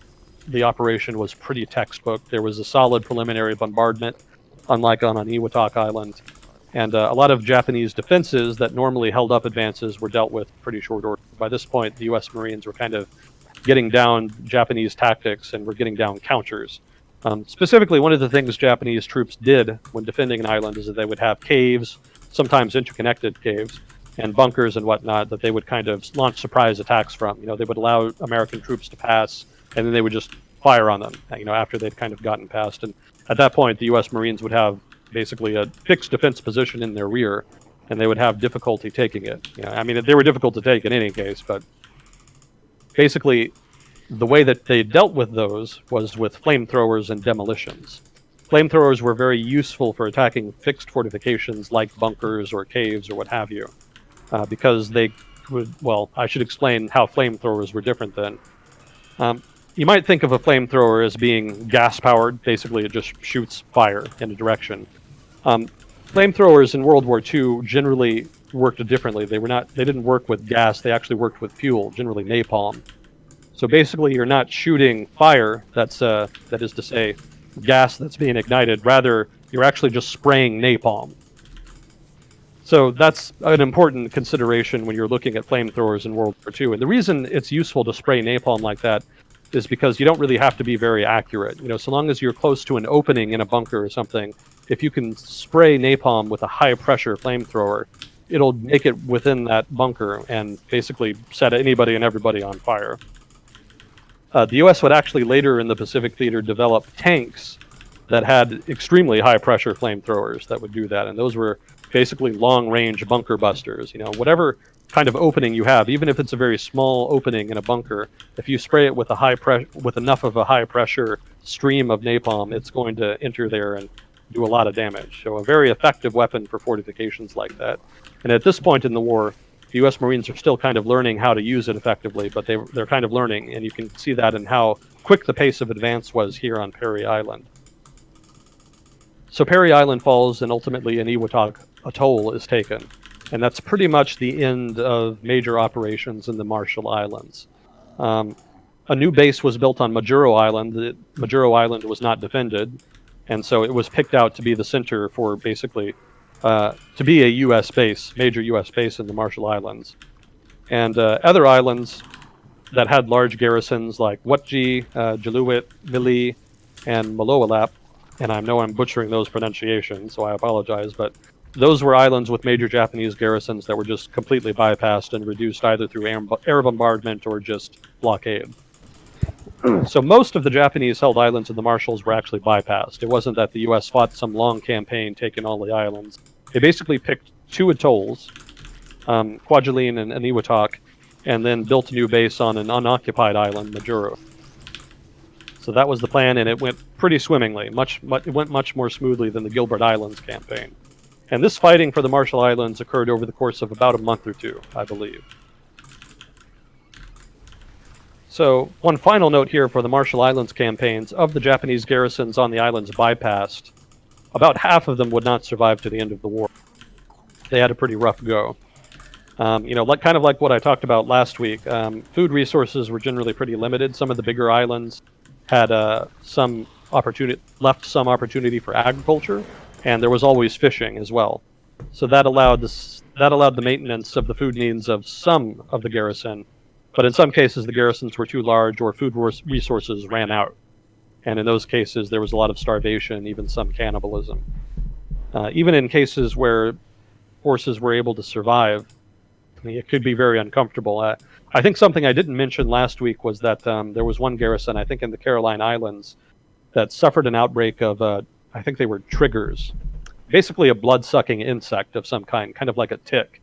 the operation was pretty textbook. There was a solid preliminary bombardment, unlike on Eniwetok Island. And a lot of Japanese defenses that normally held up advances were dealt with pretty short order. By this point, the U.S. Marines were kind of getting down Japanese tactics and were getting down counters. Specifically, one of the things Japanese troops did when defending an island is that they would have caves, sometimes interconnected caves, and bunkers and whatnot that they would kind of launch surprise attacks from. They would allow American troops to pass, and then they would just fire on them, after they'd kind of gotten past. And at that point, the U.S. Marines would have basically a fixed defense position in their rear, and they would have difficulty taking it. They were difficult to take in any case, but basically, the way that they dealt with those was with flamethrowers and demolitions. Flamethrowers were very useful for attacking fixed fortifications like bunkers or caves or what have you, because they would, I should explain how flamethrowers were different then. You might think of a flamethrower as being gas-powered. Basically, it just shoots fire in a direction. Flamethrowers in World War II generally worked differently. They didn't work with gas. They actually worked with fuel, generally napalm. So basically, you're not shooting fire. That is to say, gas that's being ignited. Rather, you're actually just spraying napalm. So that's an important consideration when you're looking at flamethrowers in World War II. And the reason it's useful to spray napalm like that is because you don't really have to be very accurate. So long as you're close to an opening in a bunker or something, if you can spray napalm with a high-pressure flamethrower, it'll make it within that bunker and basically set anybody and everybody on fire. The U.S. would actually later in the Pacific Theater develop tanks that had extremely high-pressure flamethrowers that would do that, and those were basically long-range bunker busters. Whatever kind of opening you have, even if it's a very small opening in a bunker, if you spray it with with enough of a high-pressure stream of napalm, it's going to enter there and do a lot of damage. So a very effective weapon for fortifications like that. And at this point in the war, the U.S. Marines are still kind of learning how to use it effectively, but they're kind of learning, and you can see that in how quick the pace of advance was here on Perry Island. So Perry Island falls, and ultimately Eniwetok Atoll is taken. And that's pretty much the end of major operations in the Marshall Islands. A new base was built on Majuro Island. Majuro Island was not defended, and so it was picked out to be the center for basically to be a U.S. base, major U.S. base in the Marshall Islands. And other islands that had large garrisons like Watji, Jaluit, Mili, and Malowalap, and I know I'm butchering those pronunciations, so I apologize, but those were islands with major Japanese garrisons that were just completely bypassed and reduced either through air bombardment or just blockade. So most of the Japanese-held islands in the Marshalls were actually bypassed. It wasn't that the U.S. fought some long campaign taking all the islands. They basically picked two atolls, Kwajalein and Eniwetok, and then built a new base on an unoccupied island, Majuro. So that was the plan, and it went pretty swimmingly. It went much more smoothly than the Gilbert Islands campaign. And this fighting for the Marshall Islands occurred over the course of about a month or two, I believe. So, one final note here for the Marshall Islands campaigns: of the Japanese garrisons on the islands bypassed, about half of them would not survive to the end of the war. They had a pretty rough go. Kind of like what I talked about last week, food resources were generally pretty limited. Some of the bigger islands had left some opportunity for agriculture, and there was always fishing as well. So that allowed the maintenance of the food needs of some of the garrison, but in some cases the garrisons were too large or food resources ran out, and in those cases there was a lot of starvation, even some cannibalism. Even in cases where forces were able to survive, it could be very uncomfortable. I think something I didn't mention last week was that there was one garrison, I think in the Caroline Islands, that suffered an outbreak of, I think they were triggers, basically a blood-sucking insect of some kind of like a tick.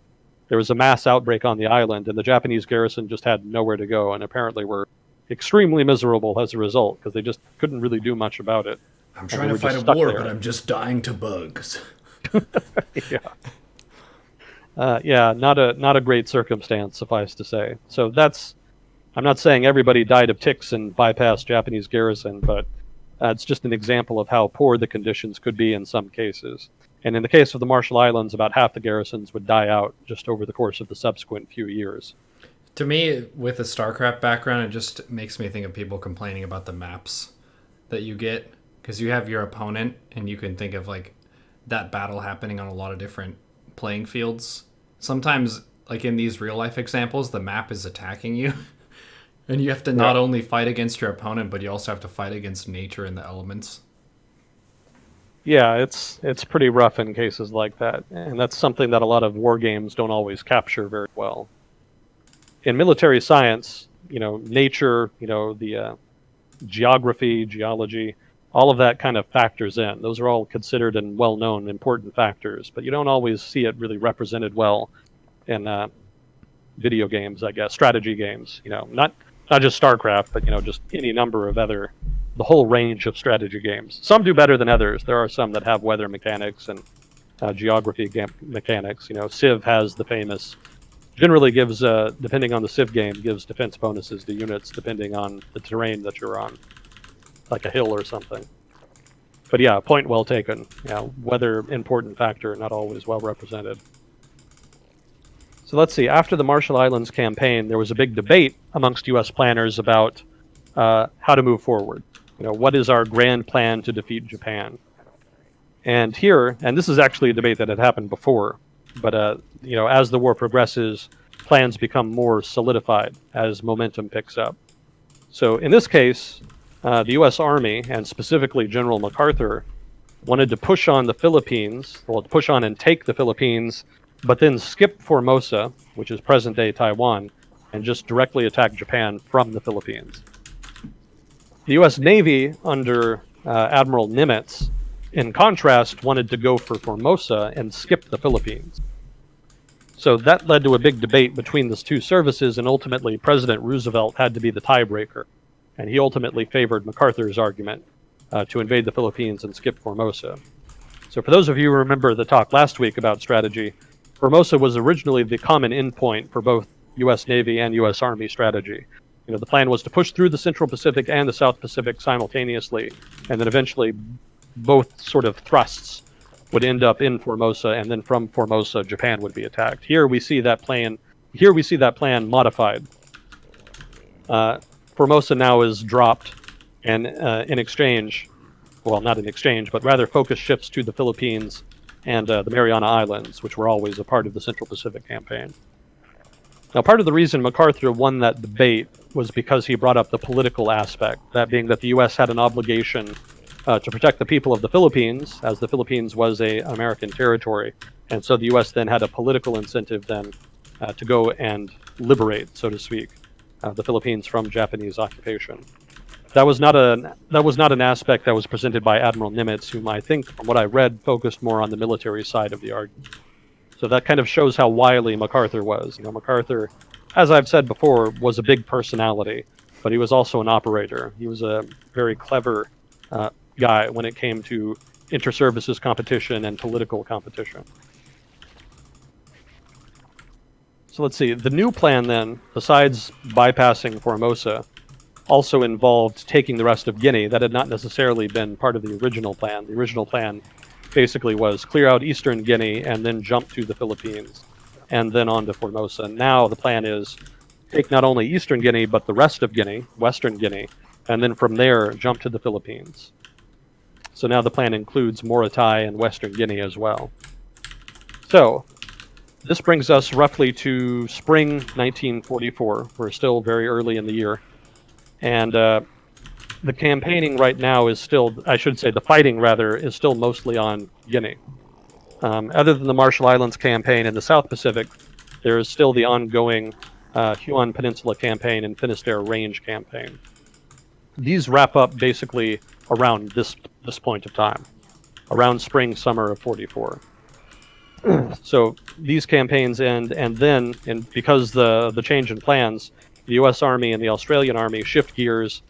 There was a mass outbreak on the island, and the Japanese garrison just had nowhere to go, and apparently were extremely miserable as a result, because they just couldn't really do much about it.
I'm trying to fight a war, but I'm just dying to bugs.
Yeah. Not a great circumstance, suffice to say. So I'm not saying everybody died of ticks and bypassed Japanese garrison, but it's just an example of how poor the conditions could be in some cases. And in the case of the Marshall Islands, about half the garrisons would die out just over the course of the subsequent few years.
To me, with a StarCraft background, it just makes me think of people complaining about the maps that you get, because you have your opponent and you can think of like that battle happening on a lot of different playing fields. Sometimes, like in these real life examples, the map is attacking you and you have to not only fight against your opponent, but you also have to fight against nature and the elements.
Yeah, it's pretty rough in cases like that, and that's something that a lot of war games don't always capture very well. In military science, nature, the geography, geology, all of that kind of factors in. Those are all considered and well-known important factors, but you don't always see it really represented well in video games, I guess, strategy games. Not just StarCraft, but just any number of the whole range of strategy games. Some do better than others. There are some that have weather mechanics and geography mechanics. Civ has the famous. Generally gives, depending on the Civ game, gives defense bonuses to units depending on the terrain that you're on, like a hill or something. But yeah, point well taken. Weather, important factor, not always well represented. So let's see, after the Marshall Islands campaign, there was a big debate amongst U.S. planners about how to move forward. What is our grand plan to defeat Japan? And this is actually a debate that had happened before, but as the war progresses, plans become more solidified as momentum picks up. So in this case, the U.S. Army, and specifically General MacArthur, wanted to push on the Philippines, to push on and take the Philippines, but then skip Formosa, which is present-day Taiwan, and just directly attack Japan from the Philippines. The U.S. Navy, under Admiral Nimitz, in contrast, wanted to go for Formosa and skip the Philippines. So that led to a big debate between the two services, and ultimately President Roosevelt had to be the tiebreaker. And he ultimately favored MacArthur's argument to invade the Philippines and skip Formosa. So for those of you who remember the talk last week about strategy, Formosa was originally the common endpoint for both U.S. Navy and U.S. Army strategy. The plan was to push through the Central Pacific and the South Pacific simultaneously, and then eventually both sort of thrusts would end up in Formosa, and then from Formosa, Japan would be attacked. Here we see that plan modified. Formosa now is dropped, and in exchange, well, not in exchange, but rather focus shifts to the Philippines and the Mariana Islands, which were always a part of the Central Pacific campaign. Now, part of the reason MacArthur won that debate was because he brought up the political aspect, that being that the U.S. had an obligation to protect the people of the Philippines, as the Philippines was an American territory, and so the U.S. then had a political incentive then to go and liberate, so to speak, the Philippines from Japanese occupation. That was not an aspect that was presented by Admiral Nimitz, whom I think, from what I read, focused more on the military side of the argument. So that kind of shows how wily MacArthur was. MacArthur, as I've said before, was a big personality, but he was also an operator. He was a very clever guy when it came to inter-services competition and political competition. So let's see, the new plan then, besides bypassing Formosa, also involved taking the rest of Guinea. That had not necessarily been part of the original plan. The original plan basically was clear out eastern Guinea and then jump to the Philippines and then on to Formosa. Now the plan is take not only eastern Guinea, but the rest of Guinea, western Guinea, and then from there jump to the Philippines. So now the plan includes Morotai and western Guinea as well. So this brings us roughly to spring 1944. We're still very early in the year. And the campaigning right now is still, I should say, the fighting rather, is still mostly on Guinea. Other than the Marshall Islands campaign in the South Pacific, there is still the ongoing Huon Peninsula campaign and Finisterre Range campaign. These wrap up basically around this point of time, around spring, summer of 44. So these campaigns end, and then, and because the change in plans, the U.S. Army and the Australian Army shift gears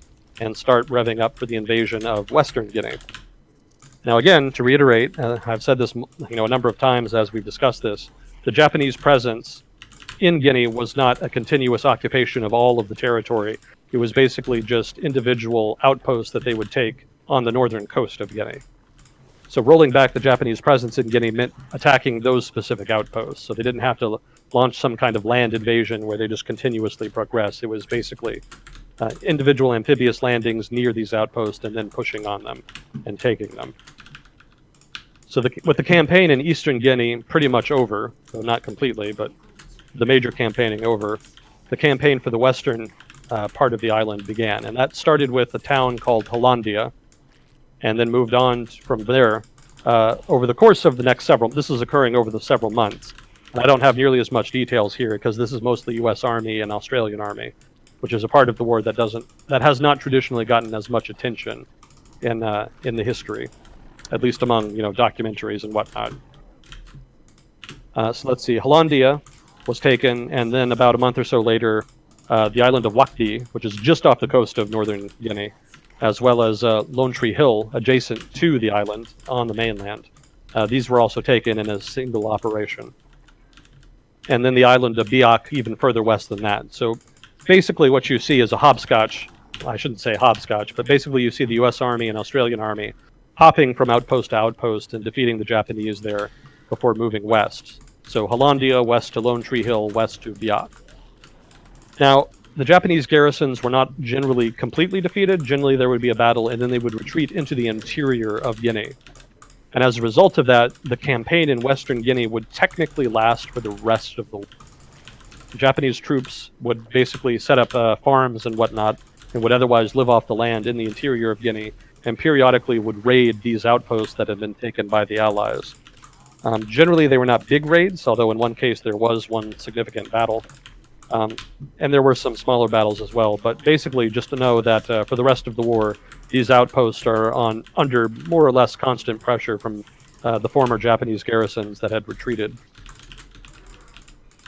and start revving up for the invasion of Western Guinea. Now again, to reiterate, I've said this a number of times as we've discussed this, the Japanese presence in Guinea was not a continuous occupation of all of the territory. It was basically just individual outposts that they would take on the northern coast of Guinea. So rolling back the Japanese presence in Guinea meant attacking those specific outposts. So they didn't have to launch some kind of land invasion where they just continuously progress. It was basically individual amphibious landings near these outposts and then pushing on them and taking them. So with the campaign in eastern Guinea pretty much over, though not completely, but the major campaigning over, the campaign for the western part of the island began. And that started with a town called Hollandia, and then moved on from there over the course of the next this is occurring over the several months. And I don't have nearly as much details here because this is mostly U.S. Army and Australian Army, which is a part of the war that has not traditionally gotten as much attention in the history, at least among documentaries and whatnot. So let's see, Hollandia was taken, and then about a month or so later, the island of Wakdi, which is just off the coast of northern Guinea, as well as Lone Tree Hill, adjacent to the island on the mainland. These were also taken in a single operation. And then the island of Biak, even further west than that. So basically what you see is a hopscotch. I shouldn't say hopscotch, but basically you see the U.S. Army and Australian Army hopping from outpost to outpost and defeating the Japanese there before moving west. So Hollandia, west to Lone Tree Hill, west to Biak. Now, the Japanese garrisons were not generally completely defeated. Generally, there would be a battle, and then they would retreat into the interior of Guinea. And as a result of that, the campaign in western Guinea would technically last for the rest of the war. The Japanese troops would basically set up farms and whatnot, and would otherwise live off the land in the interior of Guinea, and periodically would raid these outposts that had been taken by the Allies. Generally, they were not big raids, although in one case there was one significant battle. And there were some smaller battles as well, but basically just to know that for the rest of the war, these outposts are under more or less constant pressure from the former Japanese garrisons that had retreated.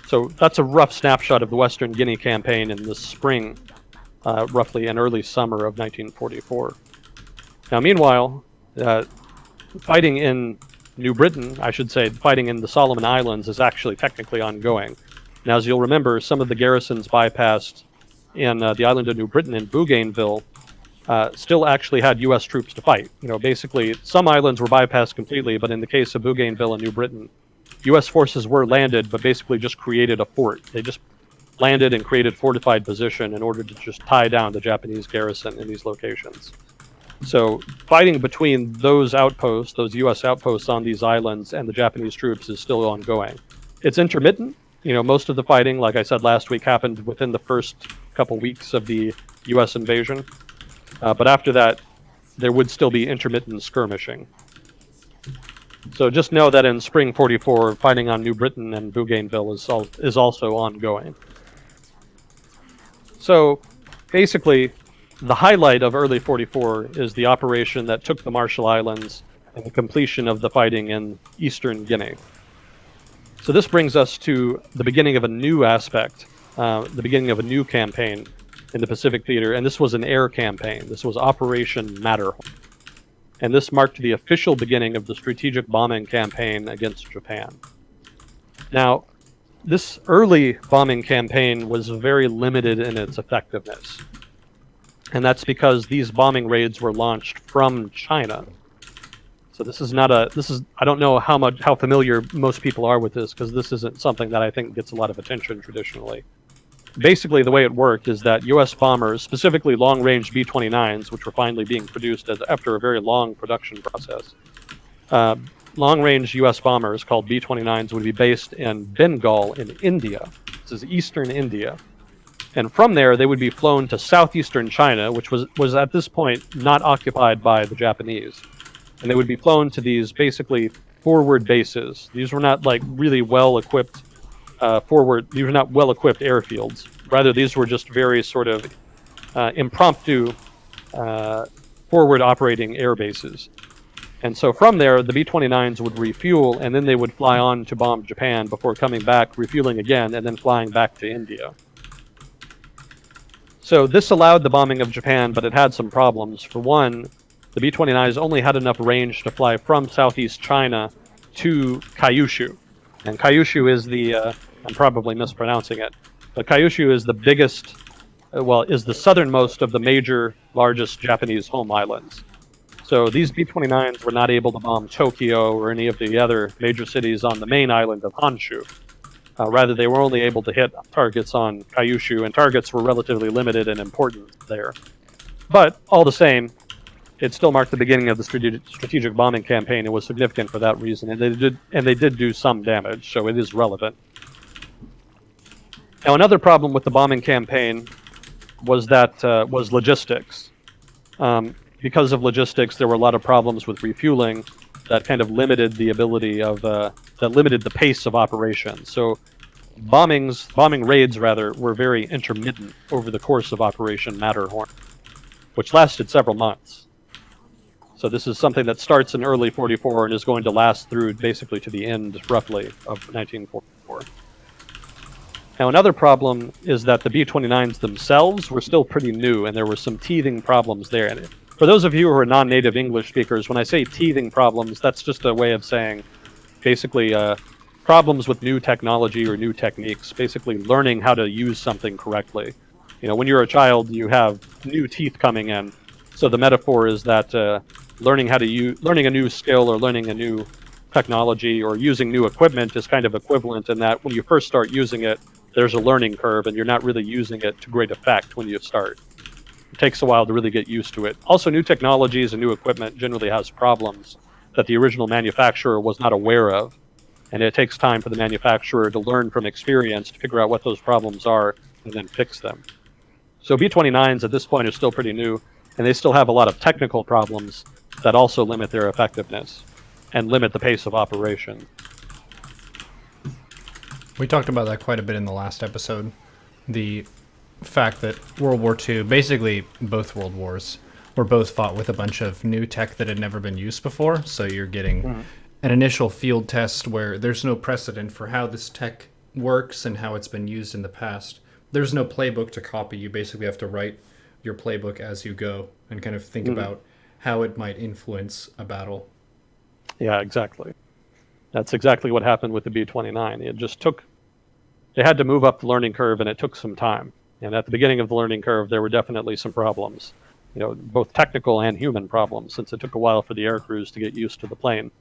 So that's a rough snapshot of the Western Guinea campaign in the spring, roughly, and early summer of 1944. Now meanwhile, fighting in New Britain, I should say, fighting in the Solomon Islands is actually technically ongoing. Now, as you'll remember, some of the garrisons bypassed in the island of New Britain in Bougainville still actually had U.S. troops to fight. Basically, some islands were bypassed completely, but in the case of Bougainville and New Britain, U.S. forces were landed, but basically just created a fort. They just landed and created fortified position in order to just tie down the Japanese garrison in these locations. So fighting between those outposts, those U.S. outposts on these islands, and the Japanese troops is still ongoing. It's intermittent. Most of the fighting, like I said last week, happened within the first couple weeks of the U.S. invasion. But after that, there would still be intermittent skirmishing. So just know that in spring 44, fighting on New Britain and Bougainville is also ongoing. So basically, the highlight of early 44 is the operation that took the Marshall Islands and the completion of the fighting in eastern Guinea. So this brings us to the beginning of a new aspect, the beginning of a new campaign in the Pacific Theater, and this was an air campaign. This was Operation Matterhorn. and this marked the official beginning of the strategic bombing campaign against Japan. Now, this early bombing campaign was very limited in its effectiveness, and that's because these bombing raids were launched from China. So I don't know how familiar most people are with this, because this isn't something that I think gets a lot of attention traditionally. Basically, the way it worked is that U.S. bombers, specifically long-range B-29s, which were finally being produced after a very long production process, long-range U.S. bombers called B-29s would be based in Bengal in India. This is eastern India. And from there, they would be flown to southeastern China, which was at this point not occupied by the Japanese. And they would be flown to these basically forward bases. These were not like really well-equipped these were not well-equipped airfields. Rather, these were just very sort of impromptu forward operating air bases. And so from there, the B-29s would refuel, and then they would fly on to bomb Japan before coming back, refueling again, and then flying back to India. So this allowed the bombing of Japan, but it had some problems. For one, the B-29s only had enough range to fly from southeast China to Kyushu. And Kyushu is I'm probably mispronouncing it, but Kyushu is the biggest, is the southernmost of the major, largest Japanese home islands. So these B-29s were not able to bomb Tokyo or any of the other major cities on the main island of Honshu. Rather, they were only able to hit targets on Kyushu, and targets were relatively limited and important there. But all the same, it still marked the beginning of the strategic bombing campaign. It was significant for that reason, and they did do some damage, so it is relevant. Now, another problem with the bombing campaign was logistics. Because of logistics, there were a lot of problems with refueling that kind of limited the limited the pace of operations. So bombing raids were very intermittent over the course of Operation Matterhorn, which lasted several months. So this is something that starts in early 44 and is going to last through basically to the end, roughly, of 1944. Now, another problem is that the B-29s themselves were still pretty new, and there were some teething problems there. And for those of you who are non-native English speakers, when I say teething problems, that's just a way of saying basically problems with new technology or new techniques, basically learning how to use something correctly. You know, when you're a child, you have new teeth coming in. So the metaphor is that learning a new skill or learning a new technology or using new equipment is kind of equivalent in that when you first start using it, there's a learning curve and you're not really using it to great effect when you start. It takes a while to really get used to it. Also, new technologies and new equipment generally has problems that the original manufacturer was not aware of. And it takes time for the manufacturer to learn from experience to figure out what those problems are and then fix them. So B-29s at this point are still pretty new, and they still have a lot of technical problems that also limit their effectiveness and limit the pace of operation.
We talked about that quite a bit in the last episode. The fact that World War II, basically both world wars, were both fought with a bunch of new tech that had never been used before. So you're getting an initial field test where there's no precedent for how this tech works and how it's been used in the past. There's no playbook to copy. You basically have to write your playbook as you go and kind of think about how it might influence a battle.
Yeah, exactly. That's exactly what happened with the B-29. They had to move up the learning curve, and it took some time. And at the beginning of the learning curve, there were definitely some problems, both technical and human problems, since it took a while for the air crews to get used to the plane.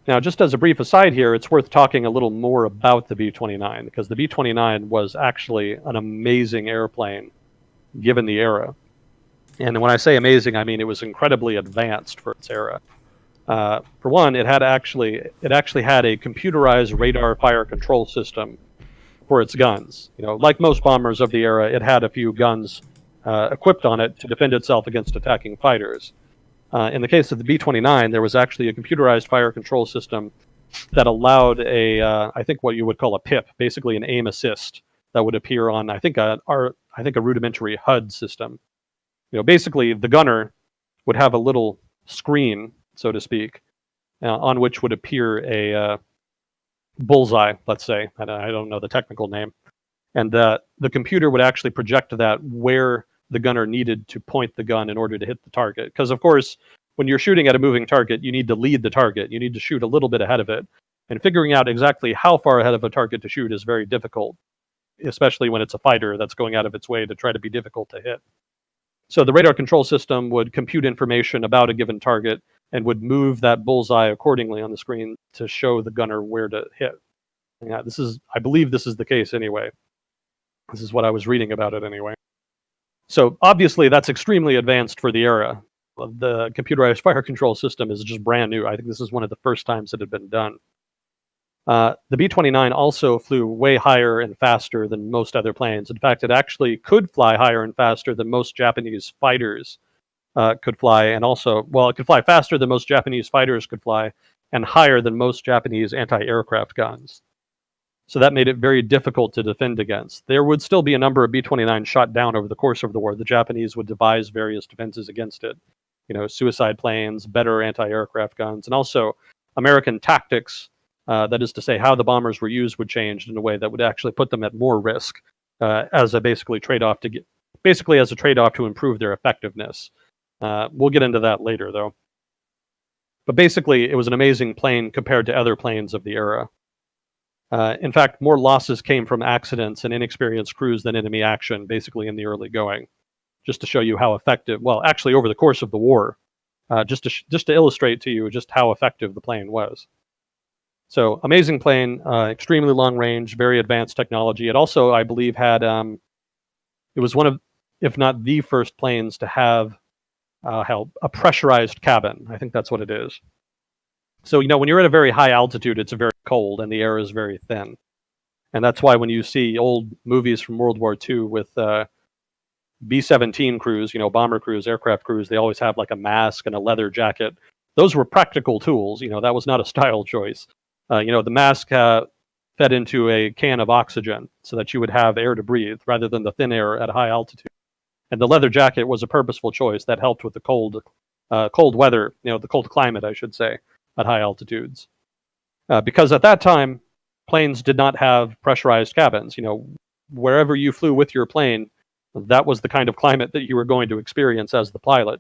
Now, just as a brief aside here, it's worth talking a little more about the B-29, because the B-29 was actually an amazing airplane, given the era. And when I say amazing, I mean it was incredibly advanced for its era. For one, it actually had a computerized radar fire control system for its guns. Like most bombers of the era, it had a few guns equipped on it to defend itself against attacking fighters. In the case of the B-29, there was actually a computerized fire control system that allowed I think what you would call a PIP, basically an aim assist, that would appear on I think a rudimentary HUD system. Basically the gunner would have a little screen, so to speak, on which would appear a bullseye, let's say. I don't know the technical name. And the computer would actually project that where the gunner needed to point the gun in order to hit the target. Because, of course, when you're shooting at a moving target, you need to lead the target. You need to shoot a little bit ahead of it. And figuring out exactly how far ahead of a target to shoot is very difficult, especially when it's a fighter that's going out of its way to try to be difficult to hit. So the radar control system would compute information about a given target and would move that bullseye accordingly on the screen to show the gunner where to hit. Yeah, I believe this is the case anyway. This is what I was reading about it anyway. So obviously that's extremely advanced for the era. The computerized fire control system is just brand new. I think this is one of the first times it had been done. The B-29 also flew way higher and faster than most other planes. In fact, it actually could fly higher and faster than most Japanese fighters could fly, and also, well, it could fly faster than most Japanese fighters could fly, and higher than most Japanese anti-aircraft guns. So that made it very difficult to defend against. There would still be a number of B-29 shot down over the course of the war. The Japanese would devise various defenses against it. Suicide planes, better anti-aircraft guns, and also American tactics, that is to say how the bombers were used, would change in a way that would actually put them at more risk as a trade-off to improve their effectiveness. We'll get into that later, though. But basically, it was an amazing plane compared to other planes of the era. In fact, more losses came from accidents and inexperienced crews than enemy action, basically in the early going, just to show you how effective, well, actually over the course of the war, just to illustrate to you just how effective the plane was. So amazing plane, extremely long range, very advanced technology. It also, I believe, had, it was one of, if not the first planes to have a pressurized cabin. I think that's what it is. So, when you're at a very high altitude, it's very cold and the air is very thin. And that's why when you see old movies from World War II with B-17 crews, bomber crews, aircraft crews, they always have like a mask and a leather jacket. Those were practical tools. That was not a style choice. The mask fed into a can of oxygen so that you would have air to breathe rather than the thin air at a high altitude. And the leather jacket was a purposeful choice that helped with the cold weather, the cold climate, I should say, at high altitudes. Because at that time, planes did not have pressurized cabins. Wherever you flew with your plane, that was the kind of climate that you were going to experience as the pilot.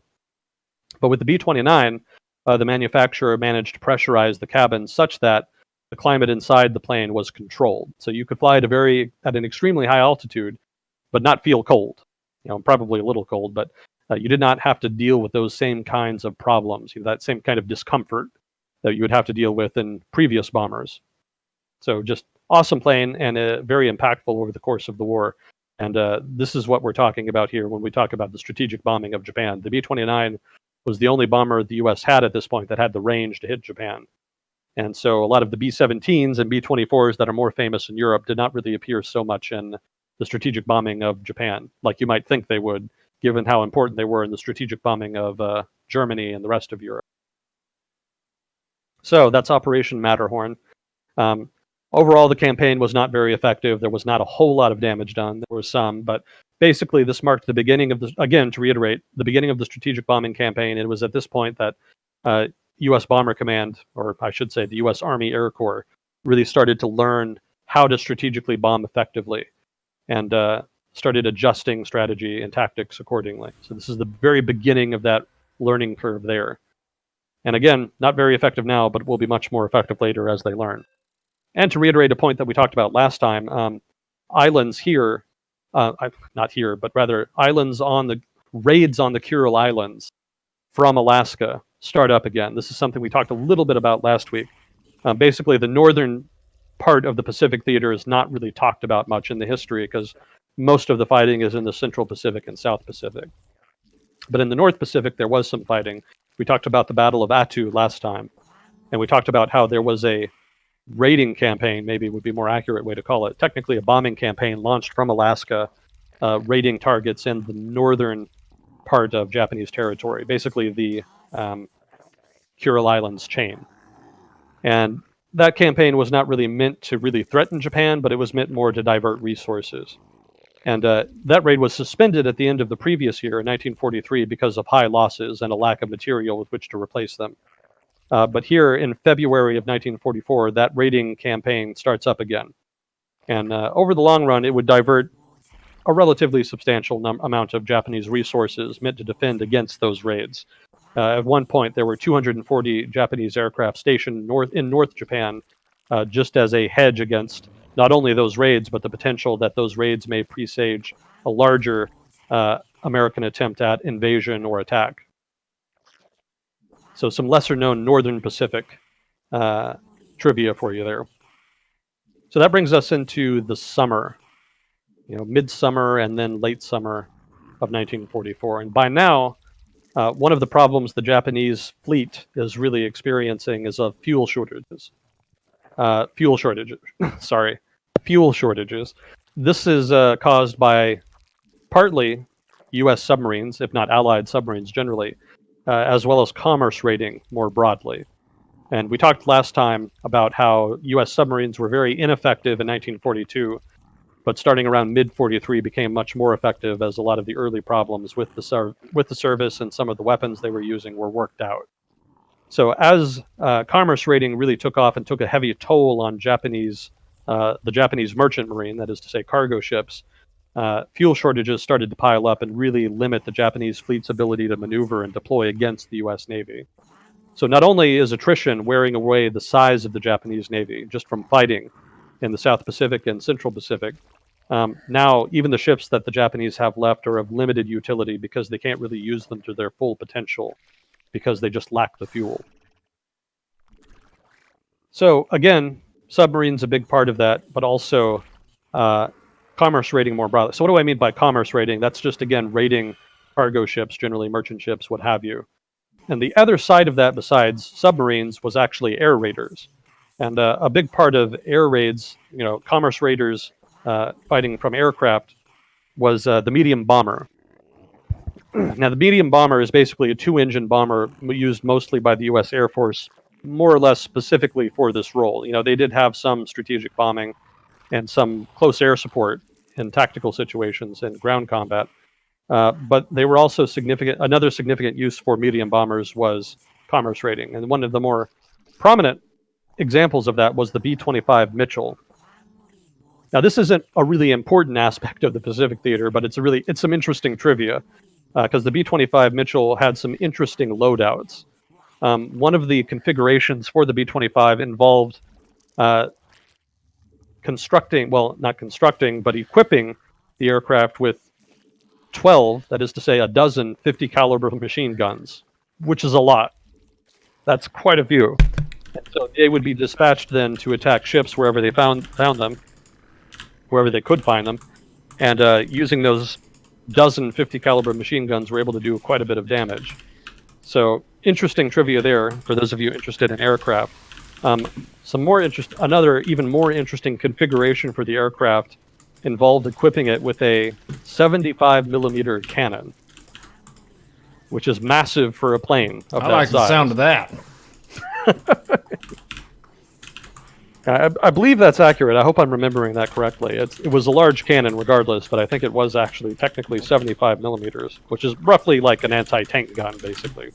But with the B-29, the manufacturer managed to pressurize the cabin such that the climate inside the plane was controlled. So you could fly at an extremely high altitude, but not feel cold. Probably a little cold, but you did not have to deal with those same kinds of problems, that same kind of discomfort that you would have to deal with in previous bombers. So just awesome plane and very impactful over the course of the war. And this is what we're talking about here when we talk about the strategic bombing of Japan. The B-29 was the only bomber the U.S. had at this point that had the range to hit Japan. And so a lot of the B-17s and B-24s that are more famous in Europe did not really appear so much in the strategic bombing of Japan, like you might think they would, given how important they were in the strategic bombing of Germany and the rest of Europe. So that's Operation Matterhorn. Overall, the campaign was not very effective. There was not a whole lot of damage done. There was some, but basically this marked the beginning of to reiterate, the beginning of the strategic bombing campaign. It was at this point that U.S. Bomber Command, or I should say the U.S. Army Air Corps, really started to learn how to strategically bomb effectively and started adjusting strategy and tactics accordingly. So this is the very beginning of that learning curve there. And again, not very effective now, but will be much more effective later as they learn. And to reiterate a point that we talked about last time, islands here, not here, but rather islands on the raids on the Kuril Islands from Alaska start up again. This is something we talked a little bit about last week. Basically, the northern part of the Pacific theater is not really talked about much in the history because most of the fighting is in the Central Pacific and South Pacific. But in the North Pacific, there was some fighting. We talked about the Battle of Attu last time, and we talked about how there was a raiding campaign, maybe would be a more accurate way to call it, technically a bombing campaign launched from Alaska, raiding targets in the northern part of Japanese territory, basically the Kuril Islands chain. And that campaign was not really meant to really threaten Japan, but it was meant more to divert resources. And that raid was suspended at the end of the previous year, in 1943, because of high losses and a lack of material with which to replace them. But here in February of 1944, that raiding campaign starts up again. And over the long run, it would divert a relatively substantial amount of Japanese resources meant to defend against those raids. At one point, there were 240 Japanese aircraft stationed in North Japan, just as a hedge against not only those raids, but the potential that those raids may presage a larger American attempt at invasion or attack. So some lesser-known Northern Pacific trivia for you there. So that brings us into the summer, midsummer and then late summer of 1944. And by now, one of the problems the Japanese fleet is really experiencing is of fuel shortages. Fuel shortages. This is caused by partly U.S. submarines, if not Allied submarines generally, as well as commerce raiding more broadly. And we talked last time about how U.S. submarines were very ineffective in 1942, but starting around mid-43 became much more effective as a lot of the early problems with the service and some of the weapons they were using were worked out. So as commerce raiding really took off and took a heavy toll on the Japanese merchant marine, that is to say cargo ships, fuel shortages started to pile up and really limit the Japanese fleet's ability to maneuver and deploy against the U.S. Navy. So not only is attrition wearing away the size of the Japanese Navy just from fighting in the South Pacific and Central Pacific, now even the ships that the Japanese have left are of limited utility because they can't really use them to their full potential because they just lack the fuel. So again, submarines a big part of that, but also commerce raiding more broadly. So what do I mean by commerce raiding? That's just, again, raiding cargo ships, generally merchant ships, what have you. And the other side of that, besides submarines, was actually air raiders. And a big part of air raids, commerce raiders fighting from aircraft, was the medium bomber. Now, the medium bomber is basically a 2-engine bomber used mostly by the U.S. Air Force, more or less specifically for this role. They did have some strategic bombing and some close air support in tactical situations and ground combat. But they were also significant. Another significant use for medium bombers was commerce raiding. And one of the more prominent examples of that was the B-25 Mitchell. Now, this isn't a really important aspect of the Pacific Theater, but it's some interesting trivia because the B-25 Mitchell had some interesting loadouts. One of the configurations for the B-25 involved equipping the aircraft with 12, that is to say a dozen 50 caliber machine guns, which is a lot. That's quite a few. And so they would be dispatched then to attack ships wherever they found them, wherever they could find them, and using those dozen 50 caliber machine guns were able to do quite a bit of damage. So interesting trivia there for those of you interested in aircraft. Another even more interesting configuration for the aircraft involved equipping it with a 75 millimeter cannon, which is massive for a plane of that size. I like the sound of that. I believe that's accurate. I hope I'm remembering that correctly. It was a large cannon regardless, but I think it was actually technically 75 millimeters, which is roughly like an anti-tank gun, basically.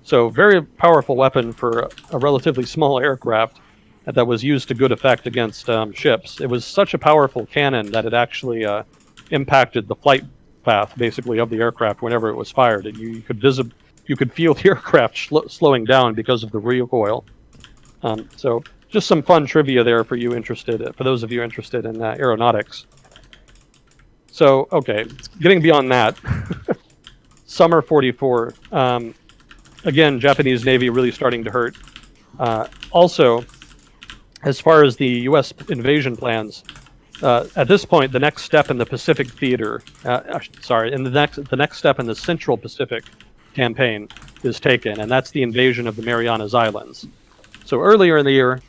So very powerful weapon for a relatively small aircraft that was used to good effect against ships. It was such a powerful cannon that it actually impacted the flight path, basically, of the aircraft whenever it was fired. You could feel the aircraft slowing down because of the recoil. So just some fun trivia there for those of you interested in aeronautics. So, okay, getting beyond that, summer 44. Again, Japanese Navy really starting to hurt. Also, as far as the U.S. invasion plans, at this point, the next step in the Pacific Theater, the next step in the Central Pacific campaign is taken, and that's the invasion of the Marianas Islands. So earlier in the year,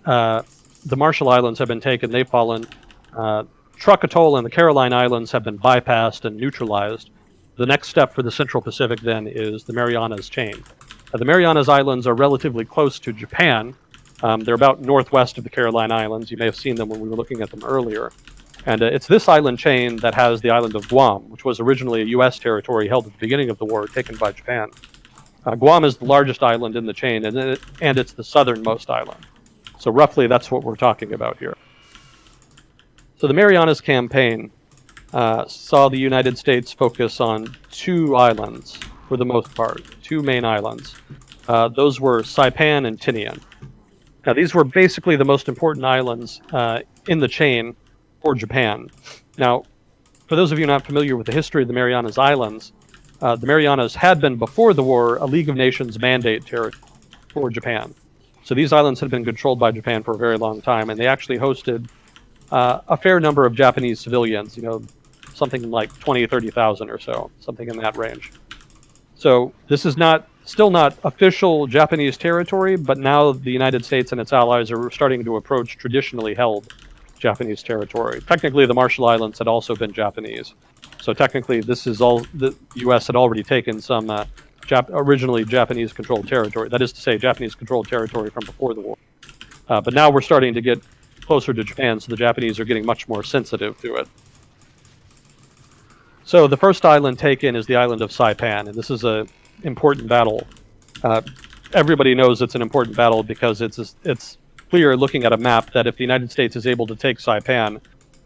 the Marshall Islands have been taken, they've fallen. Truck Atoll and the Caroline Islands have been bypassed and neutralized. The next step for the Central Pacific then is the Marianas chain. The Marianas Islands are relatively close to Japan. They're about northwest of the Caroline Islands. You may have seen them when we were looking at them earlier. And it's this island chain that has the island of Guam, which was originally a U.S. territory held at the beginning of the war, taken by Japan. Guam is the largest island in the chain, and it's the southernmost island. So roughly that's what we're talking about here. So the Marianas campaign saw the United States focus on two islands, for the most part, two main islands. Those were Saipan and Tinian. Now, these were basically the most important islands in the chain for Japan. Now, for those of you not familiar with the history of the Marianas Islands, the Marianas had been, before the war, a League of Nations mandate territory for Japan. So these islands had been controlled by Japan for a very long time, and they actually hosted a fair number of Japanese civilians, something like 20, 30,000 or so, something in that range. So this is still not official Japanese territory, but now the United States and its allies are starting to approach traditionally held Japanese territory. Technically, the Marshall Islands had also been Japanese. So technically, this is all the U.S. had already taken some originally Japanese-controlled territory. That is to say, Japanese-controlled territory from before the war. But now we're starting to get closer to Japan, so the Japanese are getting much more sensitive to it. So the first island taken is the island of Saipan, and this is an important battle. Everybody knows it's an important battle because it's clear looking at a map that if the United States is able to take Saipan,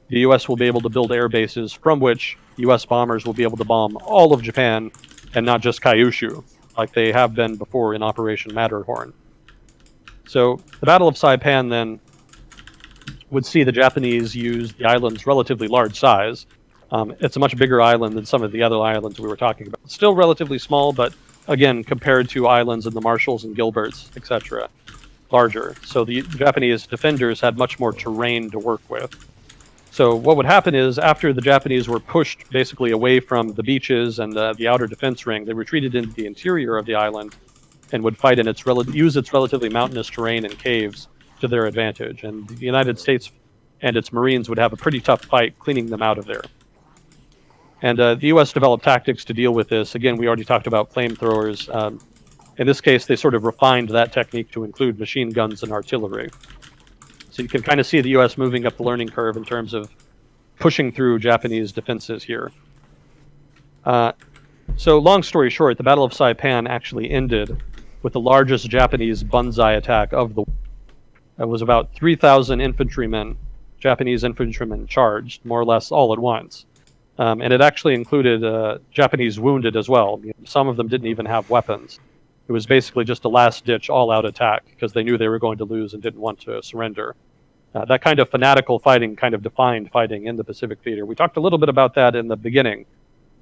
the U.S. will be able to build air bases from which U.S. bombers will be able to bomb all of Japan and not just Kyushu, like they have been before in Operation Matterhorn. So the Battle of Saipan then would see the Japanese use the island's relatively large size. It's a much bigger island than some of the other islands we were talking about. It's still relatively small, but again, compared to islands in the Marshalls and Gilberts, etc., larger. So the Japanese defenders had much more terrain to work with. So what would happen is, after the Japanese were pushed basically away from the beaches and the outer defense ring, they retreated into the interior of the island and would fight in use its relatively mountainous terrain and caves to their advantage. And the United States and its Marines would have a pretty tough fight cleaning them out of there. And the U.S. developed tactics to deal with this. Again, we already talked about flamethrowers. In this case, they sort of refined that technique to include machine guns and artillery. So you can kind of see the U.S. moving up the learning curve in terms of pushing through Japanese defenses here. So long story short, the Battle of Saipan actually ended with the largest Japanese banzai attack of the war. It was about 3,000 Japanese infantrymen charged, more or less all at once. And it actually included Japanese wounded as well. Some of them didn't even have weapons. It was basically just a last-ditch, all-out attack because they knew they were going to lose and didn't want to surrender. That kind of fanatical fighting kind of defined fighting in the Pacific theater. We talked a little bit about that in the beginning,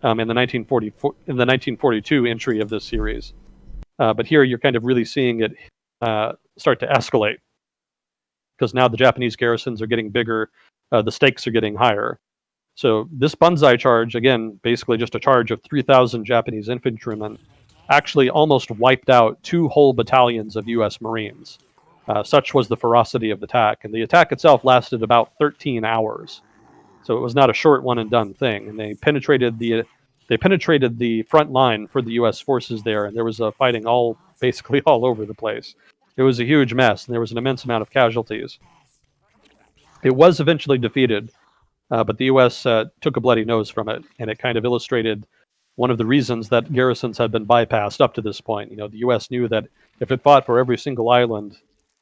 in the 1942 entry of this series. But here you're kind of really seeing it start to escalate because now the Japanese garrisons are getting bigger, the stakes are getting higher. So this banzai charge, again, basically just a charge of 3,000 Japanese infantrymen, actually almost wiped out 2 whole battalions of U.S. Marines. Such was the ferocity of the attack. And the attack itself lasted about 13 hours. So it was not a short one-and-done thing. And they penetrated the front line for the U.S. forces there, and there was fighting basically all over the place. It was a huge mess, and there was an immense amount of casualties. It was eventually defeated, but the U.S. took a bloody nose from it, and it kind of illustrated one of the reasons that garrisons had been bypassed up to this point. The U.S. knew that if it fought for every single island,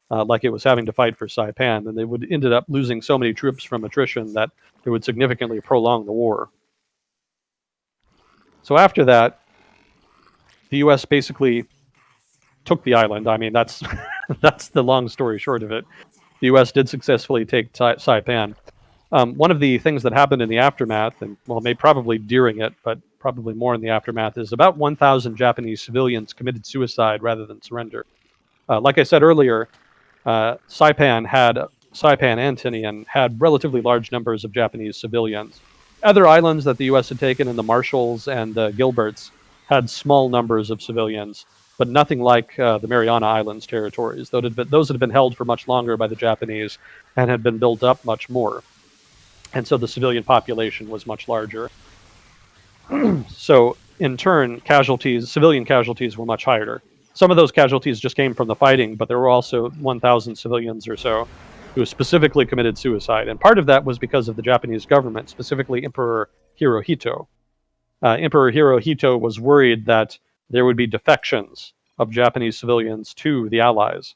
like it was having to fight for Saipan, then they would ended up losing so many troops from attrition that it would significantly prolong the war. So after that, the U.S. basically took the island. I mean, that's that's the long story short of it. The U.S. did successfully take Saipan. One of the things that happened in the aftermath, and maybe probably during it, but probably more in the aftermath, is about 1,000 Japanese civilians committed suicide rather than surrender. Like I said earlier, Saipan and Tinian had relatively large numbers of Japanese civilians. Other islands that the U.S. had taken in the Marshalls and the Gilberts had small numbers of civilians, but nothing like the Mariana Islands territories. Those had been held for much longer by the Japanese and had been built up much more. And so the civilian population was much larger. So in turn, civilian casualties were much higher. Some of those casualties just came from the fighting, but there were also 1,000 civilians or so who specifically committed suicide. And part of that was because of the Japanese government, specifically Emperor Hirohito. Emperor Hirohito was worried that there would be defections of Japanese civilians to the Allies.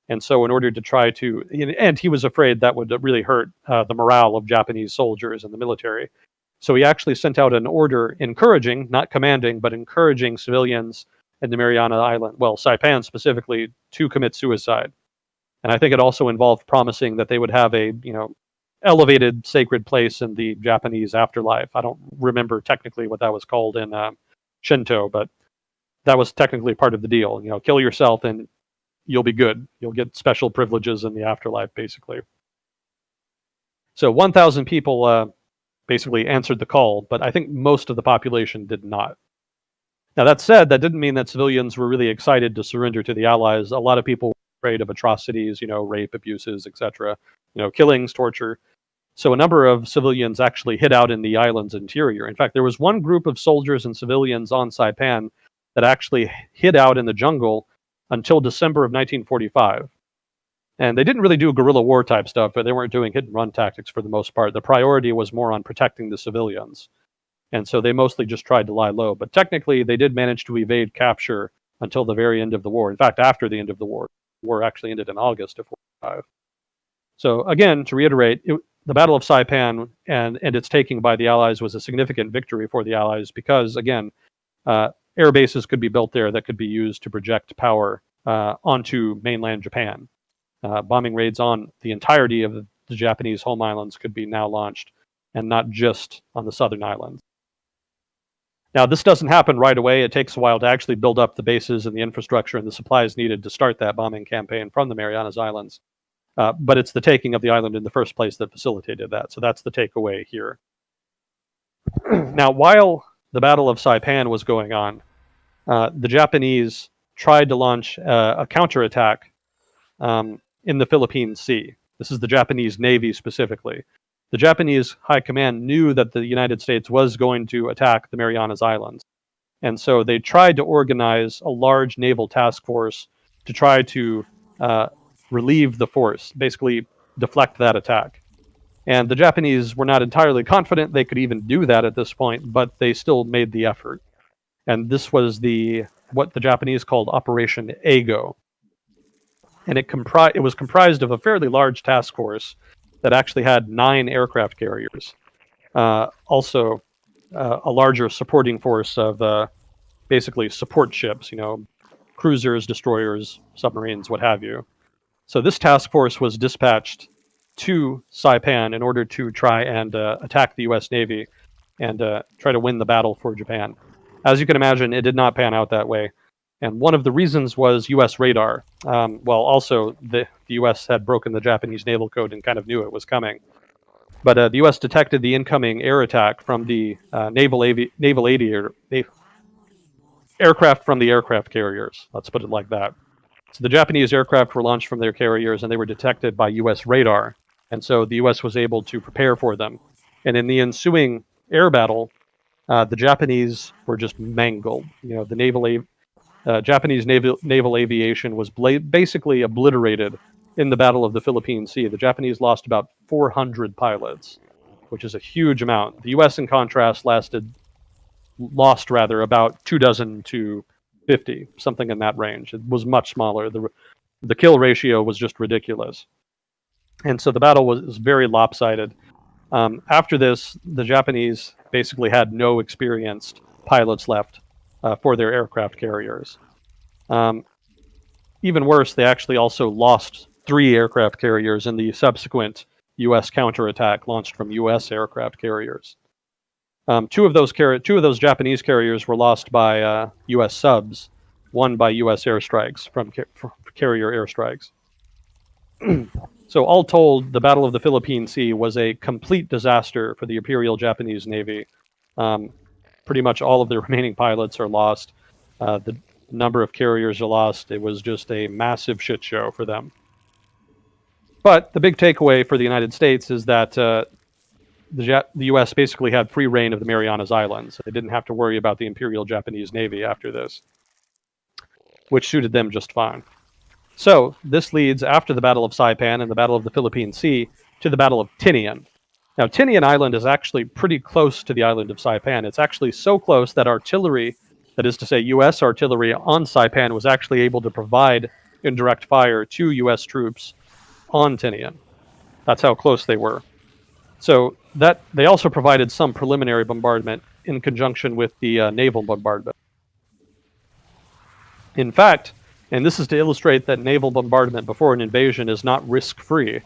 And so in order to try to, and he was afraid that would really hurt the morale of Japanese soldiers and the military. So he actually sent out an order encouraging, not commanding, but encouraging civilians in the Mariana Island, well, Saipan specifically, to commit suicide. And I think it also involved promising that they would have a, elevated sacred place in the Japanese afterlife. I don't remember technically what that was called in Shinto, but that was technically part of the deal. Kill yourself and you'll be good. You'll get special privileges in the afterlife, basically. So 1,000 people basically answered the call, but I think most of the population did not. Now, that said, that didn't mean that civilians were really excited to surrender to the Allies. A lot of people were afraid of atrocities, rape, abuses, etc., killings, torture. So a number of civilians actually hid out in the island's interior. In fact, there was one group of soldiers and civilians on Saipan that actually hid out in the jungle until December of 1945. And they didn't really do guerrilla war type stuff, but they weren't doing hit and run tactics for the most part. The priority was more on protecting the civilians. And so they mostly just tried to lie low. But technically, they did manage to evade capture until the very end of the war. In fact, after the end of the war actually ended in August of 45. So again, to reiterate, the Battle of Saipan and its taking by the Allies was a significant victory for the Allies because, again, air bases could be built there that could be used to project power onto mainland Japan. Bombing raids on the entirety of the Japanese home islands could be now launched, and not just on the southern islands. Now, this doesn't happen right away. It takes a while to actually build up the bases and the infrastructure and the supplies needed to start that bombing campaign from the Marianas Islands. But it's the taking of the island in the first place that facilitated that. So that's the takeaway here. Now, while the Battle of Saipan was going on, the Japanese tried to launch a counterattack in the Philippine Sea. This is the Japanese Navy specifically. The Japanese High Command knew that the United States was going to attack the Marianas Islands. And so they tried to organize a large naval task force to try to relieve the force, basically deflect that attack. And the Japanese were not entirely confident they could even do that at this point, but they still made the effort. And this was what the Japanese called Operation Ago. And it was comprised of a fairly large task force that actually had 9 aircraft carriers. Also, a larger supporting force of basically support ships, cruisers, destroyers, submarines, what have you. So this task force was dispatched to Saipan in order to try and attack the U.S. Navy and try to win the battle for Japan. As you can imagine, it did not pan out that way. And one of the reasons was U.S. radar. Also, the U.S. had broken the Japanese naval code and kind of knew it was coming. But the U.S. detected the incoming air attack from the aircraft from the aircraft carriers. Let's put it like that. So the Japanese aircraft were launched from their carriers, and they were detected by U.S. radar. And so the U.S. was able to prepare for them. And in the ensuing air battle, the Japanese were just mangled. The Japanese naval aviation was basically obliterated in the Battle of the Philippine Sea. The Japanese lost about 400 pilots, which is a huge amount. The U.S., in contrast, lost about 24 to 50, something in that range. It was much smaller. The kill ratio was just ridiculous. And so the battle was very lopsided. After this, the Japanese basically had no experienced pilots left for their aircraft carriers. Even worse, they actually also lost 3 aircraft carriers in the subsequent U.S. counterattack launched from U.S. aircraft carriers. Two of those Japanese carriers were lost by U.S. subs, one by U.S. airstrikes from carrier airstrikes. So all told, the Battle of the Philippine Sea was a complete disaster for the Imperial Japanese Navy. Pretty much all of the remaining pilots are lost. The number of carriers are lost. It was just a massive shit show for them. But the big takeaway for the United States is that the U.S. basically had free reign of the Marianas Islands. They didn't have to worry about the Imperial Japanese Navy after this, which suited them just fine. So this leads, after the Battle of Saipan and the Battle of the Philippine Sea, to the Battle of Tinian. Now, Tinian Island is actually pretty close to the island of Saipan. It's actually so close that artillery, that is to say U.S. artillery on Saipan, was actually able to provide indirect fire to U.S. troops on Tinian. That's how close they were. So that they also provided some preliminary bombardment in conjunction with the naval bombardment. In fact, and this is to illustrate that naval bombardment before an invasion is not risk-free,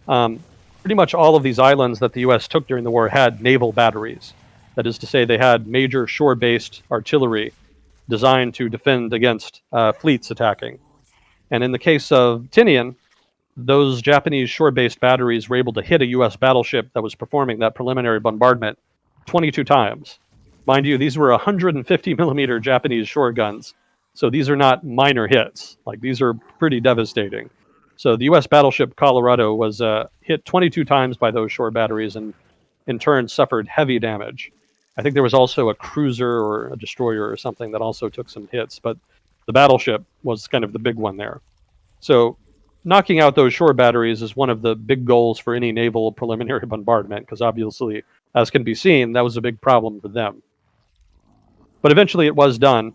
pretty much all of these islands that the U.S. took during the war had naval batteries. That is to say, they had major shore-based artillery designed to defend against fleets attacking. And in the case of Tinian, those Japanese shore-based batteries were able to hit a U.S. battleship that was performing that preliminary bombardment 22 times. Mind you, these were 150 millimeter Japanese shore guns, so these are not minor hits. Like, these are pretty devastating. So the U.S. battleship Colorado was hit 22 times by those shore batteries and in turn suffered heavy damage. I think there was also a cruiser or a destroyer or something that also took some hits, but the battleship was kind of the big one there. So knocking out those shore batteries is one of the big goals for any naval preliminary bombardment, because obviously, as can be seen, that was a big problem for them. But eventually it was done,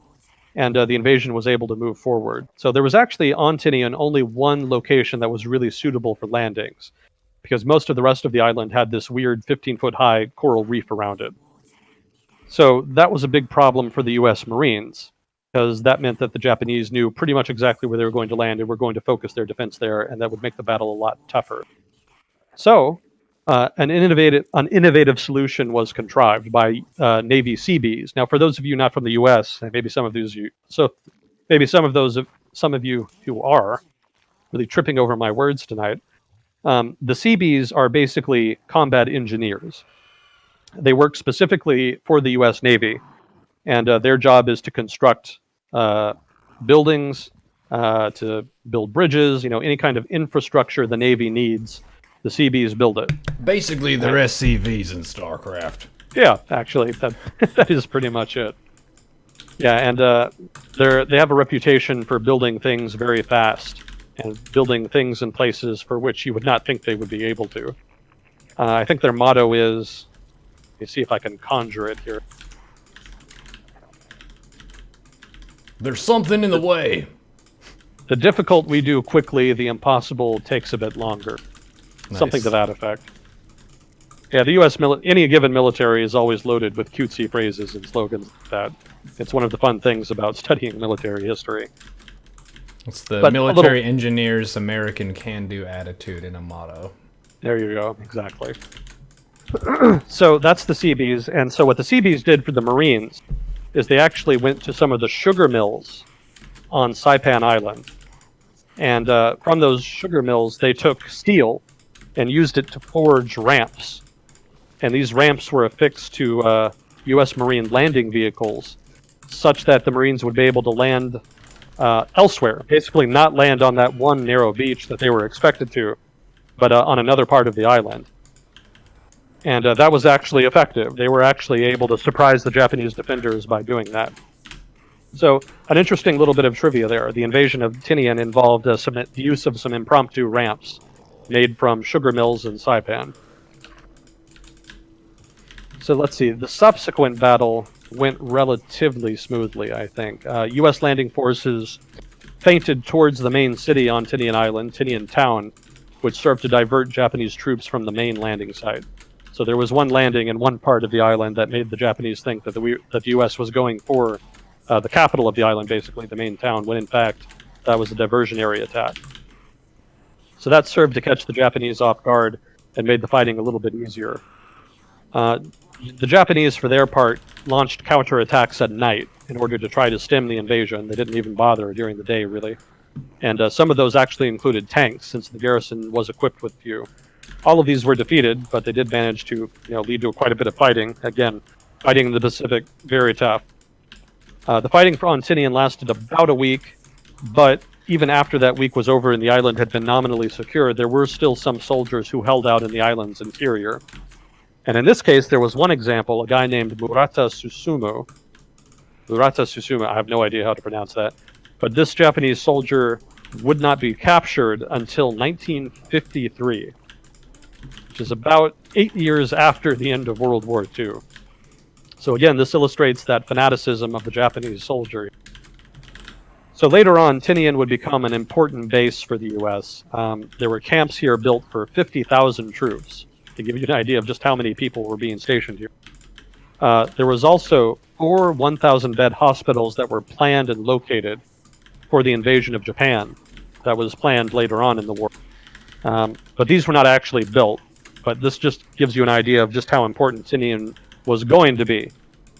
and the invasion was able to move forward. So there was actually on Tinian only one location that was really suitable for landings, because most of the rest of the island had this weird 15-foot high coral reef around it. So that was a big problem for the US Marines, because that meant that the Japanese knew pretty much exactly where they were going to land and were going to focus their defense there, and that would make the battle a lot tougher. So an innovative solution was contrived by Navy Seabees. Now, for those of you not from the U.S., and maybe some of you who are really tripping over my words tonight, the Seabees are basically combat engineers. They work specifically for the U.S. Navy, and their job is to construct buildings, to build bridges, any kind of infrastructure the Navy needs. The Seabees build it.
Basically, they're SCVs in StarCraft.
Yeah, actually, that is pretty much it. Yeah, and they have a reputation for building things very fast and building things in places for which you would not think they would be able to. I think their motto is, let me see if I can conjure it here.
There's something in the way.
The difficult we do quickly, the impossible takes a bit longer. Nice. Something to that effect. Yeah, the U.S. any given military is always loaded with cutesy phrases and slogans like that. It's one of the fun things about studying military history.
It's the military engineer's American can-do attitude in a motto.
There you go, exactly. So that's the Seabees, and so what the Seabees did for the Marines is they actually went to some of the sugar mills on Saipan Island. And from those sugar mills, they took steel and used it to forge ramps. And these ramps were affixed to U.S. Marine landing vehicles, such that the Marines would be able to land elsewhere, basically not land on that one narrow beach that they were expected to, but on another part of the island. And that was actually effective. They were actually able to surprise the Japanese defenders by doing that. So, an interesting little bit of trivia there. The invasion of Tinian involved the use of some impromptu ramps made from sugar mills in Saipan. So let's see. The subsequent battle went relatively smoothly, I think. U.S. landing forces feinted towards the main city on Tinian Island, Tinian Town, which served to divert Japanese troops from the main landing site. So there was one landing in one part of the island that made the Japanese think that the U.S. was going for the capital of the island, basically the main town, when in fact that was a diversionary attack. So that served to catch the Japanese off guard and made the fighting a little bit easier. The Japanese, for their part, launched counterattacks at night in order to try to stem the invasion. They didn't even bother during the day, really. And some of those actually included tanks, since the garrison was equipped with few. All of these were defeated, but they did manage to lead to quite a bit of fighting. Again, fighting in the Pacific, very tough. The fighting on Tinian lasted about a week, but even after that week was over and the island had been nominally secure, there were still some soldiers who held out in the island's interior. And in this case, there was one example, a guy named Murata Susumu. Murata Susumu, I have no idea how to pronounce that. But this Japanese soldier would not be captured until 1953, which is about 8 years after the end of World War II. So again, this illustrates that fanaticism of the Japanese soldier. So later on, Tinian would become an important base for the U.S. There were camps here built for 50,000 troops. to give you an idea of just how many people were being stationed here. There was also 4 1,000-bed hospitals that were planned and located for the invasion of Japan that was planned later on in the war. But these were not actually built. But this just gives you an idea of just how important Tinian was going to be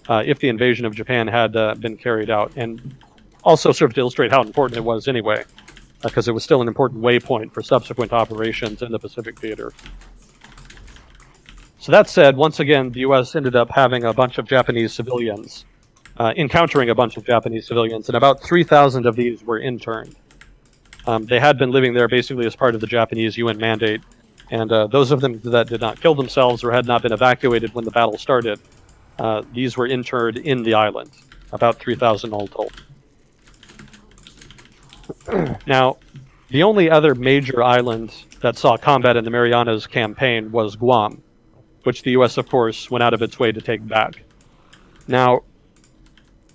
if the invasion of Japan had been carried out. And also served to illustrate how important it was anyway, because it was still an important waypoint for subsequent operations in the Pacific Theater. So that said, once again, the U.S. ended up having a bunch of Japanese civilians, encountering a bunch of Japanese civilians, and about 3,000 of these were interned. They had been living there basically as part of the Japanese UN mandate, and those of them that did not kill themselves or had not been evacuated when the battle started, these were interned in the island, about 3,000 all told. Now, the only other major island that saw combat in the Marianas campaign was Guam, which the U.S., of course, went out of its way to take back. Now,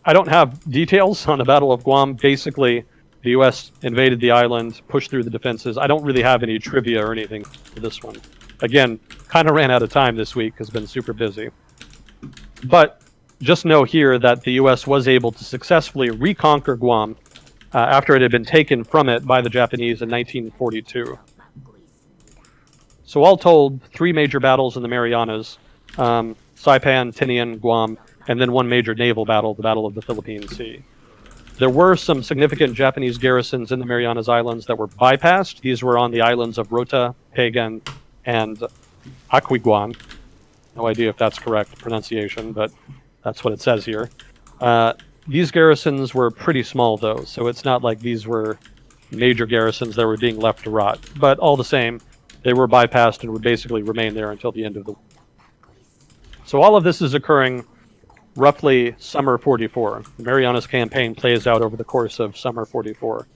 I don't have details on the Battle of Guam. Basically, the U.S. invaded the island, pushed through the defenses. I don't really have any trivia or anything for this one. Again, kind of ran out of time this week, has been super busy. But just know here that the U.S. was able to successfully reconquer Guam after it had been taken from it by the Japanese in 1942. So all told, 3 major battles in the Marianas, Saipan, Tinian, Guam, and then 1 major naval battle, the Battle of the Philippine Sea. There were some significant Japanese garrisons in the Marianas Islands that were bypassed. These were on the islands of Rota, Pagan, and Aquiguan. No idea if that's correct pronunciation, but that's what it says here. These garrisons were pretty small, though, so it's not like these were major garrisons that were being left to rot. But all the same, they were bypassed and would basically remain there until the end of the war. So all of this is occurring roughly summer 44. The Marianas campaign plays out over the course of summer 44.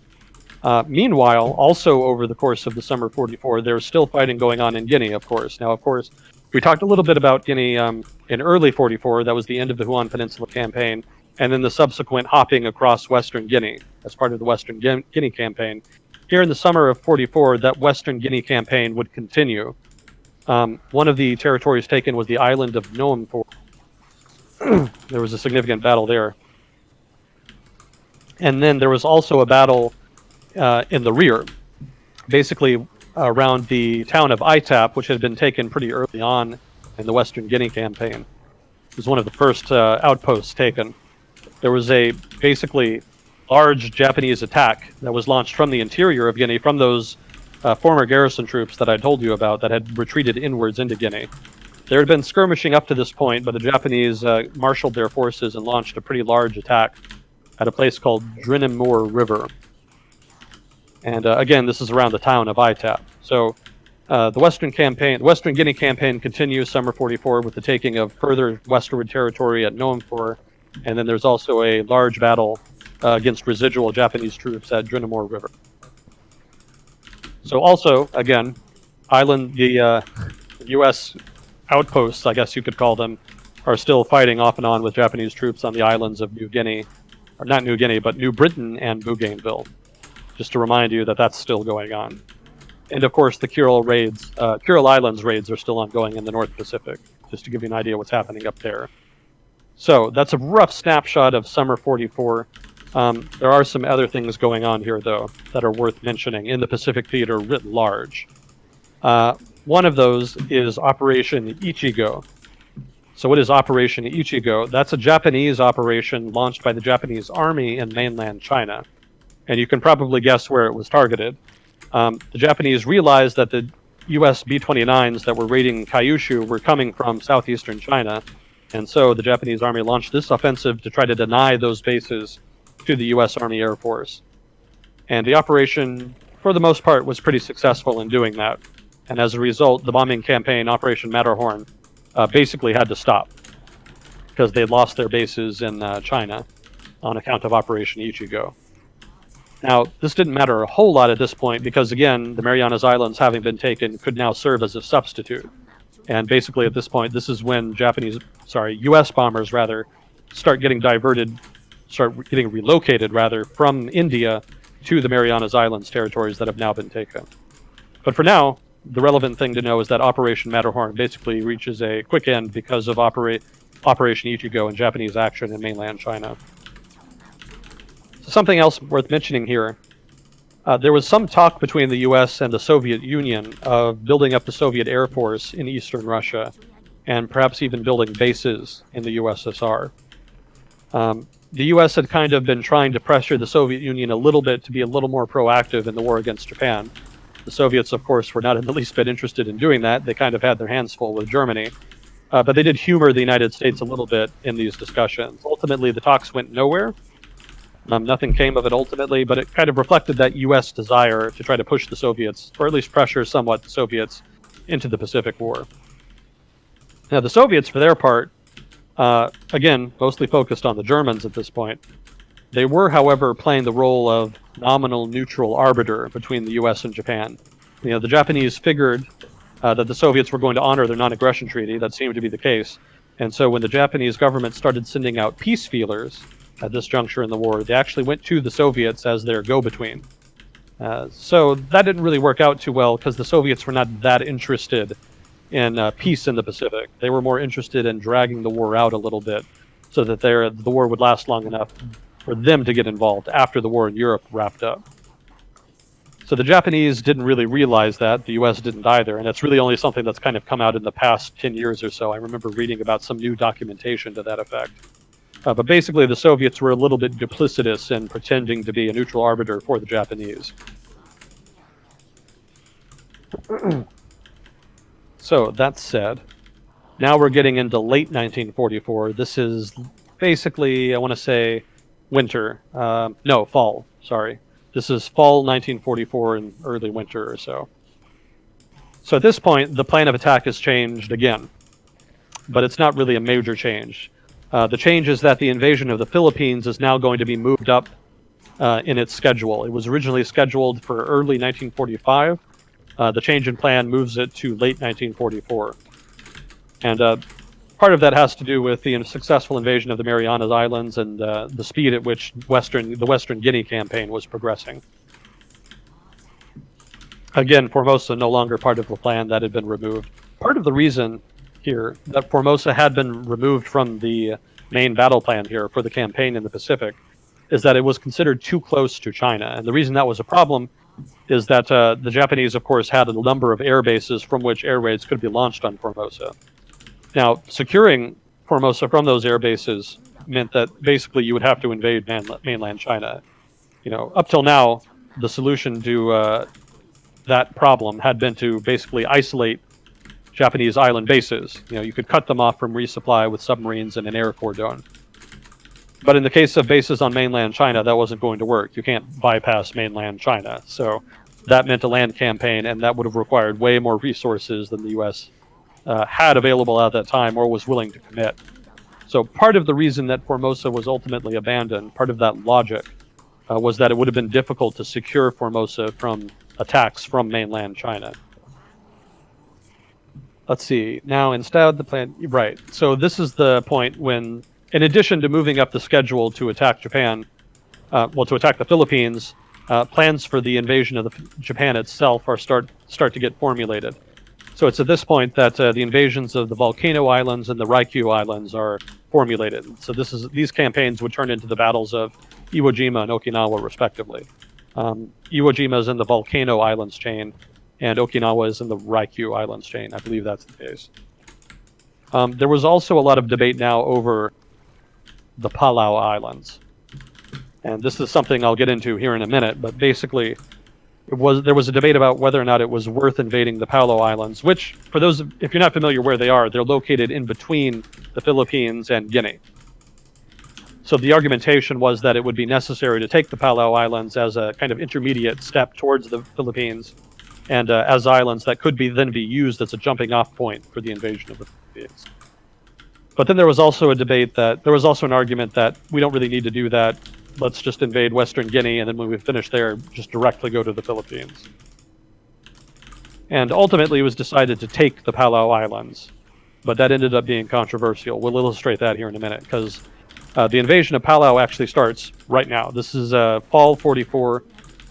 Meanwhile, also over the course of the summer 44, there's still fighting going on in Guinea, of course. Now, of course, we talked a little bit about Guinea in early 44. That was the end of the Huon Peninsula campaign, and then the subsequent hopping across Western Guinea as part of the Western Guinea campaign. Here in the summer of 44, that Western Guinea campaign would continue. One of the territories taken was the island of Noamfor. There was a significant battle there. And then there was also a battle in the rear, basically around the town of Itap, which had been taken pretty early on in the Western Guinea campaign. It was one of the first outposts taken. There was a basically large Japanese attack that was launched from the interior of Guinea, from those former garrison troops that I told you about that had retreated inwards into Guinea. There had been skirmishing up to this point, but the Japanese marshaled their forces and launched a pretty large attack at a place called Drinamore River. And again, this is around the town of Itap. So the Western Guinea campaign continues summer 44 with the taking of further westward territory at Noamfor, and then there's also a large battle against residual Japanese troops at Drinamore River. So also, again, the U.S. outposts, I guess you could call them, are still fighting off and on with Japanese troops on the islands of New Guinea, or not New Guinea, but New Britain and Bougainville. Just to remind you that that's still going on. And of course, the Kuril Islands raids are still ongoing in the North Pacific, just to give you an idea what's happening up there. So that's a rough snapshot of summer 44. There are some other things going on here, though, that are worth mentioning in the Pacific Theater writ large. One of those is Operation Ichigo. So what is Operation Ichigo? That's a Japanese operation launched by the Japanese Army in mainland China. And you can probably guess where it was targeted. The Japanese realized that the U.S. B-29s that were raiding Kyushu were coming from southeastern China. And so the Japanese Army launched this offensive to try to deny those bases to the U.S. Army Air Force. And the operation, for the most part, was pretty successful in doing that. And as a result, the bombing campaign, Operation Matterhorn, basically had to stop because they had lost their bases in China on account of Operation Ichigo. Now, this didn't matter a whole lot at this point because, again, the Marianas Islands, having been taken, could now serve as a substitute. And basically at this point, this is when U.S. bombers, start getting relocated, from India to the Marianas Islands territories that have now been taken. But for now, the relevant thing to know is that Operation Matterhorn basically reaches a quick end because of Operation Ichigo and Japanese action in mainland China. So something else worth mentioning here. There was some talk between the US and the Soviet Union of building up the Soviet Air Force in eastern Russia, and perhaps even building bases in the USSR. The US had kind of been trying to pressure the Soviet Union a little bit to be a little more proactive in the war against Japan. The Soviets, of course, were not in the least bit interested in doing that. They kind of had their hands full with Germany. But they did humor the United States a little bit in these discussions. Ultimately, the talks went nowhere. Nothing came of it ultimately, but it kind of reflected that U.S. desire to try to push the Soviets, or at least pressure somewhat the Soviets, into the Pacific War. Now, the Soviets, for their part, again, mostly focused on the Germans at this point. They were, however, playing the role of nominal neutral arbiter between the U.S. and Japan. The Japanese figured that the Soviets were going to honor their non-aggression treaty. That seemed to be the case. And so when the Japanese government started sending out peace feelers at this juncture in the war, they actually went to the Soviets as their go-between. So that didn't really work out too well because the Soviets were not that interested in peace in the Pacific. They were more interested in dragging the war out a little bit so that the war would last long enough for them to get involved after the war in Europe wrapped up. So the Japanese didn't really realize that. The U.S. didn't either, and it's really only something that's kind of come out in the past 10 years or so. I remember reading about some new documentation to that effect. But basically, the Soviets were a little bit duplicitous in pretending to be a neutral arbiter for the Japanese. So, that said, now we're getting into late 1944. This is basically, I want to say, winter. No, fall, sorry. This is fall 1944 and early winter or so. So at this point, the plan of attack has changed again. But it's not really a major change. The change is that the invasion of the Philippines is now going to be moved up in its schedule. It was originally scheduled for early 1945. The change in plan moves it to late 1944. And part of that has to do with the successful invasion of the Marianas Islands and the speed at which the Western Guinea campaign was progressing. Again, Formosa no longer part of the plan. That had been removed. Part of the reason here that Formosa had been removed from the main battle plan here for the campaign in the Pacific is that it was considered too close to China. And the reason that was a problem is that the Japanese, of course, had a number of air bases from which air raids could be launched on Formosa. Now, securing Formosa from those air bases meant that basically you would have to invade mainland China. Up till now, the solution to that problem had been to basically isolate Japanese island bases. You could cut them off from resupply with submarines and an air cordon. But in the case of bases on mainland China, that wasn't going to work. You can't bypass mainland China. So that meant a land campaign, and that would have required way more resources than the U.S. Had available at that time or was willing to commit. So part of the reason that Formosa was ultimately abandoned, part of that logic, was that it would have been difficult to secure Formosa from attacks from mainland China. Let's see. Now, instead, the plan... Right. So this is the point when, in addition to moving up the schedule to attack Japan, to attack the Philippines, plans for the invasion of Japan itself are start to get formulated. So it's at this point that the invasions of the Volcano Islands and the Ryukyu Islands are formulated. So these campaigns would turn into the battles of Iwo Jima and Okinawa, respectively. Iwo Jima is in the Volcano Islands chain, and Okinawa is in the Ryukyu Islands chain. I believe that's the case. There was also a lot of debate now over the Palau Islands. And this is something I'll get into here in a minute, but basically there was a debate about whether or not it was worth invading the Palau Islands, which, for those, if you're not familiar where they are, they're located in between the Philippines and Guinea. So the argumentation was that it would be necessary to take the Palau Islands as a kind of intermediate step towards the Philippines, and as islands that could then be used as a jumping off point for the invasion of the Philippines. But then there was also an argument that we don't really need to do that. Let's just invade Western Guinea, and then when we finish there, just directly go to the Philippines. And ultimately, it was decided to take the Palau Islands, but that ended up being controversial. We'll illustrate that here in a minute, because the invasion of Palau actually starts right now. This is fall 44,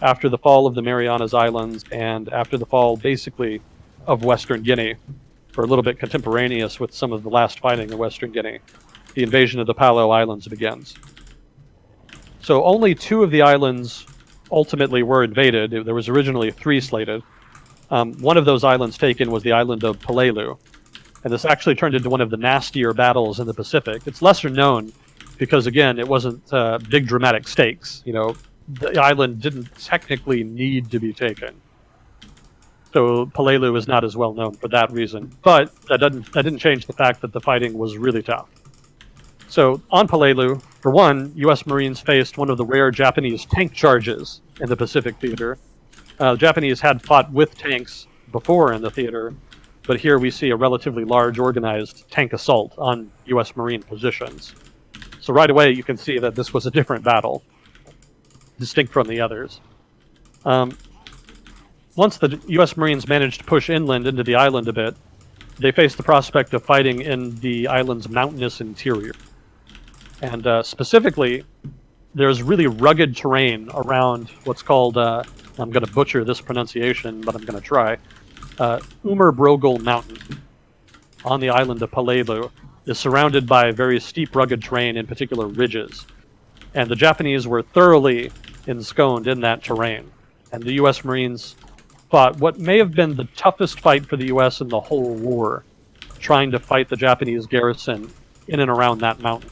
after the fall of the Marianas Islands, and after the fall, basically, of Western Guinea, or a little bit contemporaneous with some of the last fighting in Western Guinea, the invasion of the Palau Islands begins. So only 2 of the islands ultimately were invaded. There was originally 3 slated. One of those islands taken was the island of Pelelu, and this actually turned into one of the nastier battles in the Pacific. It's lesser known because, again, it wasn't big dramatic stakes. The island didn't technically need to be taken. So Pelelu is not as well known for that reason. But that didn't change the fact that the fighting was really tough. So on Pelelu, for one, U.S. Marines faced one of the rare Japanese tank charges in the Pacific theater. The Japanese had fought with tanks before in the theater, but here we see a relatively large organized tank assault on U.S. Marine positions. So right away you can see that this was a different battle, distinct from the others. Once the U.S. Marines managed to push inland into the island a bit, they faced the prospect of fighting in the island's mountainous interior. And specifically, there's really rugged terrain around what's called, I'm going to butcher this pronunciation, but I'm going to try, Umerbrogel Mountain on the island of Pelelu is surrounded by very steep, rugged terrain, in particular ridges. And the Japanese were thoroughly ensconced in that terrain. And the U.S. Marines fought what may have been the toughest fight for the U.S. in the whole war, trying to fight the Japanese garrison in and around that mountain.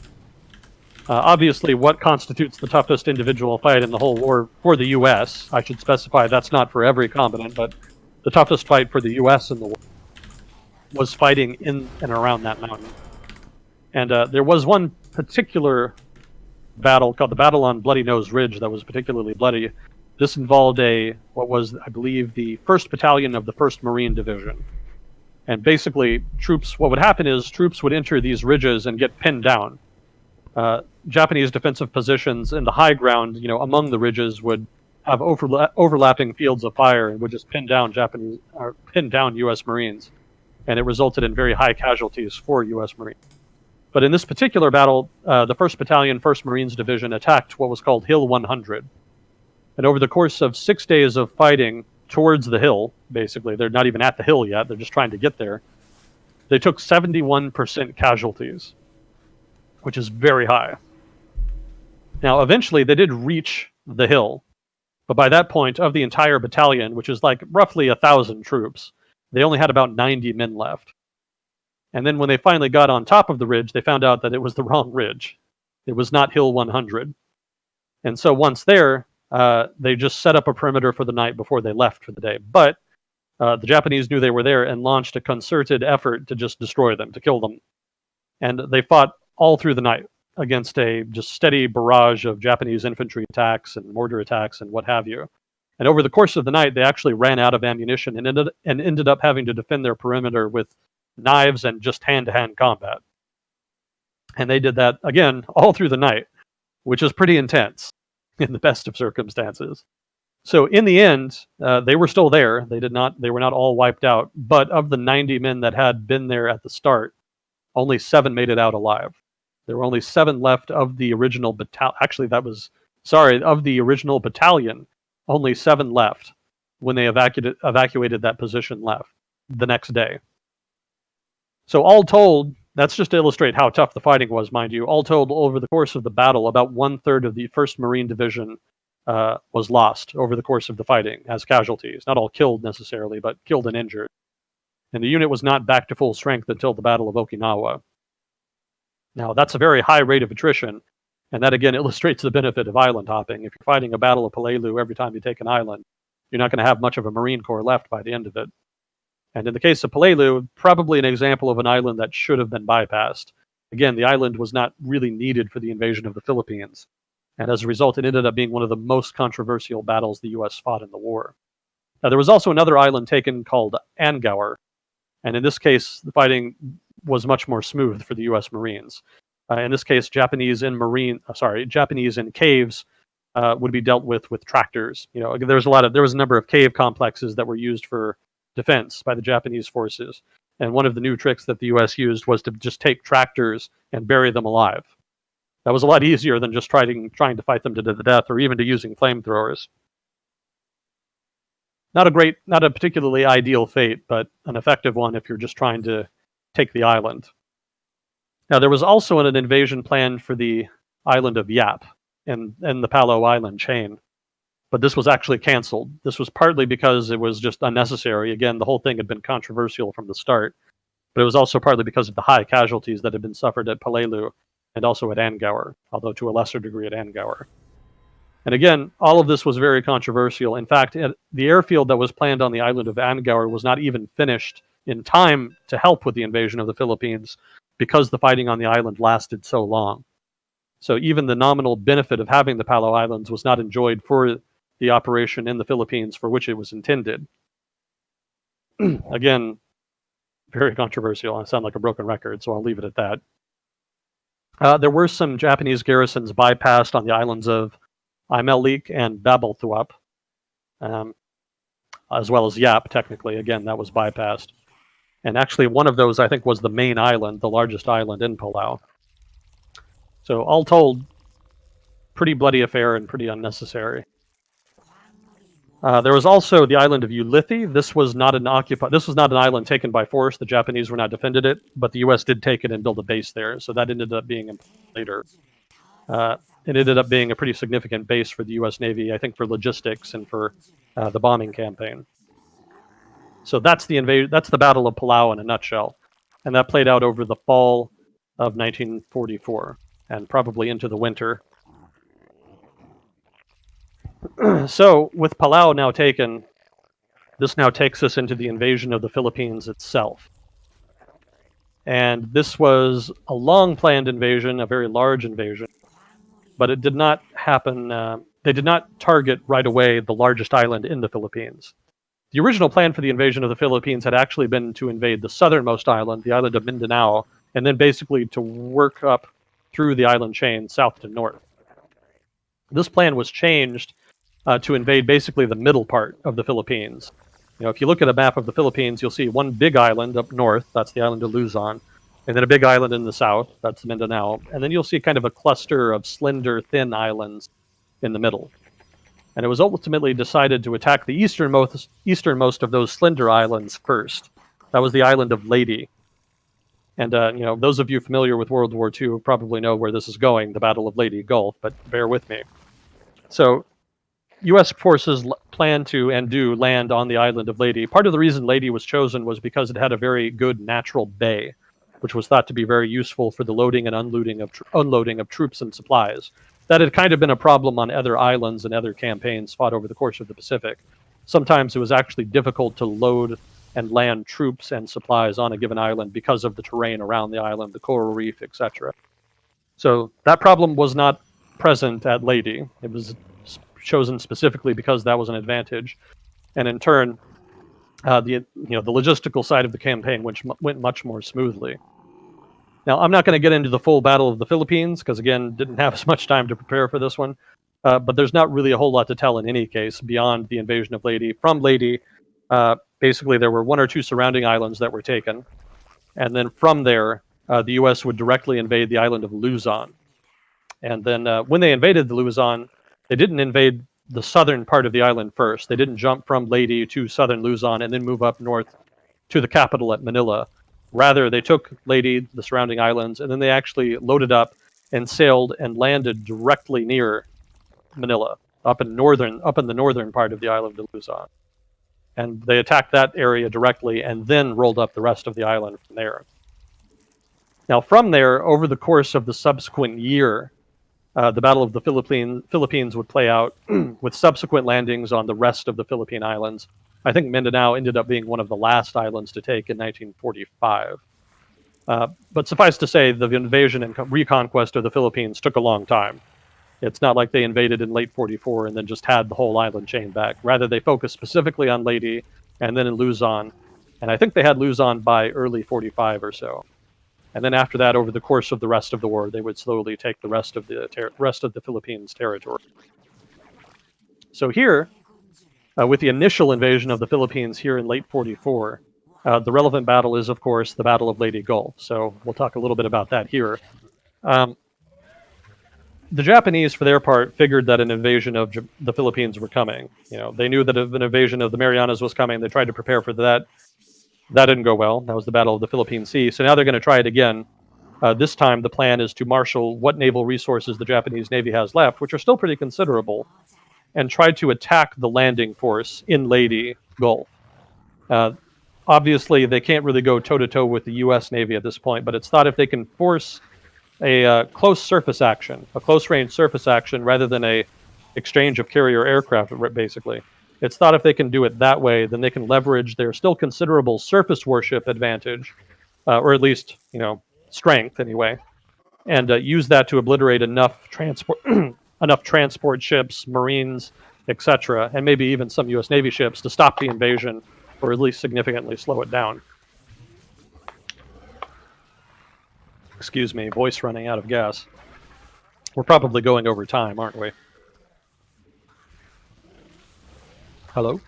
Obviously, what constitutes the toughest individual fight in the whole war for the U.S., I should specify that's not for every combatant, but the toughest fight for the U.S. in the war was fighting in and around that mountain. And there was one particular battle called the Battle on Bloody Nose Ridge that was particularly bloody. This involved what was, I believe, the 1st Battalion of the 1st Marine Division. And basically, what would happen is troops would enter these ridges and get pinned down. Japanese defensive positions in the high ground, among the ridges, would have overlapping fields of fire and would just pin down U.S. Marines, and it resulted in very high casualties for U.S. Marines. But in this particular battle, the 1st Battalion, 1st Marines Division attacked what was called Hill 100, and over the course of 6 days of fighting towards the hill, basically, they're not even at the hill yet, they're just trying to get there, they took 71% casualties, which is very high. Now, eventually, they did reach the hill, but by that point, of the entire battalion, which is like roughly 1,000 troops, they only had about 90 men left. And then when they finally got on top of the ridge, they found out that it was the wrong ridge. It was not Hill 100. And so once there, they just set up a perimeter for the night before they left for the day. But the Japanese knew they were there and launched a concerted effort to just destroy them, to kill them. And they fought all through the night against a just steady barrage of Japanese infantry attacks and mortar attacks and what have you. And over the course of the night, they actually ran out of ammunition and ended up having to defend their perimeter with knives and just hand-to-hand combat. And they did that, again, all through the night, which is pretty intense in the best of circumstances. So in the end, they were still there. They were not all wiped out. But of the 90 men that had been there at the start, only 7 made it out alive. There were only 7 left of the original battalion. Actually, of the original battalion, only 7 left when they evacuated that position left the next day. So all told, that's just to illustrate how tough the fighting was, mind you. All told, over the course of the battle, about 1/3 of the 1st Marine Division was lost over the course of the fighting as casualties. Not all killed necessarily, but killed and injured. And the unit was not back to full strength until the Battle of Okinawa. Now, that's a very high rate of attrition, and that again illustrates the benefit of island hopping. If you're fighting a Battle of Pelelu every time you take an island, you're not going to have much of a Marine Corps left by the end of it. And in the case of Pelelu, probably an example of an island that should have been bypassed. Again, the island was not really needed for the invasion of the Philippines, and as a result, it ended up being one of the most controversial battles the U.S. fought in the war. Now, there was also another island taken called Angaur, and in this case, the fighting was much more smooth for the U.S. Marines. In this case, Japanese in caves would be dealt with tractors. There was a number of cave complexes that were used for defense by the Japanese forces, and one of the new tricks that the U.S. used was to just take tractors and bury them alive. That was a lot easier than just trying to fight them to the death, or even to using flamethrowers. not a particularly ideal fate, but an effective one if you're just trying to take the island. Now, there was also an invasion planned for the island of Yap in the Palau Island chain, but this was actually canceled. This was partly because it was just unnecessary. Again, the whole thing had been controversial from the start, but it was also partly because of the high casualties that had been suffered at Pelelu and also at Angaur, although to a lesser degree at Angaur. And again, all of this was very controversial. In fact, the airfield that was planned on the island of Angaur was not even finished in time to help with the invasion of the Philippines because the fighting on the island lasted so long. So even the nominal benefit of having the Palau Islands was not enjoyed for the operation in the Philippines for which it was intended. Again, very controversial. I sound like a broken record, so I'll leave it at that. There were some Japanese garrisons bypassed on the islands of Imelik and Babelthuap, as well as Yap, technically. Again, that was bypassed. And actually, one of those, I think, was the main island, the largest island in Palau. So all told, pretty bloody affair and pretty unnecessary. There was also the island of Ulithi. This was not an island taken by force. The Japanese were not defended it, but the U.S. did take it and build a base there. So that ended up being later. It ended up being a pretty significant base for the U.S. Navy, I think, for logistics and for the bombing campaign. So that's the Battle of Palau in a nutshell, and that played out over the fall of 1944 and probably into the winter. So with Palau now taken, this now takes us into the invasion of the Philippines itself. And this was a long-planned invasion, a very large invasion, but it did not happen. They did not target right away the largest island in the Philippines. The original plan for the invasion of the Philippines had actually been to invade the southernmost island, the island of Mindanao, and then basically to work up through the island chain south to north. This plan was changed to invade basically the middle part of the Philippines. If you look at a map of the Philippines, you'll see one big island up north, that's the island of Luzon, and then a big island in the south, that's Mindanao, and then you'll see kind of a cluster of slender, thin islands in the middle. And it was ultimately decided to attack the easternmost of those slender islands first. That was the island of Leyte. And those of you familiar with World War II probably know where this is going, the Battle of Leyte Gulf, but bear with me. So U.S. forces plan to and do land on the island of Leyte. Part of the reason Leyte was chosen was because it had a very good natural bay, which was thought to be very useful for the loading and unloading of troops and supplies. That had kind of been a problem on other islands and other campaigns fought over the course of the Pacific. Sometimes it was actually difficult to load and land troops and supplies on a given island because of the terrain around the island, the coral reef, etc. So that problem was not present at Leyte. It was chosen specifically because that was an advantage, and in turn, the logistical side of the campaign went much more smoothly. Now, I'm not going to get into the full Battle of the Philippines because, again, didn't have as much time to prepare for this one. But there's not really a whole lot to tell in any case beyond the invasion of Leyte. From Leyte, basically there were one or two surrounding islands that were taken, and then from there, the U.S. would directly invade the island of Luzon. And then when they invaded the Luzon, they didn't invade the southern part of the island first. They didn't jump from Leyte to southern Luzon and then move up north to the capital at Manila. Rather, they took Leyte, the surrounding islands, and then they actually loaded up and sailed and landed directly near Manila, up in the northern part of the island of Luzon. And they attacked that area directly and then rolled up the rest of the island from there. Now, from there, over the course of the subsequent year, the Battle of the Philippines would play out with subsequent landings on the rest of the Philippine islands. I think Mindanao ended up being one of the last islands to take in 1945. But suffice to say, the invasion and reconquest of the Philippines took a long time. It's not like they invaded in late 44 and then just had the whole island chain back. Rather, they focused specifically on Leyte and then in Luzon. And I think they had Luzon by early 45 or so. And then after that, over the course of the rest of the war, they would slowly take the rest of the Philippines territory. So here, with the initial invasion of the Philippines here in late 44, the relevant battle is, of course, the Battle of Leyte Gulf. So we'll talk a little bit about that here. the Japanese, for their part, figured that an invasion of the Philippines were coming. They knew that an invasion of the Marianas was coming. They tried to prepare for that. That didn't go well. That was the Battle of the Philippine Sea. So now they're going to try it again. This time, the plan is to marshal what naval resources the Japanese Navy has left, which are still pretty considerable, and try to attack the landing force in Leyte Gulf. Obviously, they can't really go toe-to-toe with the U.S. Navy at this point, but it's thought if they can force a close surface action, a close-range surface action, rather than a exchange of carrier aircraft, basically. It's thought if they can do it that way, then they can leverage their still considerable surface warship advantage, or at least, strength anyway, and use that to obliterate enough transport ships, Marines, etc., and maybe even some U.S. Navy ships to stop the invasion, or at least significantly slow it down. Excuse me, voice running out of gas. We're probably going over time, aren't we? Hello?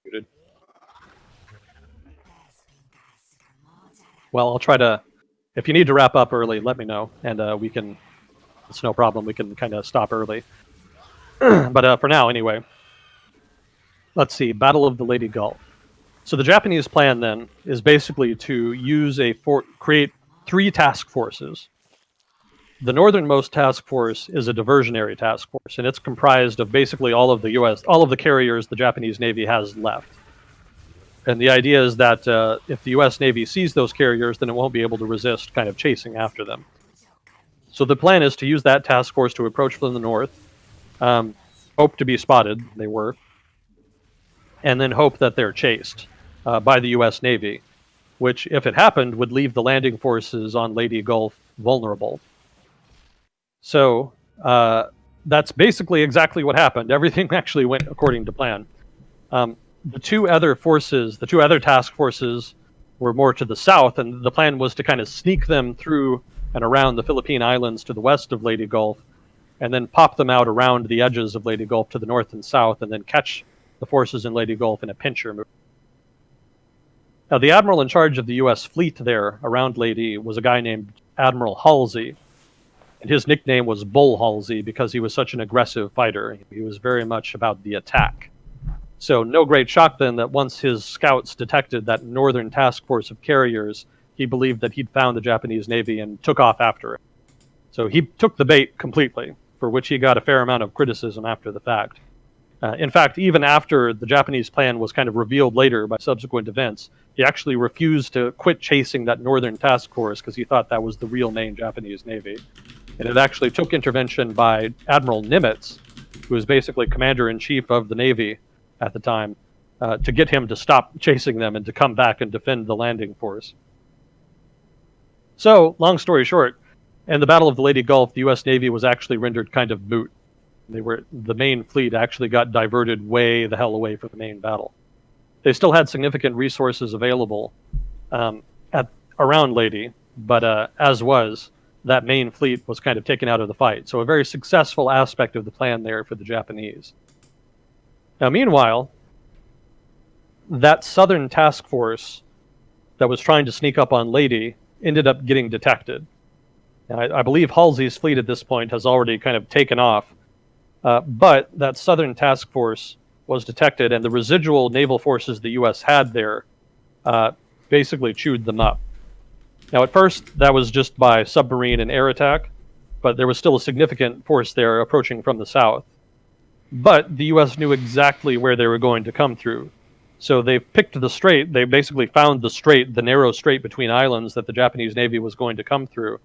Muted. Well, I'll try to... If you need to wrap up early, let me know, and we can... It's no problem, we can kind of stop early. But for now, anyway. Let's see, Battle of the Leyte Gulf. So the Japanese plan, then, is basically to use create 3 task forces. The northernmost task force is a diversionary task force, and it's comprised of basically all of the carriers the Japanese Navy has left. And the idea is that if the U.S. Navy sees those carriers, then it won't be able to resist kind of chasing after them. So the plan is to use that task force to approach from the north, hope to be spotted, they were, and then hope that they're chased by the U.S. Navy, which, if it happened, would leave the landing forces on Leyte Gulf vulnerable. So that's basically exactly what happened. Everything actually went according to plan. The two other task forces were more to the south, and the plan was to kind of sneak them through and around the Philippine Islands to the west of Leyte Gulf, and then pop them out around the edges of Leyte Gulf to the north and south, and then catch the forces in Leyte Gulf in a pincher move. Now, the admiral in charge of the U.S. fleet there around Leyte was a guy named Admiral Halsey, and his nickname was Bull Halsey because he was such an aggressive fighter. He was very much about the attack. So no great shock then that once his scouts detected that northern task force of carriers, he believed that he'd found the Japanese Navy and took off after it. So he took the bait completely, for which he got a fair amount of criticism after the fact. In fact, even after the Japanese plan was kind of revealed later by subsequent events, he actually refused to quit chasing that northern task force because he thought that was the real main Japanese Navy. And it actually took intervention by Admiral Nimitz, who was basically commander-in-chief of the Navy at the time, to get him to stop chasing them and to come back and defend the landing force. So, long story short, in the Battle of the Leyte Gulf, the U.S. Navy was actually rendered kind of moot. The main fleet actually got diverted way the hell away from the main battle. They still had significant resources available around Leyte, but as was, that main fleet was kind of taken out of the fight. So a very successful aspect of the plan there for the Japanese. Now, meanwhile, that southern task force that was trying to sneak up on Leyte ended up getting detected. Now, I believe Halsey's fleet at this point has already kind of taken off, but that southern task force was detected, and the residual naval forces the U.S. had there basically chewed them up. Now, at first, that was just by submarine and air attack, but there was still a significant force there approaching from the south. But the U.S. knew exactly where they were going to come through. So they picked the strait. They basically found the strait, the narrow strait between islands that the Japanese Navy was going to come through.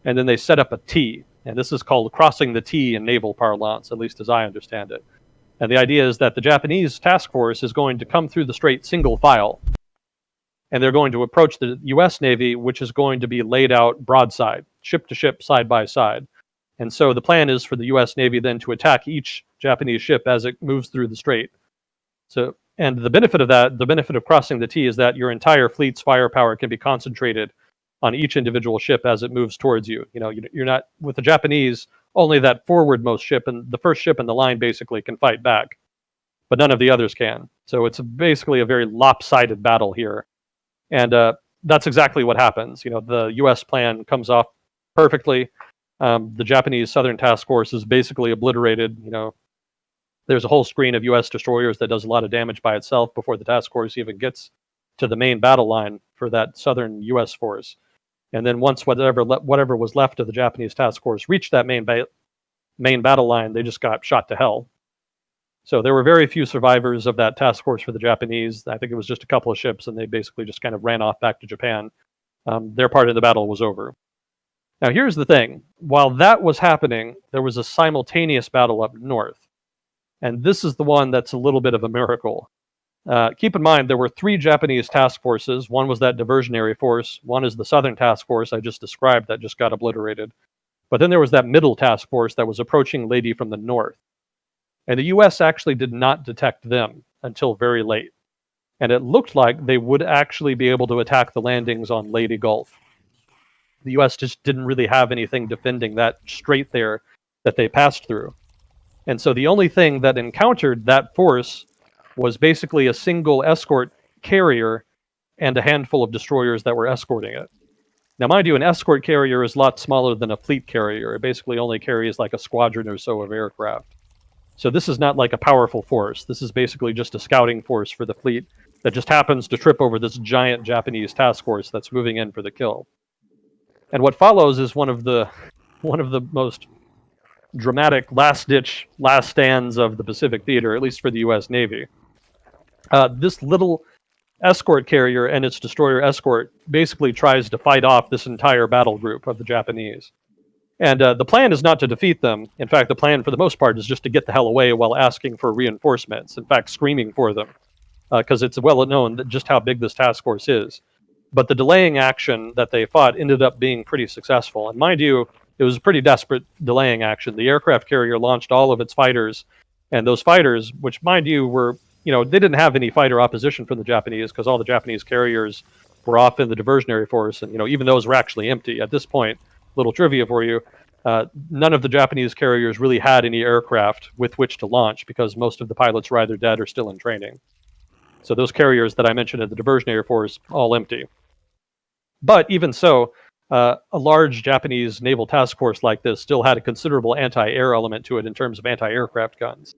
And then they set up a T. And this is called crossing the T in naval parlance, at least as I understand it. And the idea is that the Japanese task force is going to come through the strait single file. And they're going to approach the U.S. Navy, which is going to be laid out broadside, ship to ship, side by side. And so the plan is for the U.S. Navy then to attack each Japanese ship as it moves through the strait. So, and the benefit of that, the benefit of crossing the T, is that your entire fleet's firepower can be concentrated on each individual ship as it moves towards you. You know, you're not, with the Japanese, only that forwardmost ship and the first ship in the line basically can fight back, but none of the others can. So it's basically a very lopsided battle here. And that's exactly what happens. You know, the U.S. plan comes off perfectly. The Japanese Southern Task Force is basically obliterated. There's a whole screen of U.S. destroyers that does a lot of damage by itself before the task force even gets to the main battle line for that southern U.S. force. And then once whatever was left of the Japanese task force reached that main battle line, they just got shot to hell. So there were very few survivors of that task force for the Japanese. I think it was just a couple of ships, and they basically just kind of ran off back to Japan. Their part of the battle was over. Now, here's the thing. While that was happening, there was a simultaneous battle up north. And this is the one that's a little bit of a miracle. Keep in mind, there were 3 Japanese task forces. One was that diversionary force. One is the Southern Task Force I just described that just got obliterated. But then there was that middle task force that was approaching Leyte from the north. And the U.S. actually did not detect them until very late. And it looked like they would actually be able to attack the landings on Leyte Gulf. The U.S. just didn't really have anything defending that strait there that they passed through. And so the only thing that encountered that force was basically a single escort carrier and a handful of destroyers that were escorting it. Now, mind you, an escort carrier is a lot smaller than a fleet carrier. It basically only carries like a squadron or so of aircraft. So this is not like a powerful force. This is basically just a scouting force for the fleet that just happens to trip over this giant Japanese task force that's moving in for the kill. And what follows is one of the most dramatic last stands of the Pacific Theater, at least for the U.S. Navy. This little escort carrier and its destroyer escort basically tries to fight off this entire battle group of the Japanese. And the plan is not to defeat them. In fact, the plan for the most part is just to get the hell away while asking for reinforcements. In fact, screaming for them, because it's well known that just how big this task force is. But the delaying action that they fought ended up being pretty successful. And mind you, it was a pretty desperate delaying action. The aircraft carrier launched all of its fighters, and those fighters, which mind you were, they didn't have any fighter opposition from the Japanese because all the Japanese carriers were off in the diversionary force, and even those were actually empty at this point. Little trivia for you. None of the Japanese carriers really had any aircraft with which to launch because most of the pilots were either dead or still in training. So those carriers that I mentioned in the diversionary force, all empty. But even so, a large Japanese naval task force like this still had a considerable anti-air element to it in terms of anti-aircraft guns.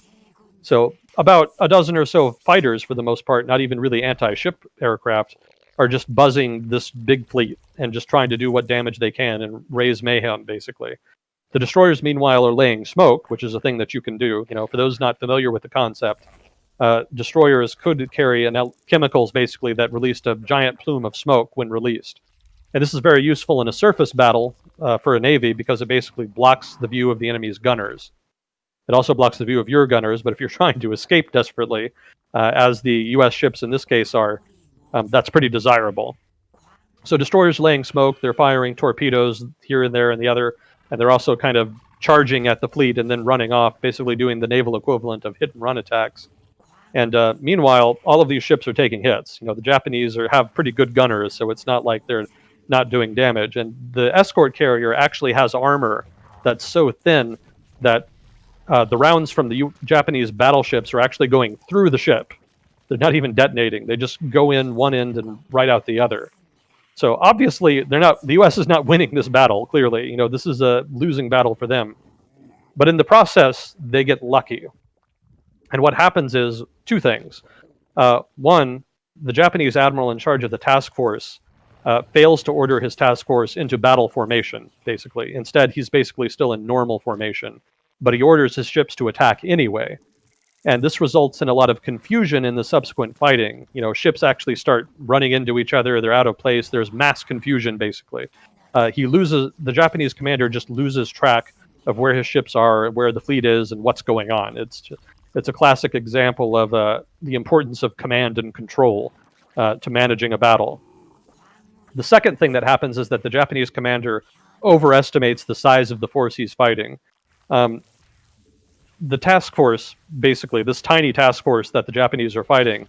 So about a dozen or so fighters, for the most part, not even really anti-ship aircraft, are just buzzing this big fleet and just trying to do what damage they can and raise mayhem, basically. The destroyers, meanwhile, are laying smoke, which is a thing that you can do. For those not familiar with the concept, destroyers could carry chemicals, basically, that released a giant plume of smoke when released. And this is very useful in a surface battle for a navy because it basically blocks the view of the enemy's gunners. It also blocks the view of your gunners, but if you're trying to escape desperately, as the U.S. ships in this case are, that's pretty desirable. So destroyers laying smoke, they're firing torpedoes here and there and the other, and they're also kind of charging at the fleet and then running off, basically doing the naval equivalent of hit and run attacks. And meanwhile, all of these ships are taking hits. The Japanese have pretty good gunners, so it's not like they're not doing damage. And the escort carrier actually has armor that's so thin that the rounds from the Japanese battleships are actually going through the ship. They're not even detonating. They just go in one end and right out the other. So obviously, the U.S. is not winning this battle, clearly. This is a losing battle for them. But in the process, they get lucky. And what happens is 2 things. One, the Japanese admiral in charge of the task force fails to order his task force into battle formation, basically. Instead, he's basically still in normal formation. But he orders his ships to attack anyway. And this results in a lot of confusion in the subsequent fighting. Ships actually start running into each other. They're out of place. There's mass confusion, basically. The Japanese commander just loses track of where his ships are, where the fleet is, and what's going on. It's a classic example of the importance of command and control to managing a battle. The second thing that happens is that the Japanese commander overestimates the size of the force he's fighting. The task force, basically, this tiny task force that the Japanese are fighting,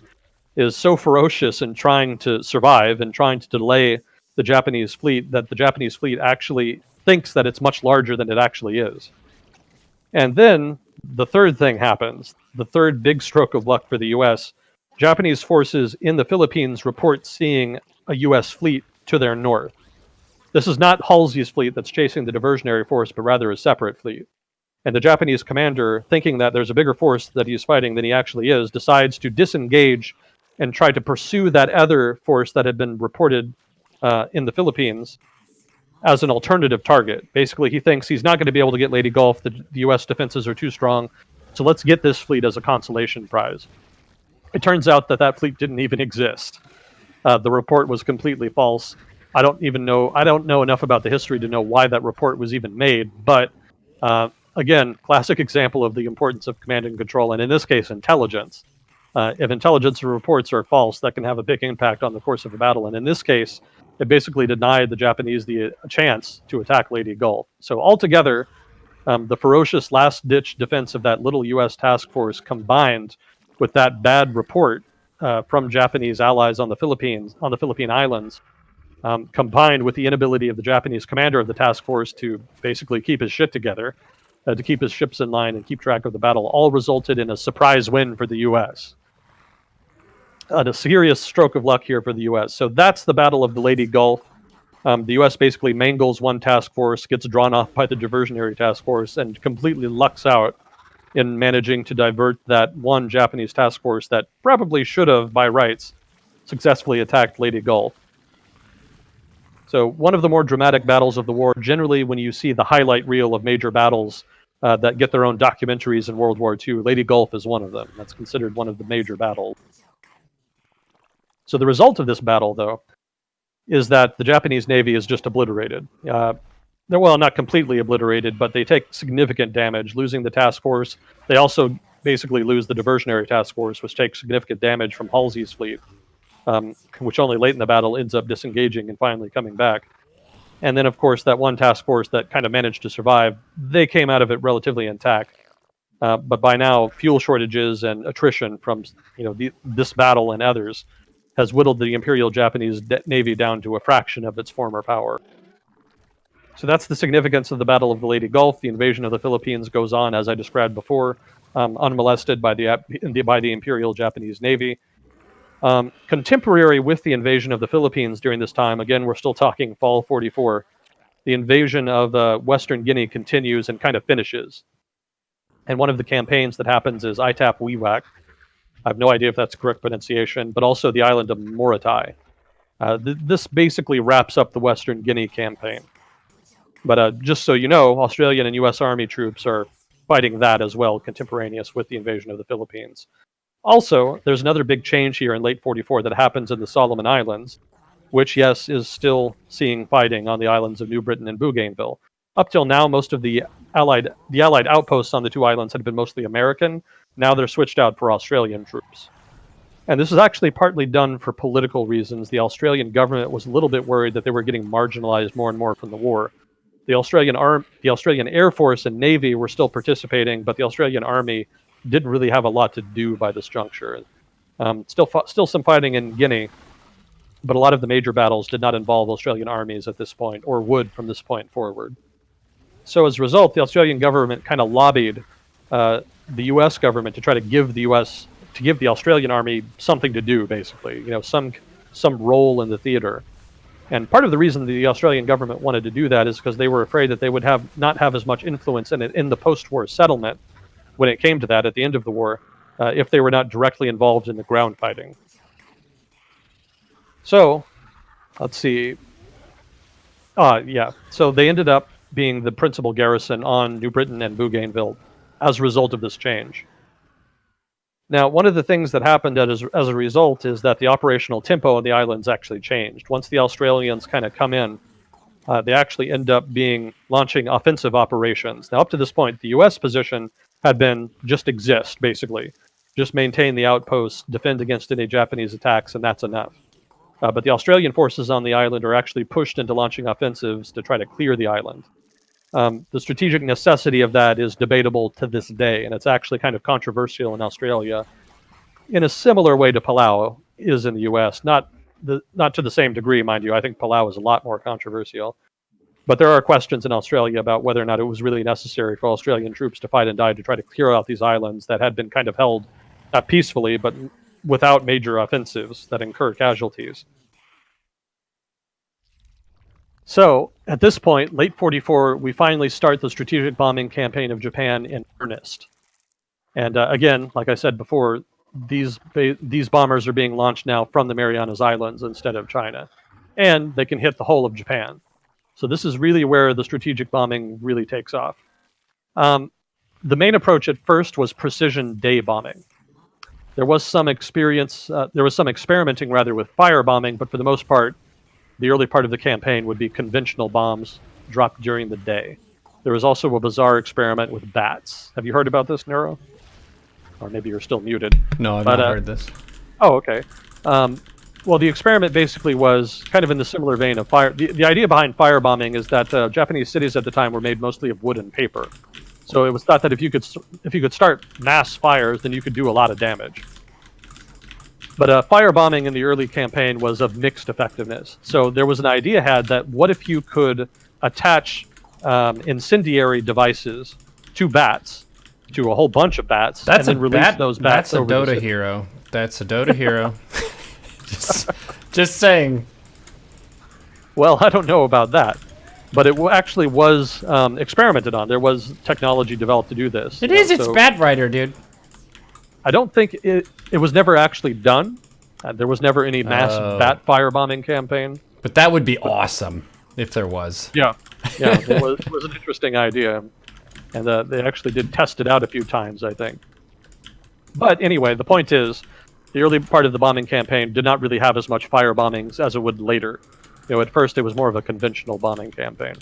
is so ferocious in trying to survive and trying to delay the Japanese fleet that the Japanese fleet actually thinks that it's much larger than it actually is. And then the third thing happens, the third big stroke of luck for the U.S. Japanese forces in the Philippines report seeing a U.S. fleet to their north. This is not Halsey's fleet that's chasing the diversionary force, but rather a separate fleet. And the Japanese commander, thinking that there's a bigger force that he's fighting than he actually is, decides to disengage and try to pursue that other force that had been reported in the Philippines as an alternative target. Basically, he thinks he's not going to be able to get Leyte Gulf. The U.S. defenses are too strong. So let's get this fleet as a consolation prize. It turns out that that fleet didn't even exist. The report was completely false. I don't know enough about the history to know why that report was even made. But again, classic example of the importance of command and control, and in this case, intelligence. If intelligence reports are false, that can have a big impact on the course of a battle. And in this case, it basically denied the Japanese the chance to attack Leyte Gulf. So altogether, the ferocious last-ditch defense of that little U.S. task force, combined with that bad report from Japanese allies on the Philippines, on the Philippine Islands, combined with the inability of the Japanese commander of the task force to basically keep his shit together, to keep his ships in line and keep track of the battle, all resulted in a surprise win for the U.S. A serious stroke of luck here for the U.S. So that's the Battle of the Leyte Gulf. The U.S. basically mangles one task force, gets drawn off by the diversionary task force, and completely lucks out in managing to divert that one Japanese task force that probably should have, by rights, successfully attacked Leyte Gulf. So one of the more dramatic battles of the war, generally when you see the highlight reel of major battles that get their own documentaries in World War II, Leyte Gulf is one of them. That's considered one of the major battles. So the result of this battle, though, is that the Japanese Navy is just obliterated. They're, well, not completely obliterated, but they take significant damage, losing the task force. They also basically lose the diversionary task force, which takes significant damage from Halsey's fleet, which only late in the battle ends up disengaging and finally coming back. And then, of course, that one task force that kind of managed to survive, they came out of it relatively intact. But by now, fuel shortages and attrition from this battle and others has whittled the Imperial Japanese Navy down to a fraction of its former power. So that's the significance of the Battle of the Leyte Gulf. The invasion of the Philippines goes on, as I described before, unmolested by the Imperial Japanese Navy. Contemporary with the invasion of the Philippines during this time, again, we're still talking fall 44, the invasion of Western Guinea continues and kind of finishes. And one of the campaigns that happens is Itap Wewak. I have no idea if that's correct pronunciation, but also the island of Morotai. This basically wraps up the Western Guinea campaign. But just so you know, Australian and U.S. Army troops are fighting that as well, contemporaneous with the invasion of the Philippines. Also, there's another big change here in late 44 that happens in the Solomon Islands, which, yes, is still seeing fighting on the islands of New Britain and Bougainville. Up till now, most of the Allied outposts on the two islands had been mostly American. Now they're switched out for Australian troops. And this is actually partly done for political reasons. The Australian government was a little bit worried that they were getting marginalized more and more from the war. The Australian Air Force and Navy were still participating, but the Australian Army didn't really have a lot to do by this juncture. Still some fighting in Guinea, but a lot of the major battles did not involve Australian armies at this point, or would from this point forward. So as a result, the Australian government kind of lobbied the U.S. government to try to give the Australian Army something to do, basically, some role in the theater. And part of the reason the Australian government wanted to do that is because they were afraid that they would not have as much influence in the post-war settlement when it came to that at the end of the war, if they were not directly involved in the ground fighting. So, let's see. So they ended up being the principal garrison on New Britain and Bougainville as a result of this change. Now, one of the things that happened as a result is that the operational tempo on the islands actually changed. Once the Australians kind of come in, they actually end up launching offensive operations. Now, up to this point, the U.S. position had been just exist, basically. Just maintain the outposts, defend against any Japanese attacks, and that's enough. But the Australian forces on the island are actually pushed into launching offensives to try to clear the island. The strategic necessity of that is debatable to this day, and it's actually kind of controversial in Australia in a similar way to Palau is in the U.S. Not to the same degree, mind you. I think Palau is a lot more controversial. But there are questions in Australia about whether or not it was really necessary for Australian troops to fight and die to try to clear out these islands that had been kind of held not peacefully, but without major offensives that incur casualties. So at this point, late 44, we finally start the strategic bombing campaign of Japan in earnest. And again, like I said before, these bombers are being launched now from the Marianas Islands instead of China, and they can hit the whole of Japan. So this is really where the strategic bombing really takes off. The main approach at first was precision day bombing. There was some experimenting rather with fire bombing, but for the most part, the early part of the campaign would be conventional bombs dropped during the day. There was also a bizarre experiment with bats. Have you heard about this, Neuro? Or maybe you're still muted.
No, I've not heard this.
Oh, okay. Well, the experiment basically was kind of in the similar vein of fire. The idea behind firebombing is that Japanese cities at the time were made mostly of wood and paper. So it was thought that if you could start mass fires, then you could do a lot of damage. But firebombing in the early campaign was of mixed effectiveness. So there was an idea had that what if you could attach incendiary devices to bats, to a whole bunch of bats, and then release those bats over the city.
That's a Dota hero. That's a Dota hero. Just saying.
Well, I don't know about that, but it actually was experimented on. There was technology developed to do this.
It's Bat Rider, dude.
I don't think it was never actually done. There was never any mass bat firebombing campaign.
But that would be awesome if there was.
Yeah, it was an interesting idea, and they actually did test it out a few times, I think. But anyway, the point is, the early part of the bombing campaign did not really have as much fire bombings as it would later. At first it was more of a conventional bombing campaign.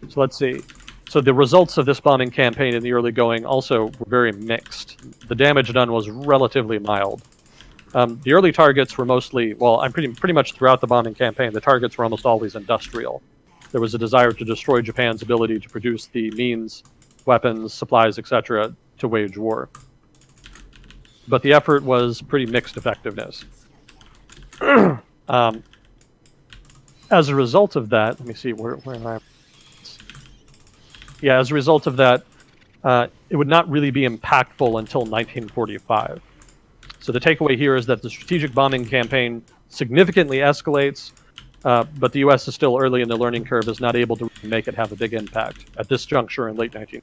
So let's see. So the results of this bombing campaign in the early going also were very mixed. The damage done was relatively mild. The early targets were mostly, pretty much throughout the bombing campaign, the targets were almost always industrial. There was a desire to destroy Japan's ability to produce the means, weapons, supplies, etc., to wage war. But the effort was pretty mixed effectiveness. As a result of that, let me see, where am I? Yeah, as a result of that, it would not really be impactful until 1945. So the takeaway here is that the strategic bombing campaign significantly escalates, but the U.S. is still early in the learning curve, is not able to make it have a big impact at this juncture in late 19.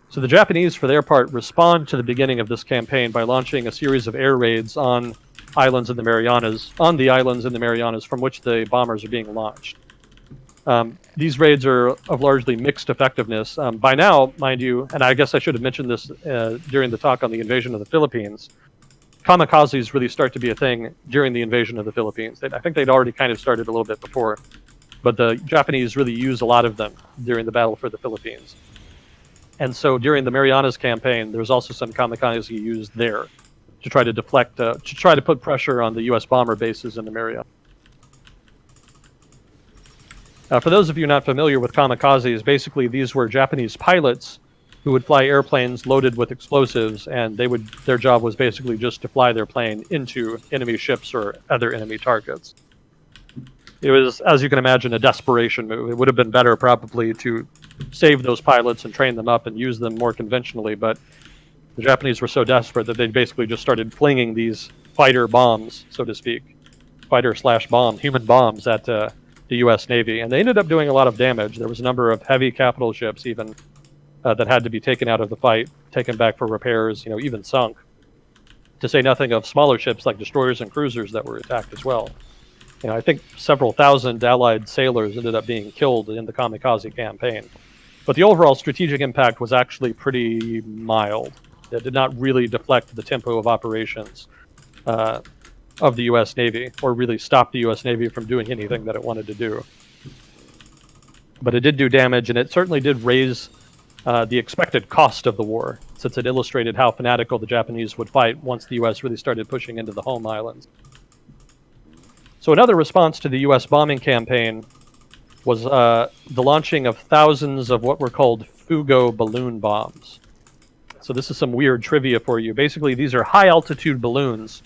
So the Japanese, for their part, respond to the beginning of this campaign by launching a series of air raids on the islands in the Marianas from which the bombers are being launched. These raids are of largely mixed effectiveness. By now, mind you, and I guess I should have mentioned this during the talk on the invasion of the Philippines, kamikazes really start to be a thing during the invasion of the Philippines. I think they'd already kind of started a little bit before, but the Japanese really use a lot of them during the battle for the Philippines. And so during the Marianas campaign, there was also some kamikaze used there to try to deflect, to try to put pressure on the U.S. bomber bases in the Marianas. For those of you not familiar with kamikazes, basically these were Japanese pilots who would fly airplanes loaded with explosives, and their job was basically just to fly their plane into enemy ships or other enemy targets. It was, as you can imagine, a desperation move. It would have been better probably to save those pilots and train them up and use them more conventionally, but the Japanese were so desperate that they basically just started flinging these fighter bombs, so to speak, fighter/bomb, human bombs at the U.S. Navy, and they ended up doing a lot of damage. There was a number of heavy capital ships even that had to be taken out of the fight, taken back for repairs, even sunk, to say nothing of smaller ships like destroyers and cruisers that were attacked as well. I think several thousand Allied sailors ended up being killed in the kamikaze campaign. But the overall strategic impact was actually pretty mild. It did not really deflect the tempo of operations of the U.S. Navy, or really stop the U.S. Navy from doing anything that it wanted to do. But it did do damage, and it certainly did raise the expected cost of the war, since it illustrated how fanatical the Japanese would fight once the U.S. really started pushing into the home islands. So another response to the U.S. bombing campaign was the launching of thousands of what were called Fugo balloon bombs. So this is some weird trivia for you. Basically, these are high-altitude balloons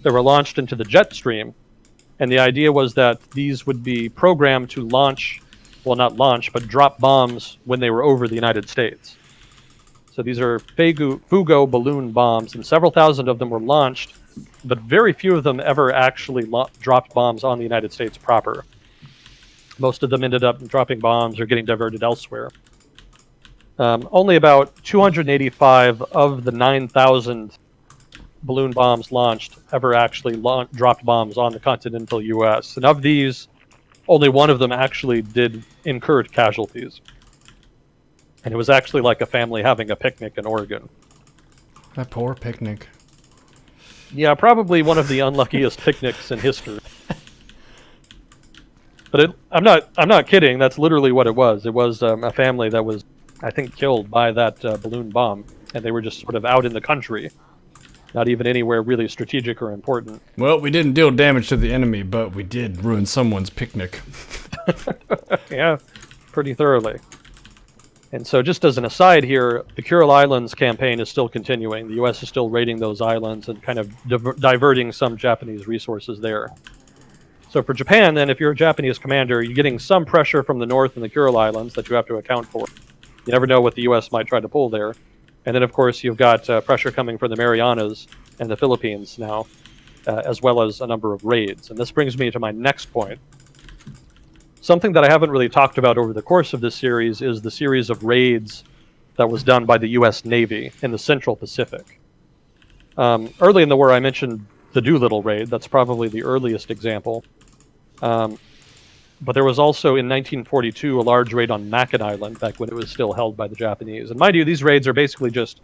that were launched into the jet stream, and the idea was that these would be programmed to launch, well, not launch, but drop bombs when they were over the United States. So these are Fugo balloon bombs, and several thousand of them were launched, but very few of them ever actually dropped bombs on the United States proper. Most of them ended up dropping bombs or getting diverted elsewhere. Only about 285 of the 9,000 balloon bombs launched ever actually dropped bombs on the continental U.S. And of these, only one of them actually did incur casualties. And it was actually like a family having a picnic in Oregon.
That poor picnic.
Yeah, probably one of the unluckiest picnics in history. But I'm not kidding. That's literally what it was. It was a family that was, I think, killed by that balloon bomb, and they were just sort of out in the country, not even anywhere really strategic or important.
Well, we didn't deal damage to the enemy, but we did ruin someone's picnic.
Yeah, pretty thoroughly. And so, just as an aside here, the Kuril Islands campaign is still continuing. The U.S. is still raiding those islands and kind of diverting some Japanese resources there. So for Japan, then, if you're a Japanese commander, you're getting some pressure from the north and the Kuril Islands that you have to account for. You never know what the U.S. might try to pull there. And then, of course, you've got pressure coming from the Marianas and the Philippines now, as well as a number of raids. And this brings me to my next point. Something that I haven't really talked about over the course of this series is the series of raids that was done by the U.S. Navy in the Central Pacific. Early in the war, I mentioned the Doolittle raid. That's probably the earliest example. But there was also, in 1942, a large raid on Mackinac Island, back when it was still held by the Japanese. And mind you, these raids are basically just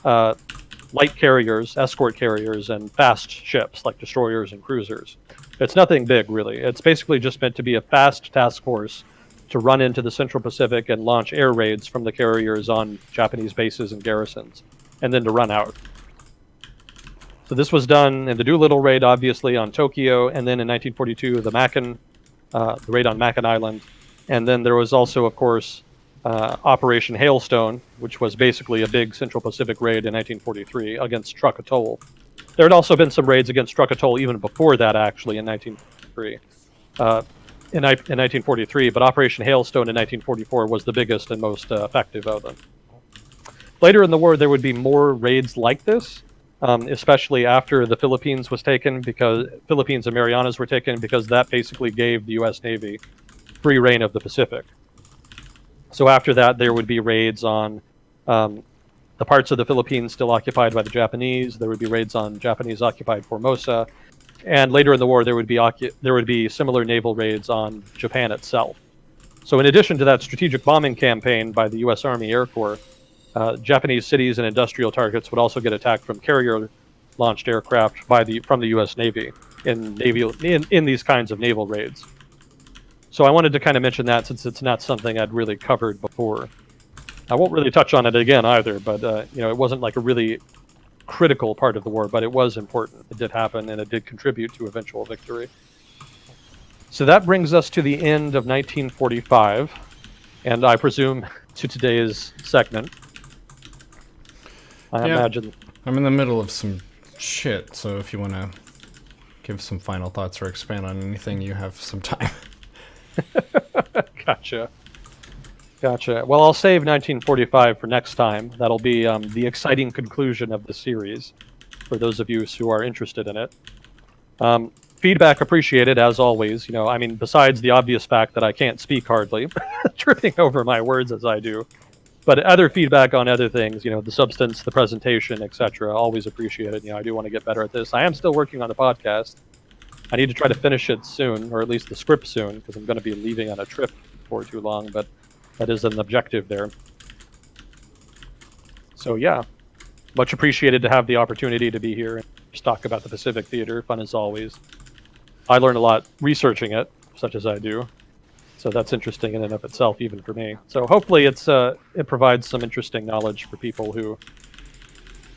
light carriers, escort carriers, and fast ships, like destroyers and cruisers. It's nothing big, really. It's basically just meant to be a fast task force to run into the Central Pacific and launch air raids from the carriers on Japanese bases and garrisons, and then to run out. So this was done in the Doolittle raid, obviously, on Tokyo, and then in 1942, the raid on Mackinac Island. And then there was also, of course, Operation Hailstone, which was basically a big Central Pacific raid in 1943 against Truk Atoll. There had also been some raids against Truk Atoll even before that, actually, in 1943. But Operation Hailstone in 1944 was the biggest and most effective of them. Later in the war, there would be more raids like this, especially after the Philippines was taken, because Philippines and Marianas were taken, because that basically gave the U.S. Navy free reign of the Pacific. So after that, there would be raids on the parts of the Philippines still occupied by the Japanese. There would be raids on Japanese-occupied Formosa, and later in the war, there would be similar naval raids on Japan itself. So in addition to that strategic bombing campaign by the U.S. Army Air Corps, Japanese cities and industrial targets would also get attacked from carrier-launched aircraft from the U.S. Navy in these kinds of naval raids. So I wanted to kind of mention that, since it's not something I'd really covered before. I won't really touch on it again either, but it wasn't like a really critical part of the war, but it was important. It did happen, and it did contribute to eventual victory. So that brings us to the end of 1945, and I presume to today's segment. I imagine.
I'm in the middle of some shit, so if you want to give some final thoughts or expand on anything, you have some time.
Gotcha. Well, I'll save 1945 for next time. That'll be the exciting conclusion of the series, for those of you who are interested in it. Feedback appreciated, as always. Besides the obvious fact that I can't speak hardly, tripping over my words as I do. But other feedback on other things, the substance, the presentation, etc., always appreciated. I do want to get better at this. I am still working on the podcast. I need to try to finish it soon, or at least the script soon, because I'm going to be leaving on a trip before too long, but that is an objective there. So yeah, much appreciated to have the opportunity to be here and just talk about the Pacific Theater. Fun as always. I learn a lot researching it, such as I do. So that's interesting in and of itself, even for me. So hopefully it provides some interesting knowledge for people who,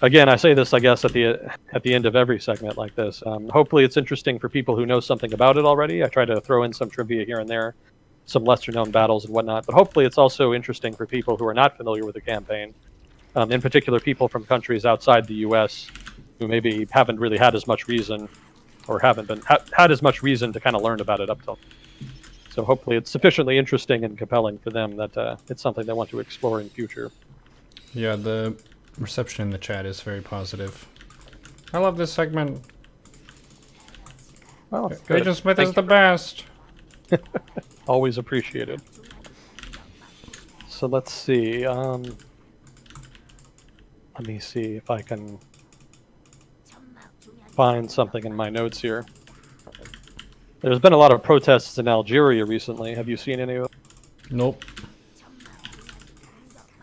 again, I say this, I guess, at the end of every segment like this. Hopefully it's interesting for people who know something about it already. I try to throw in some trivia here and there, some lesser-known battles and whatnot. But hopefully it's also interesting for people who are not familiar with the campaign, in particular people from countries outside the U.S. who maybe haven't really had as much reason, or haven't had as much reason to kind of learn about it up till. So hopefully it's sufficiently interesting and compelling for them that it's something they want to explore in future.
Yeah, the reception in the chat is very positive. I love this segment.
Well,
Agent Smith is the best.
Always appreciated. So let's see. Let me see if I can find something in my notes here. There's been a lot of protests in Algeria recently. Have you seen any of them?
Nope.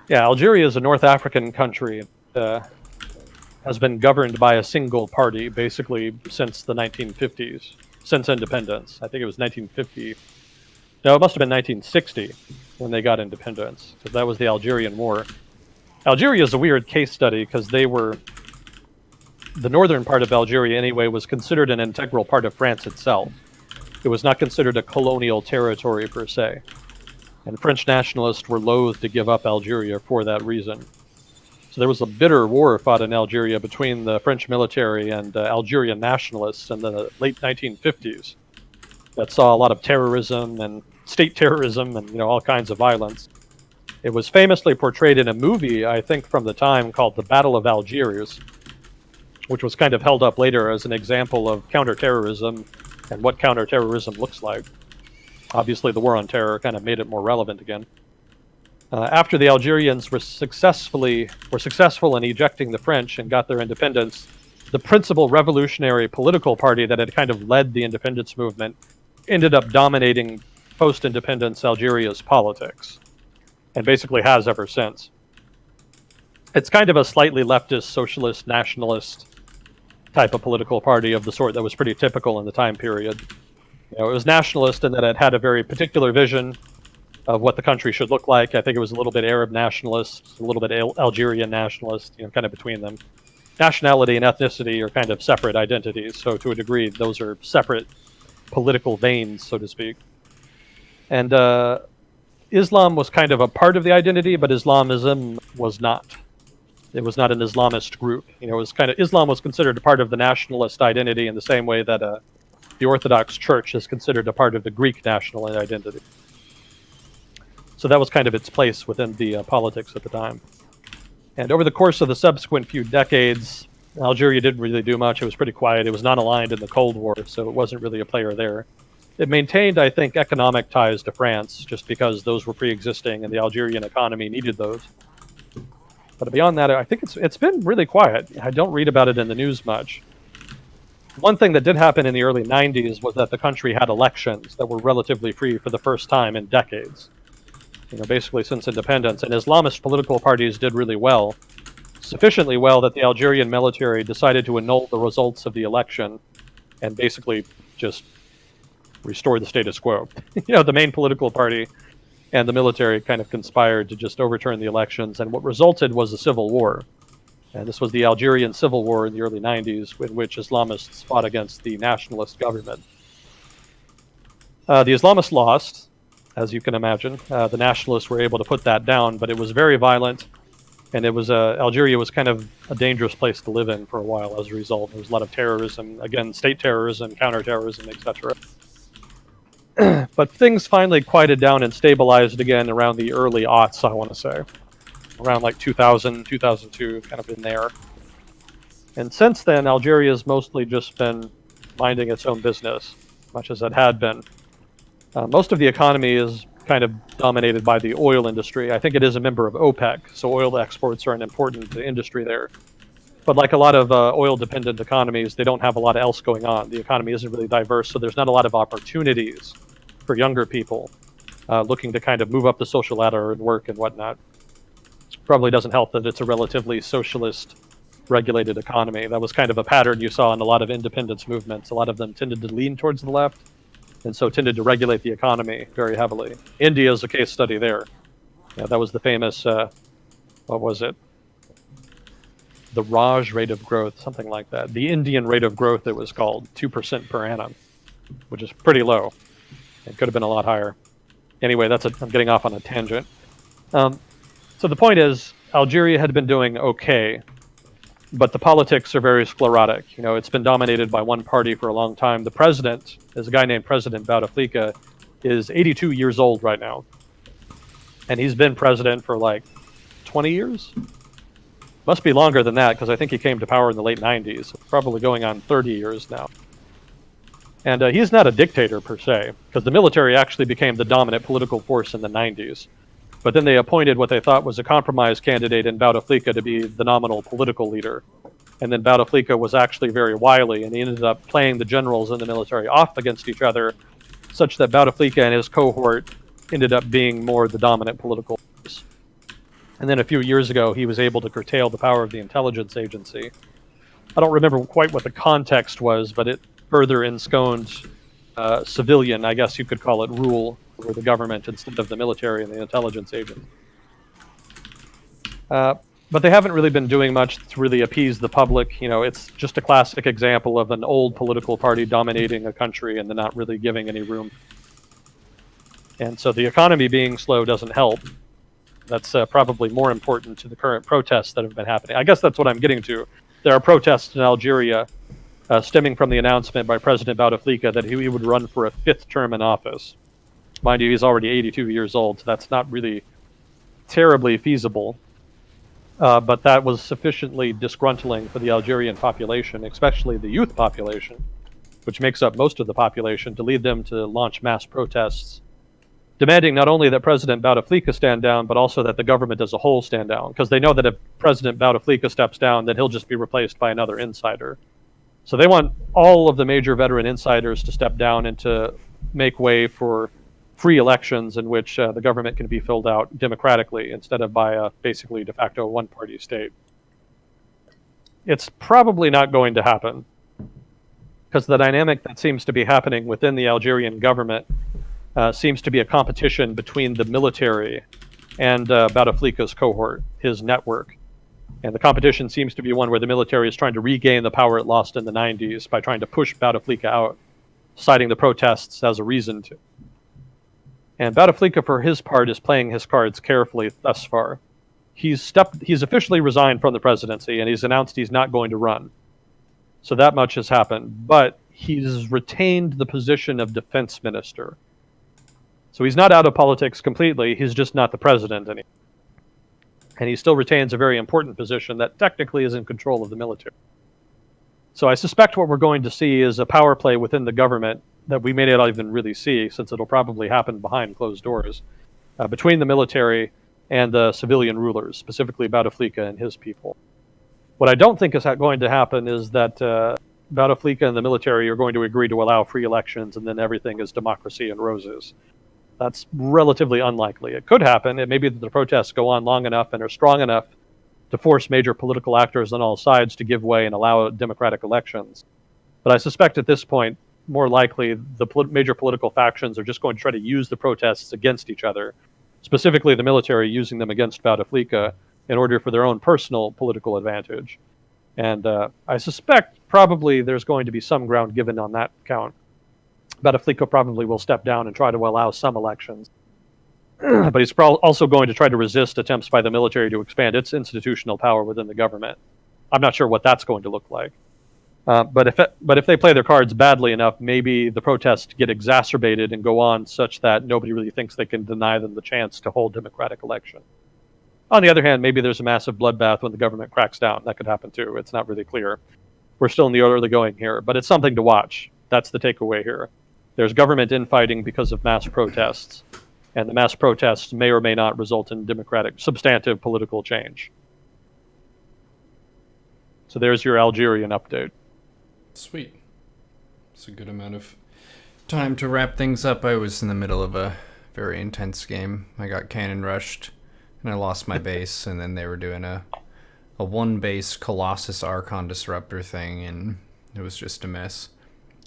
Yeah, Algeria is a North African country. Has been governed by a single party basically since the 1950s, since independence. I think it was 1950. No, it must have been 1960 when they got independence, because that was the Algerian War. Algeria is a weird case study because the northern part of Algeria anyway was considered an integral part of France itself. It was not considered a colonial territory per se. And French nationalists were loath to give up Algeria for that reason. So there was a bitter war fought in Algeria between the French military and Algerian nationalists in the late 1950s that saw a lot of terrorism and state terrorism and all kinds of violence. It was famously portrayed in a movie, I think, from the time called The Battle of Algiers, which was kind of held up later as an example of counterterrorism and what counterterrorism looks like. Obviously, the war on terror kind of made it more relevant again. After the Algerians were successful in ejecting the French and got their independence, the principal revolutionary political party that had kind of led the independence movement ended up dominating post-independence Algeria's politics, and basically has ever since. It's kind of a slightly leftist, socialist, nationalist type of political party of the sort that was pretty typical in the time period. It was nationalist in that it had a very particular vision of what the country should look like. I think it was a little bit Arab nationalist, a little bit Algerian nationalist, kind of between them. Nationality and ethnicity are kind of separate identities, so to a degree, those are separate political veins, so to speak. And Islam was kind of a part of the identity, but Islamism was not. It was not an Islamist group. It was Islam was considered a part of the nationalist identity in the same way that the Orthodox Church is considered a part of the Greek national identity. So that was kind of its place within the politics at the time. And over the course of the subsequent few decades, Algeria didn't really do much. It was pretty quiet. It was not aligned in the Cold War, so it wasn't really a player there. It maintained, I think, economic ties to France, just because those were pre-existing and the Algerian economy needed those. But beyond that, I think it's been really quiet. I don't read about it in the news much. One thing that did happen in the early 90s was that the country had elections that were relatively free for the first time in decades. Basically since independence, and Islamist political parties did really well, sufficiently well that the Algerian military decided to annul the results of the election and basically just restore the status quo. The main political party and the military kind of conspired to just overturn the elections, and what resulted was a civil war. And this was the Algerian Civil War in the early 90s, in which Islamists fought against the nationalist government. The Islamists lost, as you can imagine. The nationalists were able to put that down, but it was very violent, and it was Algeria was kind of a dangerous place to live in for a while as a result. There was a lot of terrorism, again, state terrorism, counterterrorism, etc. But things finally quieted down and stabilized again around the early aughts, I want to say. Around like 2000, 2002, kind of in there. And since then, Algeria's mostly just been minding its own business, much as it had been. Most of the economy is kind of dominated by the oil industry. I think it is a member of OPEC, so oil exports are an important industry there. But like a lot of oil-dependent economies, they don't have a lot else going on. The economy isn't really diverse, so there's not a lot of opportunities for younger people looking to kind of move up the social ladder and work and whatnot. Probably doesn't help that it's a relatively socialist regulated economy. That was kind of a pattern you saw in a lot of independence movements. A lot of them tended to lean towards the left, and so tended to regulate the economy very heavily. India is a case study there. That was the famous, what was it? The Raj rate of growth, something like that. The Indian rate of growth, it was called, 2% per annum, which is pretty low. It could have been a lot higher. Anyway, I'm getting off on a tangent. So the point is, Algeria had been doing okay, but the politics are very sclerotic. It's been dominated by one party for a long time. The president, is a guy named President Bouteflika, is 82 years old right now. And he's been president for like 20 years? Must be longer than that, because I think he came to power in the late 90s. Probably going on 30 years now. And he's not a dictator per se, because the military actually became the dominant political force in the 90s. But then they appointed what they thought was a compromise candidate in Bouteflika to be the nominal political leader. And then Bouteflika was actually very wily, and he ended up playing the generals in the military off against each other, such that Bouteflika and his cohort ended up being more the dominant political force. And then a few years ago, he was able to curtail the power of the intelligence agency. I don't remember quite what the context was, but it further ensconced civilian, I guess you could call it, rule over the government instead of the military and the intelligence agency. But they haven't really been doing much to really appease the public. You know, it's just a classic example of an old political party dominating a country and they're not really giving any room. And so the economy being slow doesn't help. That's probably more important to the current protests that have been happening. I guess that's what I'm getting to. There are protests in Algeria stemming from the announcement by President Bouteflika that he would run for a 5th term in office. Mind you, he's already 82 years old, so that's not really terribly feasible. But that was sufficiently disgruntling for the Algerian population, especially the youth population, which makes up most of the population, to lead them to launch mass protests, demanding not only that President Bouteflika stand down, but also that the government as a whole stand down, because they know that if President Bouteflika steps down, then he'll just be replaced by another insider. So they want all of the major veteran insiders to step down and to make way for free elections in which the government can be filled out democratically instead of by a basically de facto one-party state. It's probably not going to happen, because the dynamic that seems to be happening within the Algerian government seems to be a competition between the military and Bouteflika's cohort, his network. And the competition seems to be one where the military is trying to regain the power it lost in the 90s by trying to push Bouteflika out, citing the protests as a reason to. And Bouteflika, for his part, is playing his cards carefully thus far. He's officially resigned from the presidency, and he's announced he's not going to run. So that much has happened. But he's retained the position of defense minister. So he's not out of politics completely, he's just not the president anymore. And he still retains a very important position that technically is in control of the military. So I suspect what we're going to see is a power play within the government that we may not even really see, since it'll probably happen behind closed doors, between the military and the civilian rulers, specifically Bouteflika and his people. What I don't think is going to happen is that Bouteflika and the military are going to agree to allow free elections and then everything is democracy and roses. That's relatively unlikely. It could happen. It may be that the protests go on long enough and are strong enough to force major political actors on all sides to give way and allow democratic elections. But I suspect at this point, more likely, the major political factions are just going to try to use the protests against each other, specifically the military using them against Bouteflika in order for their own personal political advantage. And I suspect probably there's going to be some ground given on that count. Bouteflika probably will step down and try to allow some elections. But he's also going to try to resist attempts by the military to expand its institutional power within the government. I'm not sure what that's going to look like. But if they play their cards badly enough, maybe the protests get exacerbated and go on such that nobody really thinks they can deny them the chance to hold democratic election. On the other hand, maybe there's a massive bloodbath when the government cracks down. That could happen too. It's not really clear. We're still in the early going here, but it's something to watch. That's the takeaway here. There's government infighting because of mass protests, and the mass protests may or may not result in democratic, substantive political change. So there's your Algerian update.
Sweet. It's a good amount of time to wrap things up. I was in the middle of a very intense game. I got cannon rushed, and I lost my base, and then they were doing a one-base Colossus Archon Disruptor thing, and it was just a mess.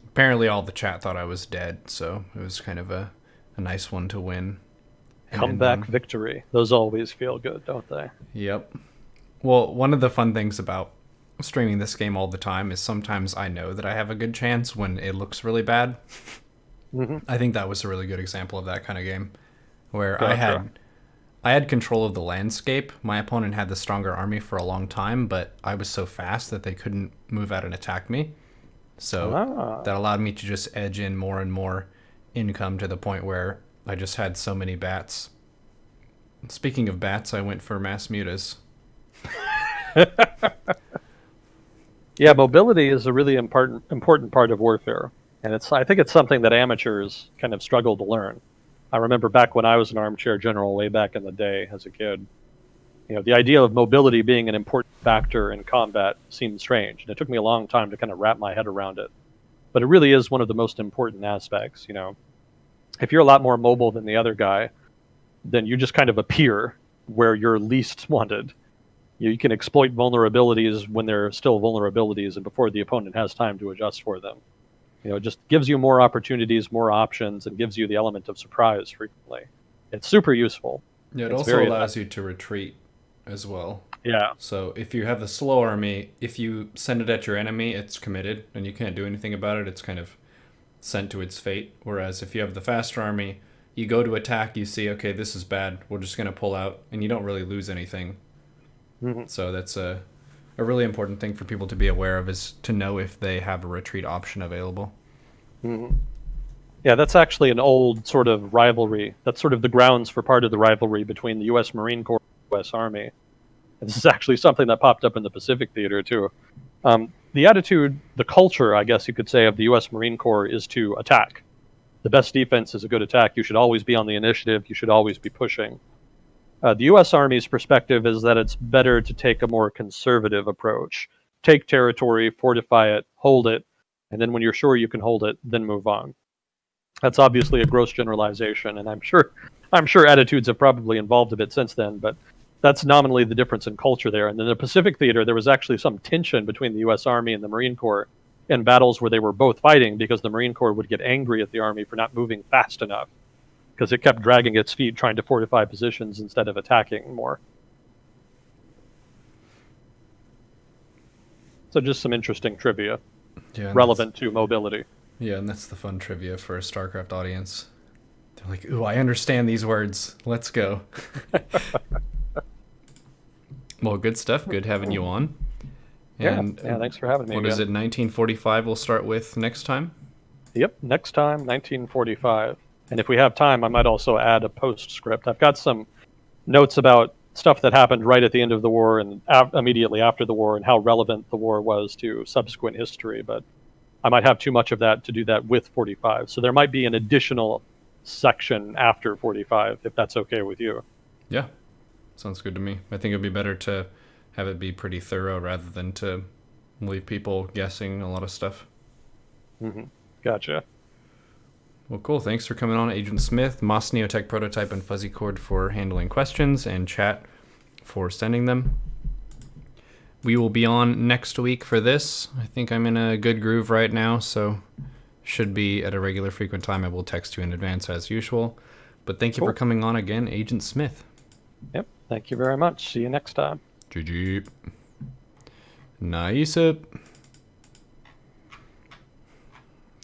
Apparently all the chat thought I was dead, so it was kind of a nice one to win.
Comeback victory. Those always feel good, don't they?
Yep. Well, one of the fun things about streaming this game all the time is sometimes I know that I have a good chance when it looks really bad.
Mm-hmm.
I think that was a really good example of that kind of game, where
Gotcha.
I had control of the landscape. My opponent had the stronger army for a long time, but I was so fast that they couldn't move out and attack me. So that allowed me to just edge in more and more income to the point where I just had so many bats. Speaking of bats, I went for mass mutas.
Yeah, mobility is a really important part of warfare. And I think it's something that amateurs kind of struggle to learn. I remember back when I was an armchair general way back in the day as a kid, the idea of mobility being an important factor in combat seemed strange. And it took me a long time to kind of wrap my head around it. But it really is one of the most important aspects. If you're a lot more mobile than the other guy, then you just kind of appear where you're least wanted. You can exploit vulnerabilities when they're still vulnerabilities and before the opponent has time to adjust for them. It just gives you more opportunities, more options, and gives you the element of surprise frequently. It's super useful.
Yeah, it
It's
also
very
allows you to retreat as well.
Yeah.
So if you have the slow army, if you send it at your enemy, it's committed and you can't do anything about it. It's kind of sent to its fate. Whereas if you have the faster army, you go to attack, you see, okay, this is bad, we're just going to pull out, and you don't really lose anything.
Mm-hmm.
So that's a really important thing for people to be aware of, is to know if they have a retreat option available.
Mm-hmm. Yeah, that's actually an old sort of rivalry. That's sort of the grounds for part of the rivalry between the U.S. Marine Corps and the U.S. Army. And this is actually something that popped up in the Pacific Theater, too. The attitude, the culture, I guess you could say, of the U.S. Marine Corps is to attack. The best defense is a good attack. You should always be on the initiative. You should always be pushing. The U.S. Army's perspective is that it's better to take a more conservative approach. Take territory, fortify it, hold it, and then when you're sure you can hold it, then move on. That's obviously a gross generalization, and I'm sure attitudes have probably evolved a bit since then, but that's nominally the difference in culture there. And in the Pacific Theater, there was actually some tension between the U.S. Army and the Marine Corps in battles where they were both fighting, because the Marine Corps would get angry at the Army for not moving fast enough, because it kept dragging its feet trying to fortify positions instead of attacking more. So just some interesting trivia relevant to mobility.
Yeah, and that's the fun trivia for a StarCraft audience. They're like, ooh, I understand these words. Let's go. Well, good stuff. Good having you on. And
yeah, thanks for having me.
What is it, 1945 we'll start with next time?
Yep, next time, 1945. And if we have time, I might also add a postscript. I've got some notes about stuff that happened right at the end of the war and immediately after the war, and how relevant the war was to subsequent history, but I might have too much of that to do that with 45. So there might be an additional section after 45, if that's okay with you.
Yeah, sounds good to me. I think it'd be better to have it be pretty thorough rather than to leave people guessing a lot of stuff.
Mm-hmm. Gotcha.
Well, cool. Thanks for coming on, Agent Smith, Moss Neotech Prototype, and Fuzzy Cord for handling questions, and Chat for sending them. We will be on next week for this. I think I'm in a good groove right now, so should be at a regular frequent time. I will text you in advance as usual. But thank you for coming on again, Agent Smith.
Yep. Thank you very much. See you next time.
GG. Nice.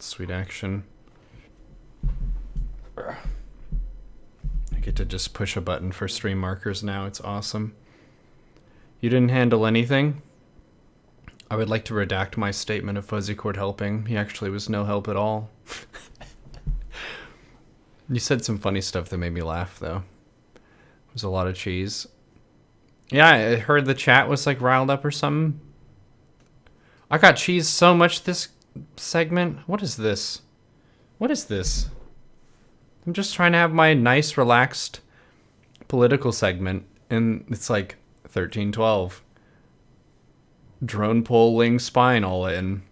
Sweet action. I get to just push a button for stream markers now. It's awesome. You didn't handle anything? I would like to redact my statement of Fuzzy Cord helping. He actually was no help at all. You said some funny stuff that made me laugh, though. It was a lot of cheese. Yeah, I heard the chat was like riled up or something. I got cheese so much this segment. What is this? What is this? I'm just trying to have my nice, relaxed political segment, and it's like 1312. Drone pull, wing, spine all in.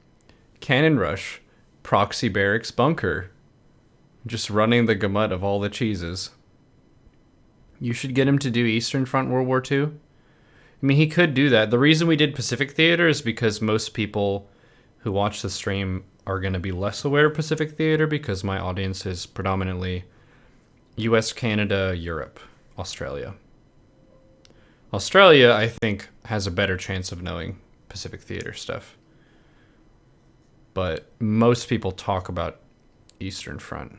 Cannon rush. Proxy barracks, bunker. Just running the gamut of all the cheeses. You should get him to do Eastern Front World War II. I mean, he could do that. The reason we did Pacific Theater is because most people who watch the stream are going to be less aware of Pacific Theater, because my audience is predominantly US, Canada, Europe, Australia. Australia, I think, has a better chance of knowing Pacific Theater stuff. But most people talk about Eastern Front.